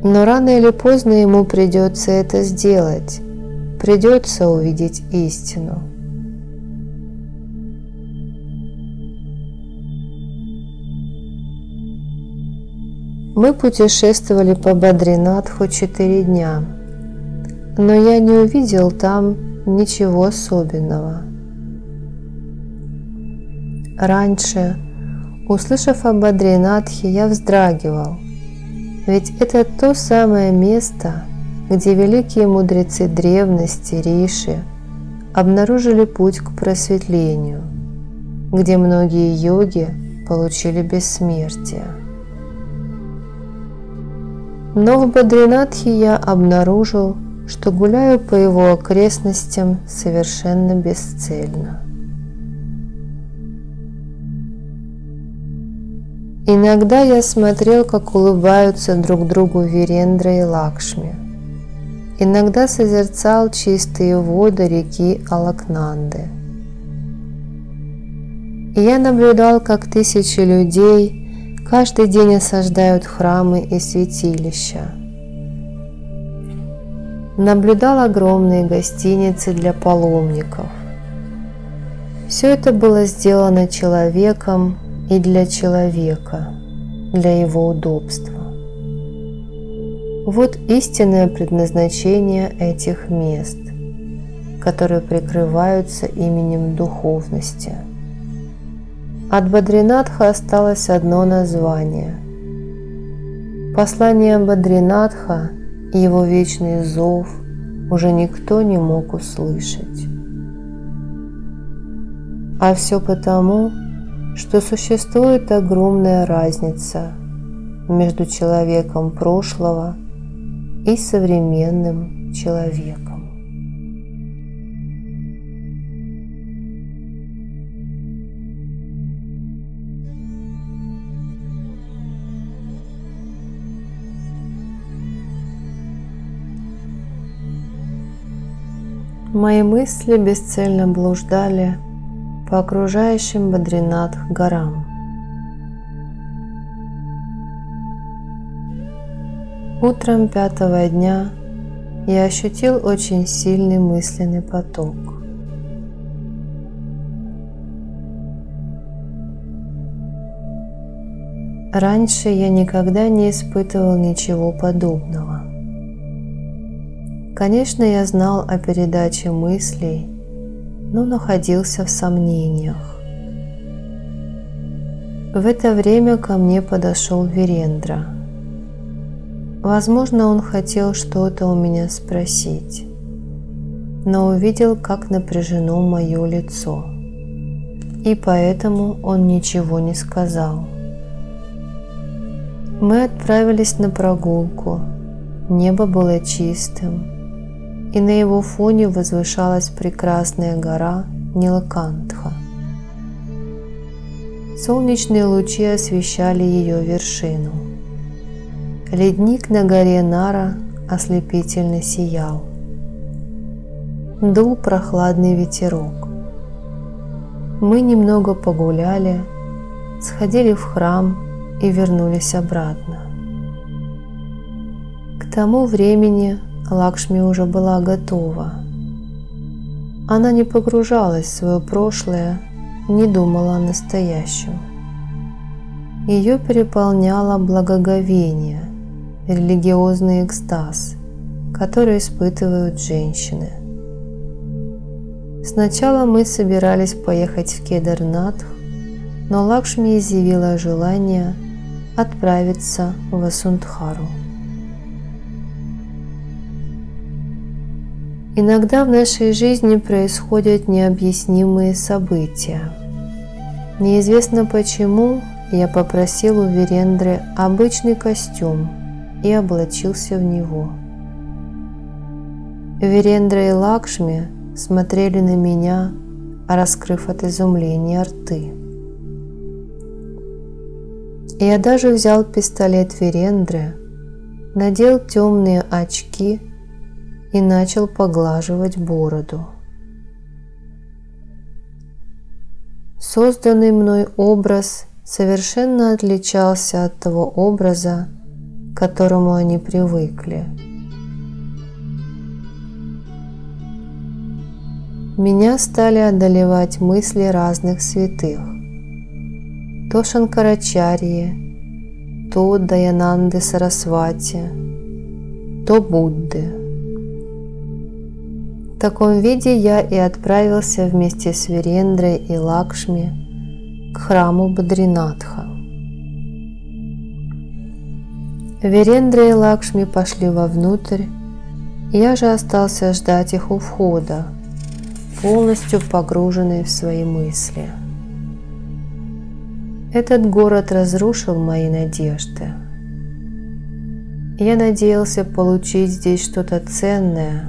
Но рано или поздно ему придется это сделать, придется увидеть истину. Мы путешествовали по Бадринатху 4 дня, но я не увидел там ничего особенного. Раньше, услышав о Бадринатхе, я вздрагивал, ведь это то самое место, где великие мудрецы древности Риши обнаружили путь к просветлению, где многие йоги получили бессмертие. Но в Бадринатхе я обнаружил, что гуляю по его окрестностям совершенно бесцельно. Иногда я смотрел, как улыбаются друг другу Вирендра и Лакшми. Иногда созерцал чистые воды реки Алакнанды. И я наблюдал, как тысячи людей каждый день осаждают храмы и святилища. Наблюдал огромные гостиницы для паломников. Все это было сделано человеком и для человека, для его удобства. Вот истинное предназначение этих мест, которые прикрываются именем духовности. От Бадринатха осталось одно название. Послание Бадринатха и его вечный зов уже никто не мог услышать. А все потому, что существует огромная разница между человеком прошлого и современным человеком. Мои мысли бесцельно блуждали по окружающим Бадринатх горам. Утром пятого дня я ощутил очень сильный мысленный поток. Раньше я никогда не испытывал ничего подобного. Конечно, я знал о передаче мыслей, но находился в сомнениях. В это время ко мне подошел Вирендра. Возможно, он хотел что-то у меня спросить, но увидел, как напряжено мое лицо, и поэтому он ничего не сказал. Мы отправились на прогулку, небо было чистым, и на его фоне возвышалась прекрасная гора Нилакантха. Солнечные лучи освещали ее вершину. Ледник на горе Нара ослепительно сиял. Дул прохладный ветерок. Мы немного погуляли, сходили в храм и вернулись обратно. К тому времени Лакшми уже была готова. Она не погружалась в свое прошлое, не думала о настоящем. Ее переполняло благоговение, религиозный экстаз, который испытывают женщины. Сначала мы собирались поехать в Кедарнатх, но Лакшми изъявила желание отправиться в Васунтхару. Иногда в нашей жизни происходят необъяснимые события. Неизвестно почему я попросил у Вирендры обычный костюм и облачился в него. Вирендра и Лакшми смотрели на меня, раскрыв от изумления рты. Я даже взял пистолет Вирендры, надел темные очки и начал поглаживать бороду. Созданный мной образ совершенно отличался от того образа, к которому они привыкли. Меня стали одолевать мысли разных святых. То Шанкарачарьи, то Даянанды Сарасвати, то Будды. В таком виде я и отправился вместе с Вирендрой и Лакшми к храму Бадринатха. Вирендра и Лакшми пошли вовнутрь Я же остался ждать их у входа, полностью погруженный в свои мысли. Этот город разрушил мои надежды. Я надеялся получить здесь что-то ценное,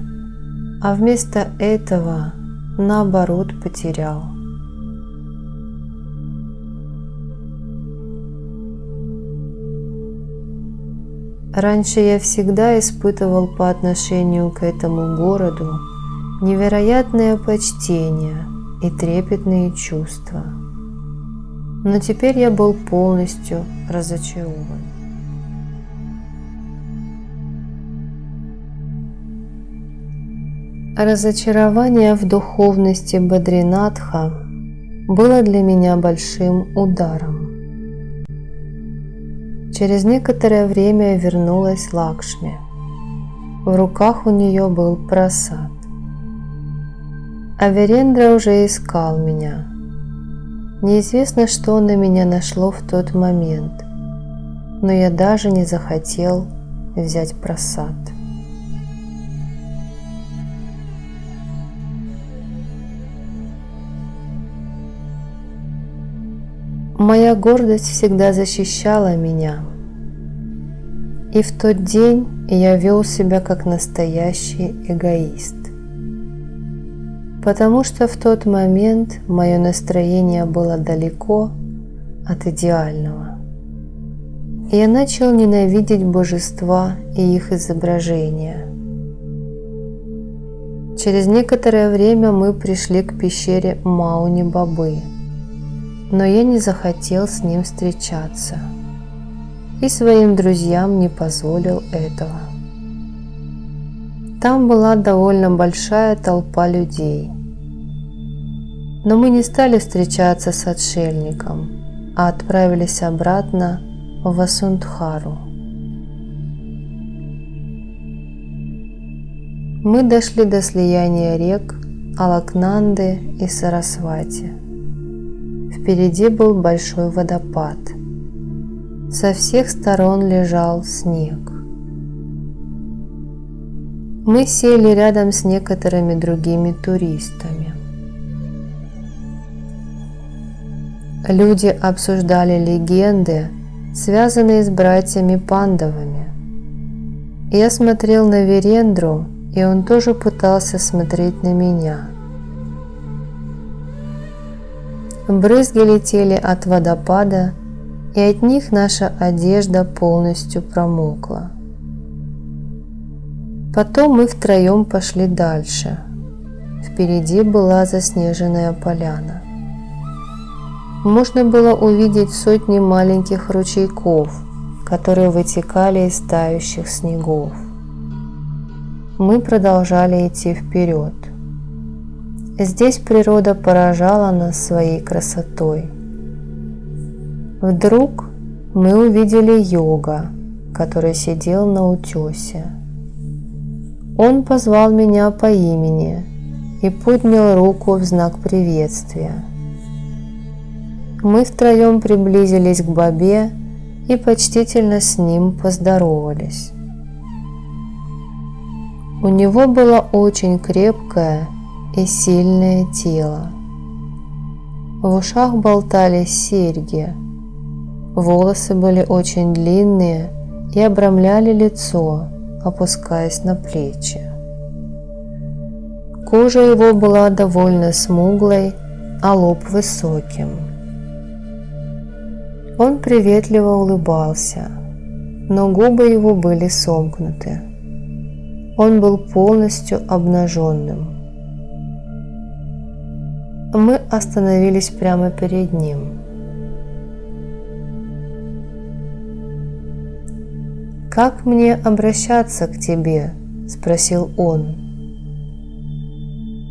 а вместо этого, наоборот, потерял. Раньше я всегда испытывал по отношению к этому городу невероятное почтение и трепетные чувства. Но теперь я был полностью разочарован. Разочарование в духовности Бадринатха было для меня большим ударом. Через некоторое время вернулась Лакшми. В руках у нее был прасад. А Вирендра уже искал меня. Неизвестно, что на меня нашло в тот момент, но я даже не захотел взять прасад. Моя гордость всегда защищала меня, и в тот день я вел себя как настоящий эгоист, потому что в тот момент мое настроение было далеко от идеального. И я начал ненавидеть божества и их изображения. Через некоторое время мы пришли к пещере Мауни-Бабы, но я не захотел с ним встречаться и своим друзьям не позволил этого. Там была довольно большая толпа людей, но мы не стали встречаться с отшельником, а отправились обратно в Васундхару. Мы дошли до слияния рек Алакнанды и Сарасвати. Впереди был большой водопад. Со всех сторон лежал снег. Мы сели рядом с некоторыми другими туристами. Люди обсуждали легенды, связанные с братьями Пандавами. Я смотрел на Вирендру, и он тоже пытался смотреть на меня. Брызги летели от водопада, и от них наша одежда полностью промокла. Потом мы втроем пошли дальше. Впереди была заснеженная поляна. Можно было увидеть сотни маленьких ручейков, которые вытекали из тающих снегов. Мы продолжали идти вперед. Здесь природа поражала нас своей красотой. Вдруг мы увидели йога, который сидел на утесе. Он позвал меня по имени и поднял руку в знак приветствия. Мы втроем приблизились к Бабе и почтительно с ним поздоровались. У него было очень крепкое и сильное тело. В ушах болтались серьги, волосы были очень длинные и обрамляли лицо, опускаясь на плечи. Кожа его была довольно смуглой, а лоб высоким. Он приветливо улыбался, но губы его были сомкнуты. Он был полностью обнаженным. Мы остановились прямо перед ним. «Как мне обращаться к тебе?» – спросил он.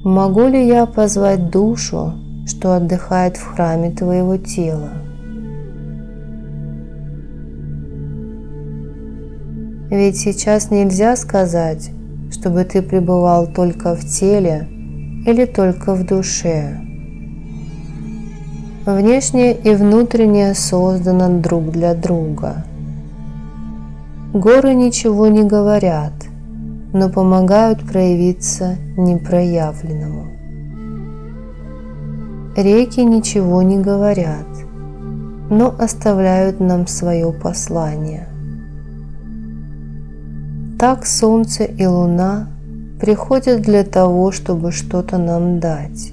«Могу ли я позвать душу, что отдыхает в храме твоего тела?» Ведь сейчас нельзя сказать, чтобы ты пребывал только в теле или только в душе. Внешнее и внутреннее создано друг для друга. Горы ничего не говорят, но помогают проявиться непроявленному. Реки ничего не говорят, но оставляют нам свое послание. Так Солнце и Луна приходят для того, чтобы что-то нам дать.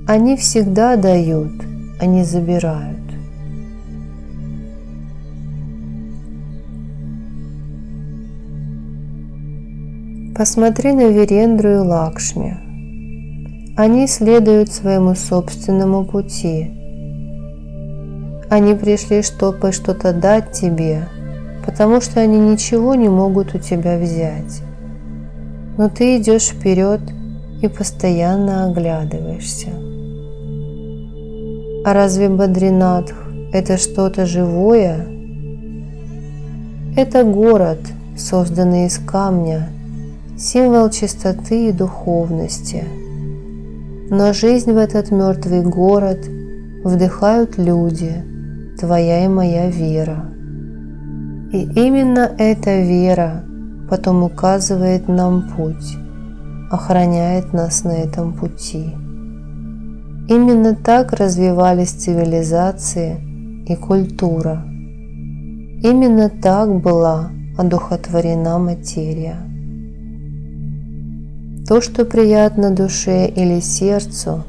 Они всегда дают, а не забирают. Посмотри на Вирендру и Лакшми. Они следуют своему собственному пути. Они пришли, чтобы что-то дать тебе, потому что они ничего не могут у тебя взять. Но ты идешь вперед и постоянно оглядываешься. А разве Бадринатх – это что-то живое? Это город, созданный из камня, символ чистоты и духовности. Но жизнь в этот мертвый город вдыхают люди, твоя и моя вера. И именно эта вера потом указывает нам путь, охраняет нас на этом пути. Именно так развивались цивилизации и культура. Именно так была одухотворена материя. То, что приятно душе или сердцу,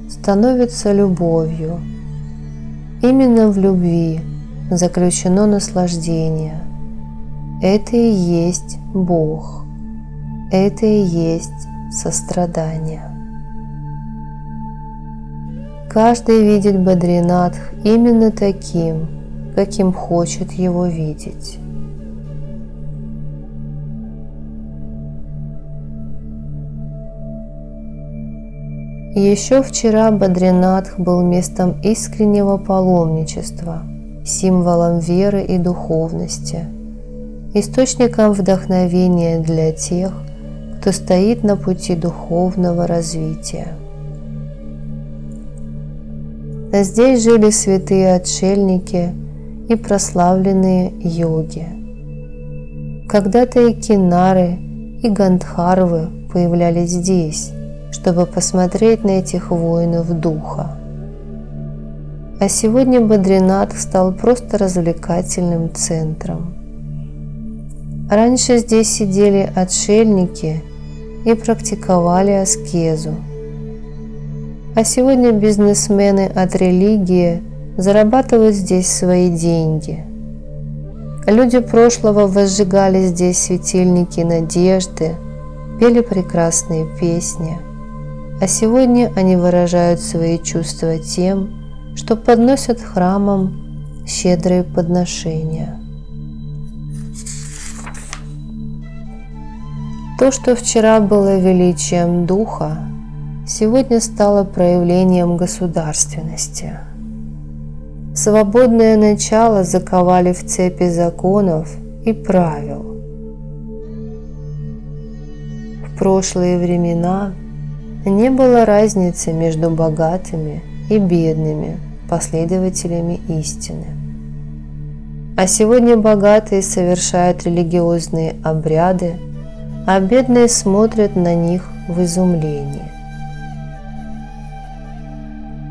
становится любовью. Именно в любви заключено наслаждение. Это и есть Бог. Это и есть сострадание. Каждый видит Бадринатх именно таким, каким хочет его видеть. Еще вчера Бадринатх был местом искреннего паломничества, символом веры и духовности, источником вдохновения для тех, кто стоит на пути духовного развития. Здесь жили святые отшельники и прославленные йоги. Когда-то и кинары, и гандхарвы появлялись здесь, чтобы посмотреть на этих воинов духа. А сегодня Бадринатх стал просто развлекательным центром. Раньше здесь сидели отшельники и практиковали аскезу. А сегодня бизнесмены от религии зарабатывают здесь свои деньги. Люди прошлого возжигали здесь светильники надежды, пели прекрасные песни. А сегодня они выражают свои чувства тем, что подносят храмам щедрые подношения. То, что вчера было величием духа, сегодня стало проявлением государственности. Свободное начало заковали в цепи законов и правил. В прошлые времена не было разницы между богатыми и бедными последователями истины. А сегодня богатые совершают религиозные обряды, а бедные смотрят на них в изумлении.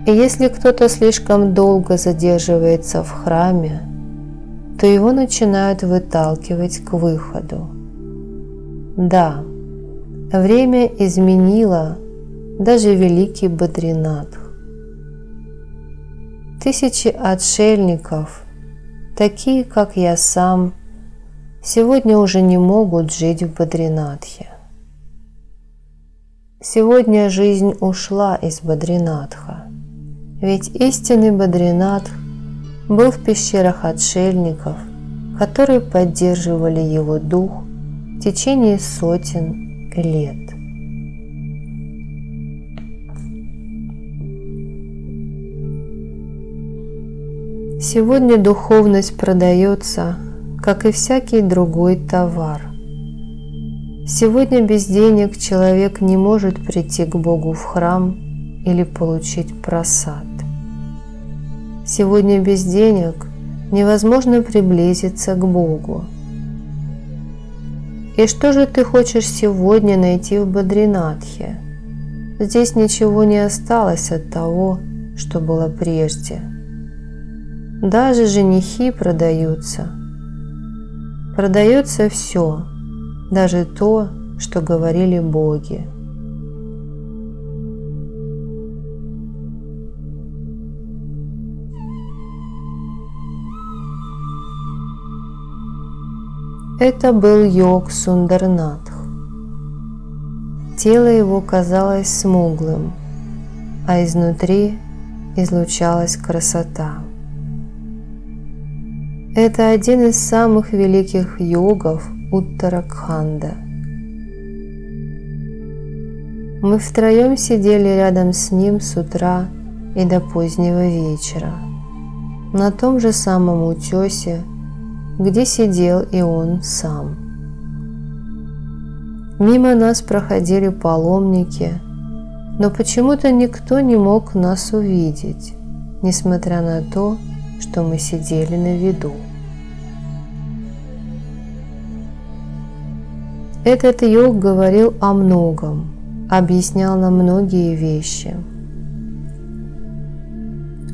И если кто-то слишком долго задерживается в храме, то его начинают выталкивать к выходу. Да, время изменило даже великий Бадринатх. Тысячи отшельников, такие как я сам, сегодня уже не могут жить в Бадринатхе. Сегодня жизнь ушла из Бадринатха, ведь истинный Бадринатх был в пещерах отшельников, которые поддерживали его дух в течение сотен лет. Сегодня духовность продается, как и всякий другой товар. Сегодня без денег человек не может прийти к Богу в храм или получить прасад. Сегодня без денег невозможно приблизиться к Богу. И что же ты хочешь сегодня найти в Бадринатхе? Здесь ничего не осталось от того, что было прежде. Даже женихи продаются. Продается все, даже то, что говорили боги. Это был йог Сундарнатх. Тело его казалось смуглым, а изнутри излучалась красота. Это один из самых великих йогов Уттаракханда. Мы втроем сидели рядом с ним с утра и до позднего вечера, на том же самом утесе, где сидел и он сам. Мимо нас проходили паломники, но почему-то никто не мог нас увидеть, несмотря на то, что мы сидели на виду. Этот йог говорил о многом, объяснял нам многие вещи.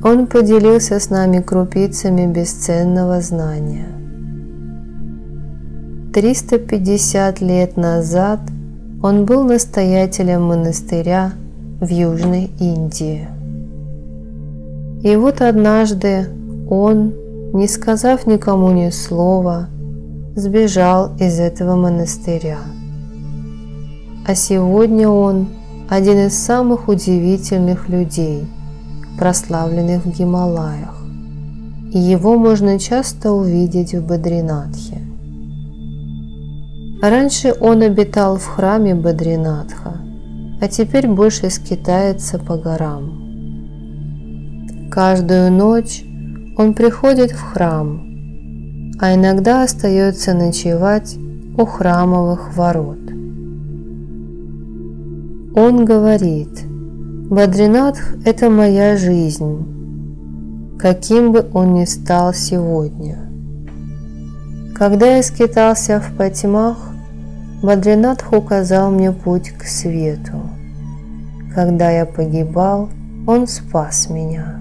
Он поделился с нами крупицами бесценного знания. 350 лет назад он был настоятелем монастыря в Южной Индии. И вот однажды он, не сказав никому ни слова, сбежал из этого монастыря. А сегодня он один из самых удивительных людей, прославленных в Гималаях, и его можно часто увидеть в Бадринатхе. Раньше он обитал в храме Бадринатха, а теперь больше скитается по горам. Каждую ночь он приходит в храм, а иногда остается ночевать у храмовых ворот. Он говорит: «Бадринатх – это моя жизнь, каким бы он ни стал сегодня. Когда я скитался в потьмах, Бадринатх указал мне путь к свету. Когда я погибал, он спас меня.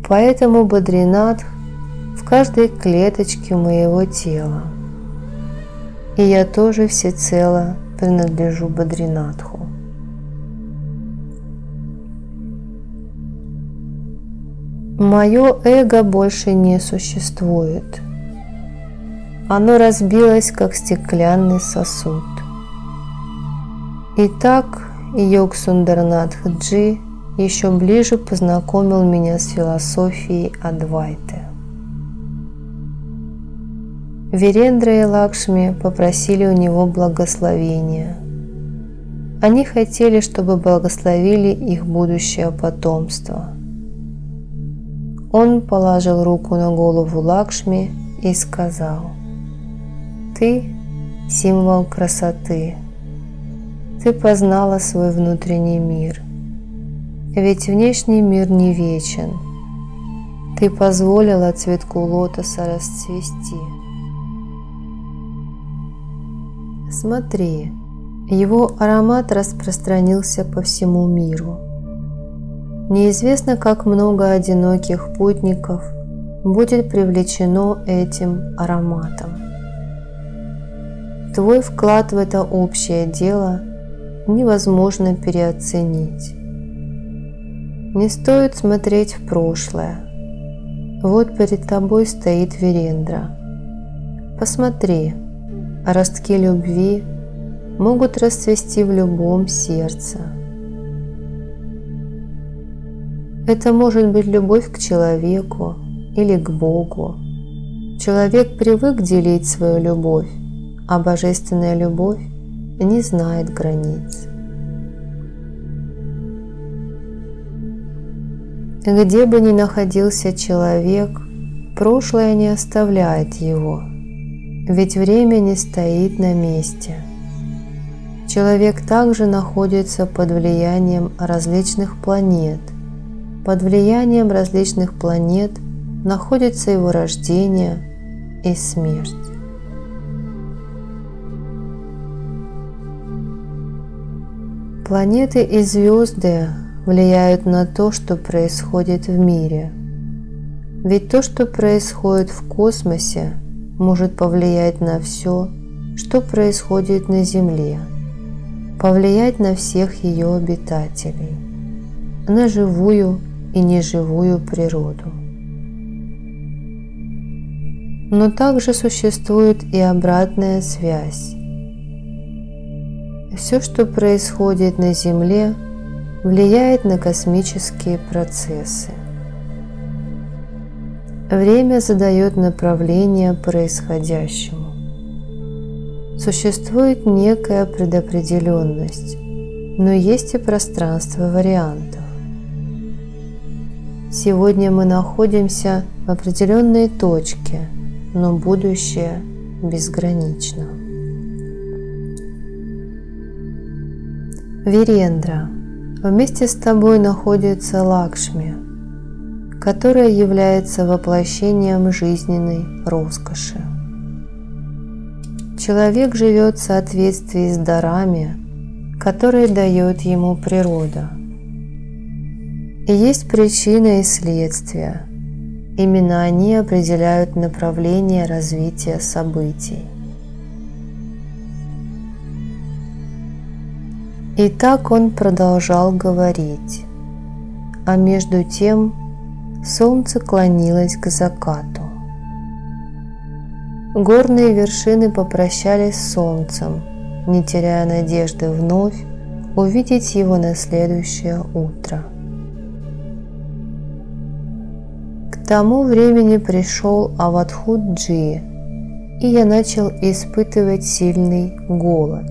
Поэтому Бадринатх в каждой клеточке моего тела. И я тоже всецело принадлежу Бадринатху». Мое эго больше не существует. Оно разбилось, как стеклянный сосуд. Итак, йог Сундарнатх Джи еще ближе познакомил меня с философией Адвайты. Вирендра и Лакшми попросили у него благословения. Они хотели, чтобы благословили их будущее потомство. Он положил руку на голову Лакшми и сказал: «Ты – символ красоты. Ты познала свой внутренний мир. Ведь внешний мир не вечен. Ты позволила цветку лотоса расцвести. Смотри, его аромат распространился по всему миру. Неизвестно, как много одиноких путников будет привлечено этим ароматом. Твой вклад в это общее дело невозможно переоценить. Не стоит смотреть в прошлое. Вот перед тобой стоит Вирендра. Посмотри, ростки любви могут расцвести в любом сердце. Это может быть любовь к человеку или к Богу. Человек привык делить свою любовь, а божественная любовь не знает границ. Где бы ни находился человек, прошлое не оставляет его, ведь время не стоит на месте. Человек также находится под влиянием различных планет. Под влиянием различных планет находится его рождение и смерть. Планеты и звезды влияют на то, что происходит в мире. Ведь то, что происходит в космосе, может повлиять на все, что происходит на Земле, повлиять на всех ее обитателей, на живую и неживую природу. Но также существует и обратная связь. Все, что происходит на Земле, влияет на космические процессы. Время задает направление происходящему. Существует некая предопределенность, но есть и пространство вариантов. Сегодня мы находимся в определенной точке, но будущее безгранично. Вирендра, вместе с тобой находится Лакшми, которая является воплощением жизненной роскоши. Человек живет в соответствии с дарами, которые дает ему природа. И есть причина и следствие. Именно они определяют направление развития событий. И так он продолжал говорить, а между тем солнце клонилось к закату. Горные вершины попрощались с солнцем, не теряя надежды вновь увидеть его на следующее утро. К тому времени пришел Авадхут-джи, и я начал испытывать сильный голод.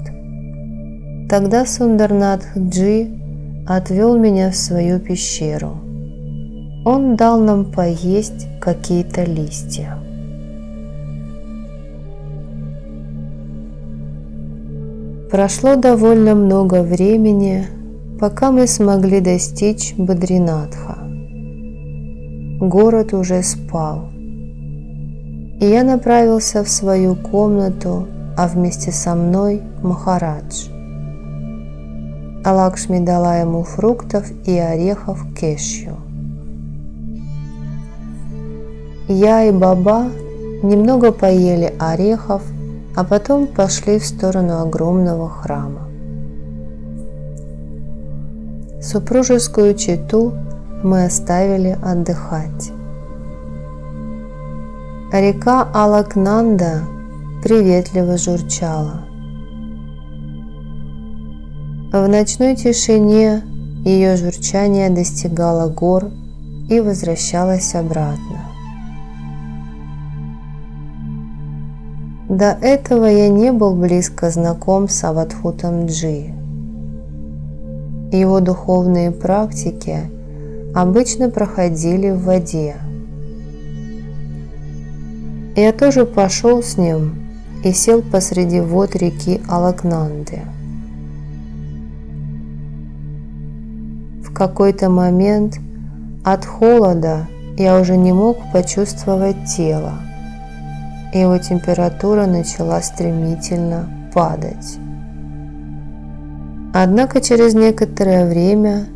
Тогда Сундарнатх-джи отвел меня в свою пещеру. Он дал нам поесть какие-то листья. Прошло довольно много времени, пока мы смогли достичь Бадринатха. Город уже спал, и я направился в свою комнату, а вместе со мной Махарадж. А Лакшми дала ему фруктов и орехов кешью. Я и Баба немного поели орехов, а потом пошли в сторону огромного храма. Супружескую чету мы оставили отдыхать. Река Алакнанда приветливо журчала. В ночной тишине ее журчание достигало гор и возвращалось обратно. До этого я не был близко знаком с Авадхутом-джи. Его духовные практики обычно проходили в воде. Я тоже пошел с ним и сел посреди вод реки Алакнанды. В какой-то момент от холода я уже не мог почувствовать тело. Его температура начала стремительно падать. Однако через некоторое время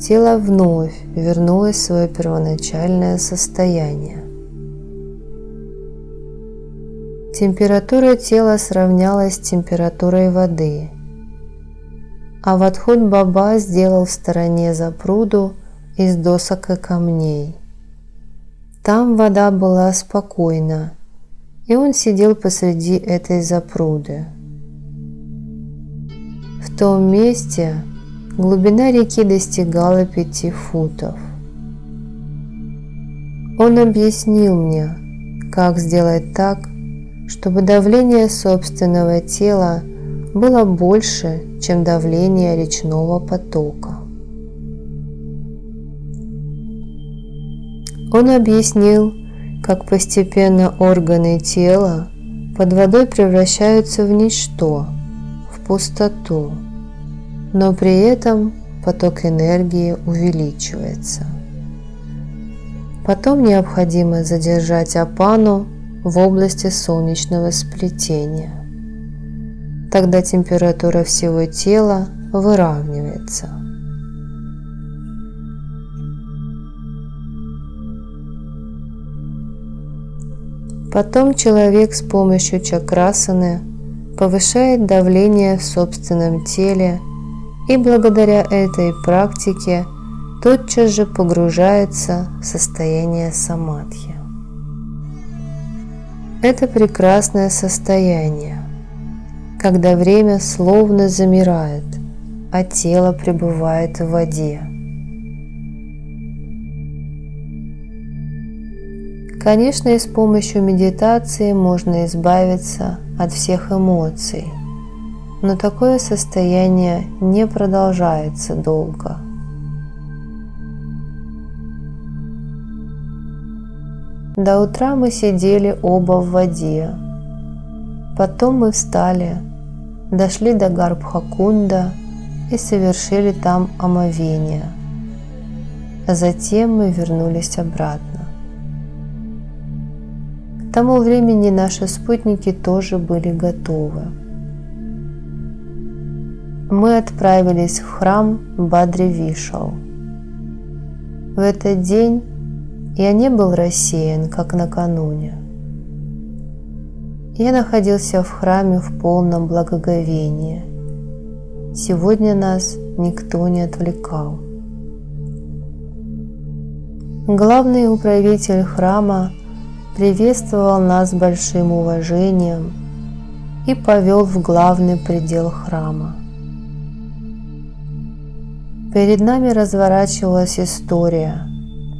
тело вновь вернулось в свое первоначальное состояние. Температура тела сравнялась с температурой воды. Авадхут Баба сделал в стороне запруду из досок и камней. Там вода была спокойна, и он сидел посреди этой запруды. В том месте глубина реки достигала 5 футов. Он объяснил мне, как сделать так, чтобы давление собственного тела было больше, чем давление речного потока. Он объяснил, как постепенно органы тела под водой превращаются в ничто, в пустоту, но при этом поток энергии увеличивается. Потом необходимо задержать апану в области солнечного сплетения. Тогда температура всего тела выравнивается. Потом человек с помощью чакрасаны повышает давление в собственном теле и благодаря этой практике тотчас же погружается в состояние самадхи. Это прекрасное состояние, когда время словно замирает, а тело пребывает в воде. Конечно, и с помощью медитации можно избавиться от всех эмоций, но такое состояние не продолжается долго. До утра мы сидели оба в воде. Потом мы встали, дошли до Гарбхакунда и совершили там омовение. А затем мы вернулись обратно. К тому времени наши спутники тоже были готовы. Мы отправились в храм Бадри-Вишал. В этот день я не был рассеян, как накануне. Я находился в храме в полном благоговении. Сегодня нас никто не отвлекал. Главный управитель храма приветствовал нас с большим уважением и повел в главный предел храма. Перед нами разворачивалась история,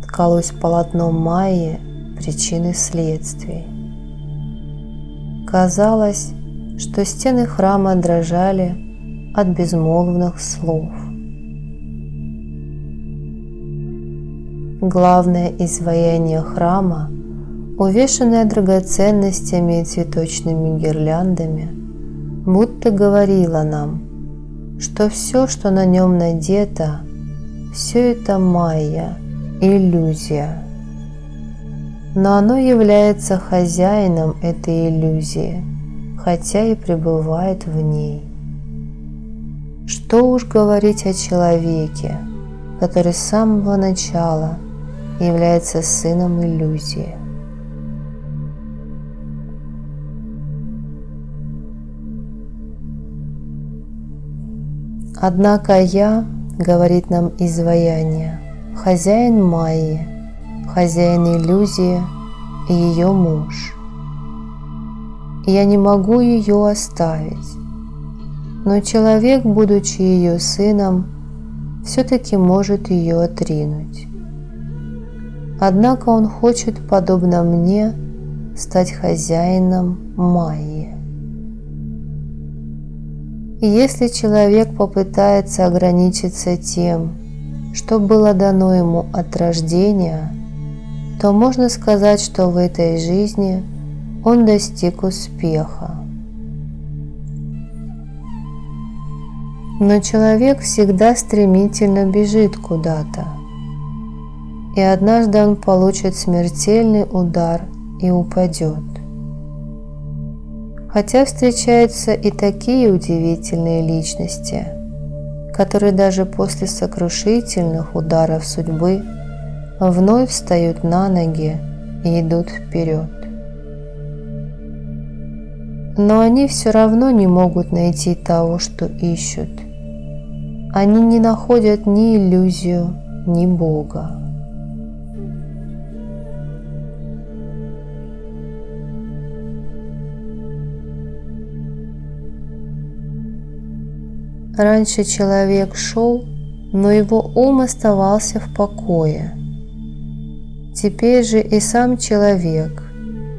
ткалось полотно Майи причин и следствий. Казалось, что стены храма дрожали от безмолвных слов. Главное изваяние храма, увешанное драгоценностями и цветочными гирляндами, будто говорило нам, что все, что на нем надето, все это майя, иллюзия. Но оно является хозяином этой иллюзии, хотя и пребывает в ней. Что уж говорить о человеке, который с самого начала является сыном иллюзии. Однако я, говорит нам изваяние, хозяин Майи, хозяин иллюзии и ее муж. Я не могу ее оставить, но человек, будучи ее сыном, все-таки может ее отринуть. Однако он хочет, подобно мне, стать хозяином Майи. И если человек попытается ограничиться тем, что было дано ему от рождения, то можно сказать, что в этой жизни он достиг успеха. Но человек всегда стремительно бежит куда-то, и однажды он получит смертельный удар и упадет. Хотя встречаются и такие удивительные личности, которые даже после сокрушительных ударов судьбы вновь встают на ноги и идут вперед. Но они все равно не могут найти того, что ищут. Они не находят ни иллюзию, ни Бога. Раньше человек шел, но его ум оставался в покое. Теперь же и сам человек,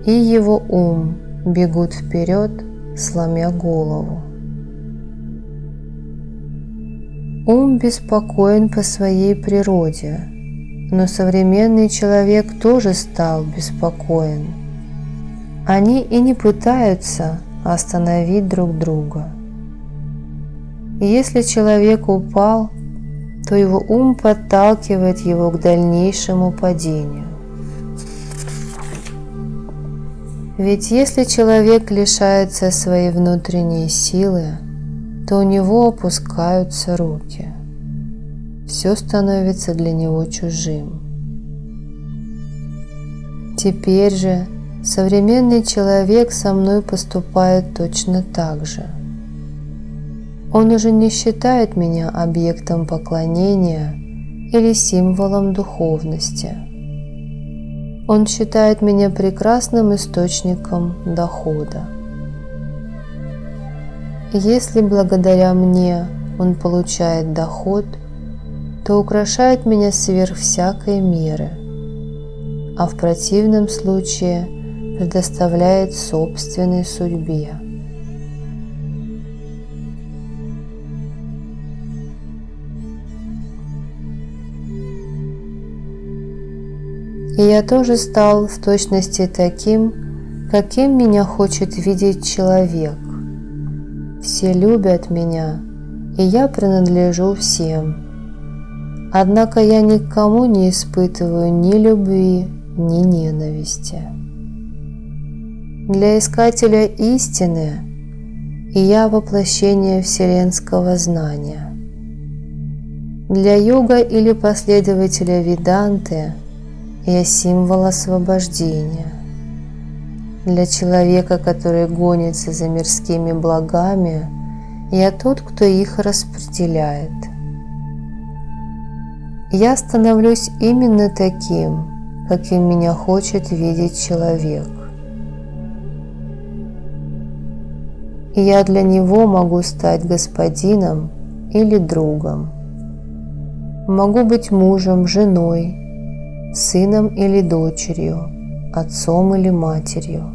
и его ум бегут вперед, сломя голову. Ум беспокоен по своей природе, но современный человек тоже стал беспокоен. Они и не пытаются остановить друг друга. И если человек упал, то его ум подталкивает его к дальнейшему падению. Ведь если человек лишается своей внутренней силы, что у него опускаются руки. Все становится для него чужим. Теперь же современный человек со мной поступает точно так же. Он уже не считает меня объектом поклонения или символом духовности. Он считает меня прекрасным источником дохода. Если благодаря мне он получает доход, то украшает меня сверх всякой меры, а в противном случае предоставляет собственной судьбе. И я тоже стал в точности таким, каким меня хочет видеть человек. Все любят меня, и я принадлежу всем. Однако я никому не испытываю ни любви, ни ненависти. Для искателя истины я воплощение вселенского знания. Для йога или последователя Веданты я символ освобождения. Для человека, который гонится за мирскими благами, я тот, кто их распределяет. Я становлюсь именно таким, каким меня хочет видеть человек. И я для него могу стать господином или другом. Могу быть мужем, женой, сыном или дочерью, отцом или матерью.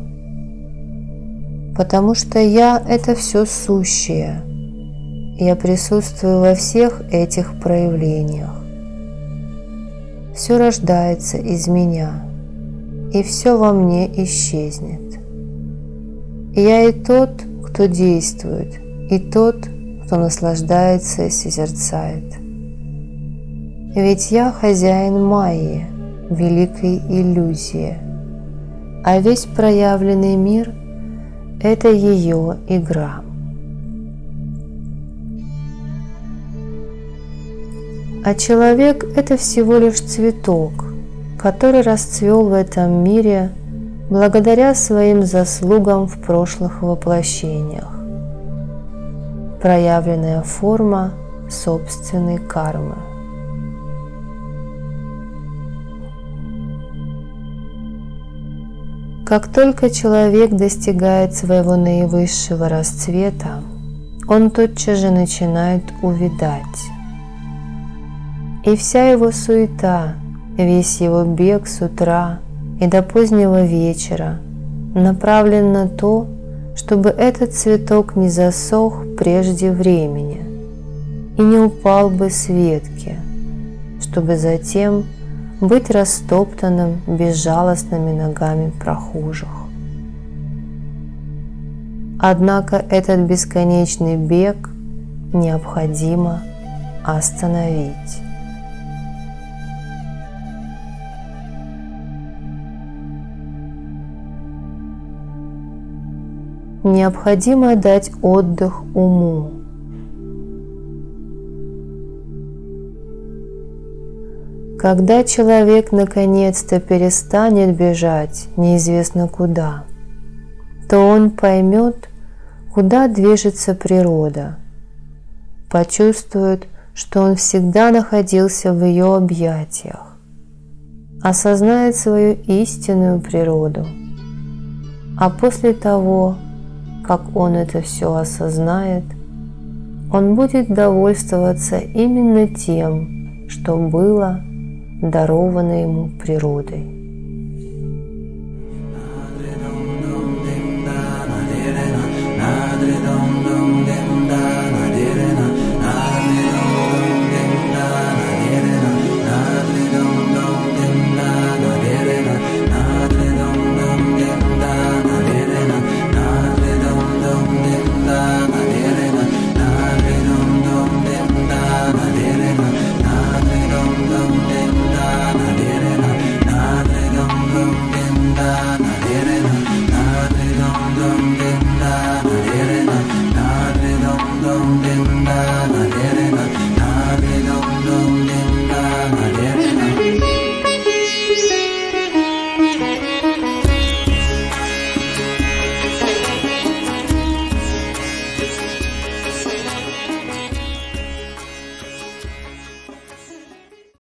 Потому что я – это все сущее. Я присутствую во всех этих проявлениях. Все рождается из меня, и все во мне исчезнет. Я и тот, кто действует, и тот, кто наслаждается и созерцает. Ведь я хозяин Майи, великой иллюзии, а весь проявленный мир – это ее игра. А человек – это всего лишь цветок, который расцвел в этом мире благодаря своим заслугам в прошлых воплощениях. Проявленная форма собственной кармы. Как только человек достигает своего наивысшего расцвета, он тотчас же начинает увядать. И вся его суета, весь его бег с утра и до позднего вечера направлен на то, чтобы этот цветок не засох прежде времени и не упал бы с ветки, чтобы затем быть растоптанным безжалостными ногами прохожих. Однако этот бесконечный бег необходимо остановить. Необходимо дать отдых уму. Когда человек наконец-то перестанет бежать неизвестно куда, то он поймет, куда движется природа, почувствует, что он всегда находился в ее объятиях, осознает свою истинную природу, а после того, как он это все осознает, он будет довольствоваться именно тем, что было даровано ему природой. Dum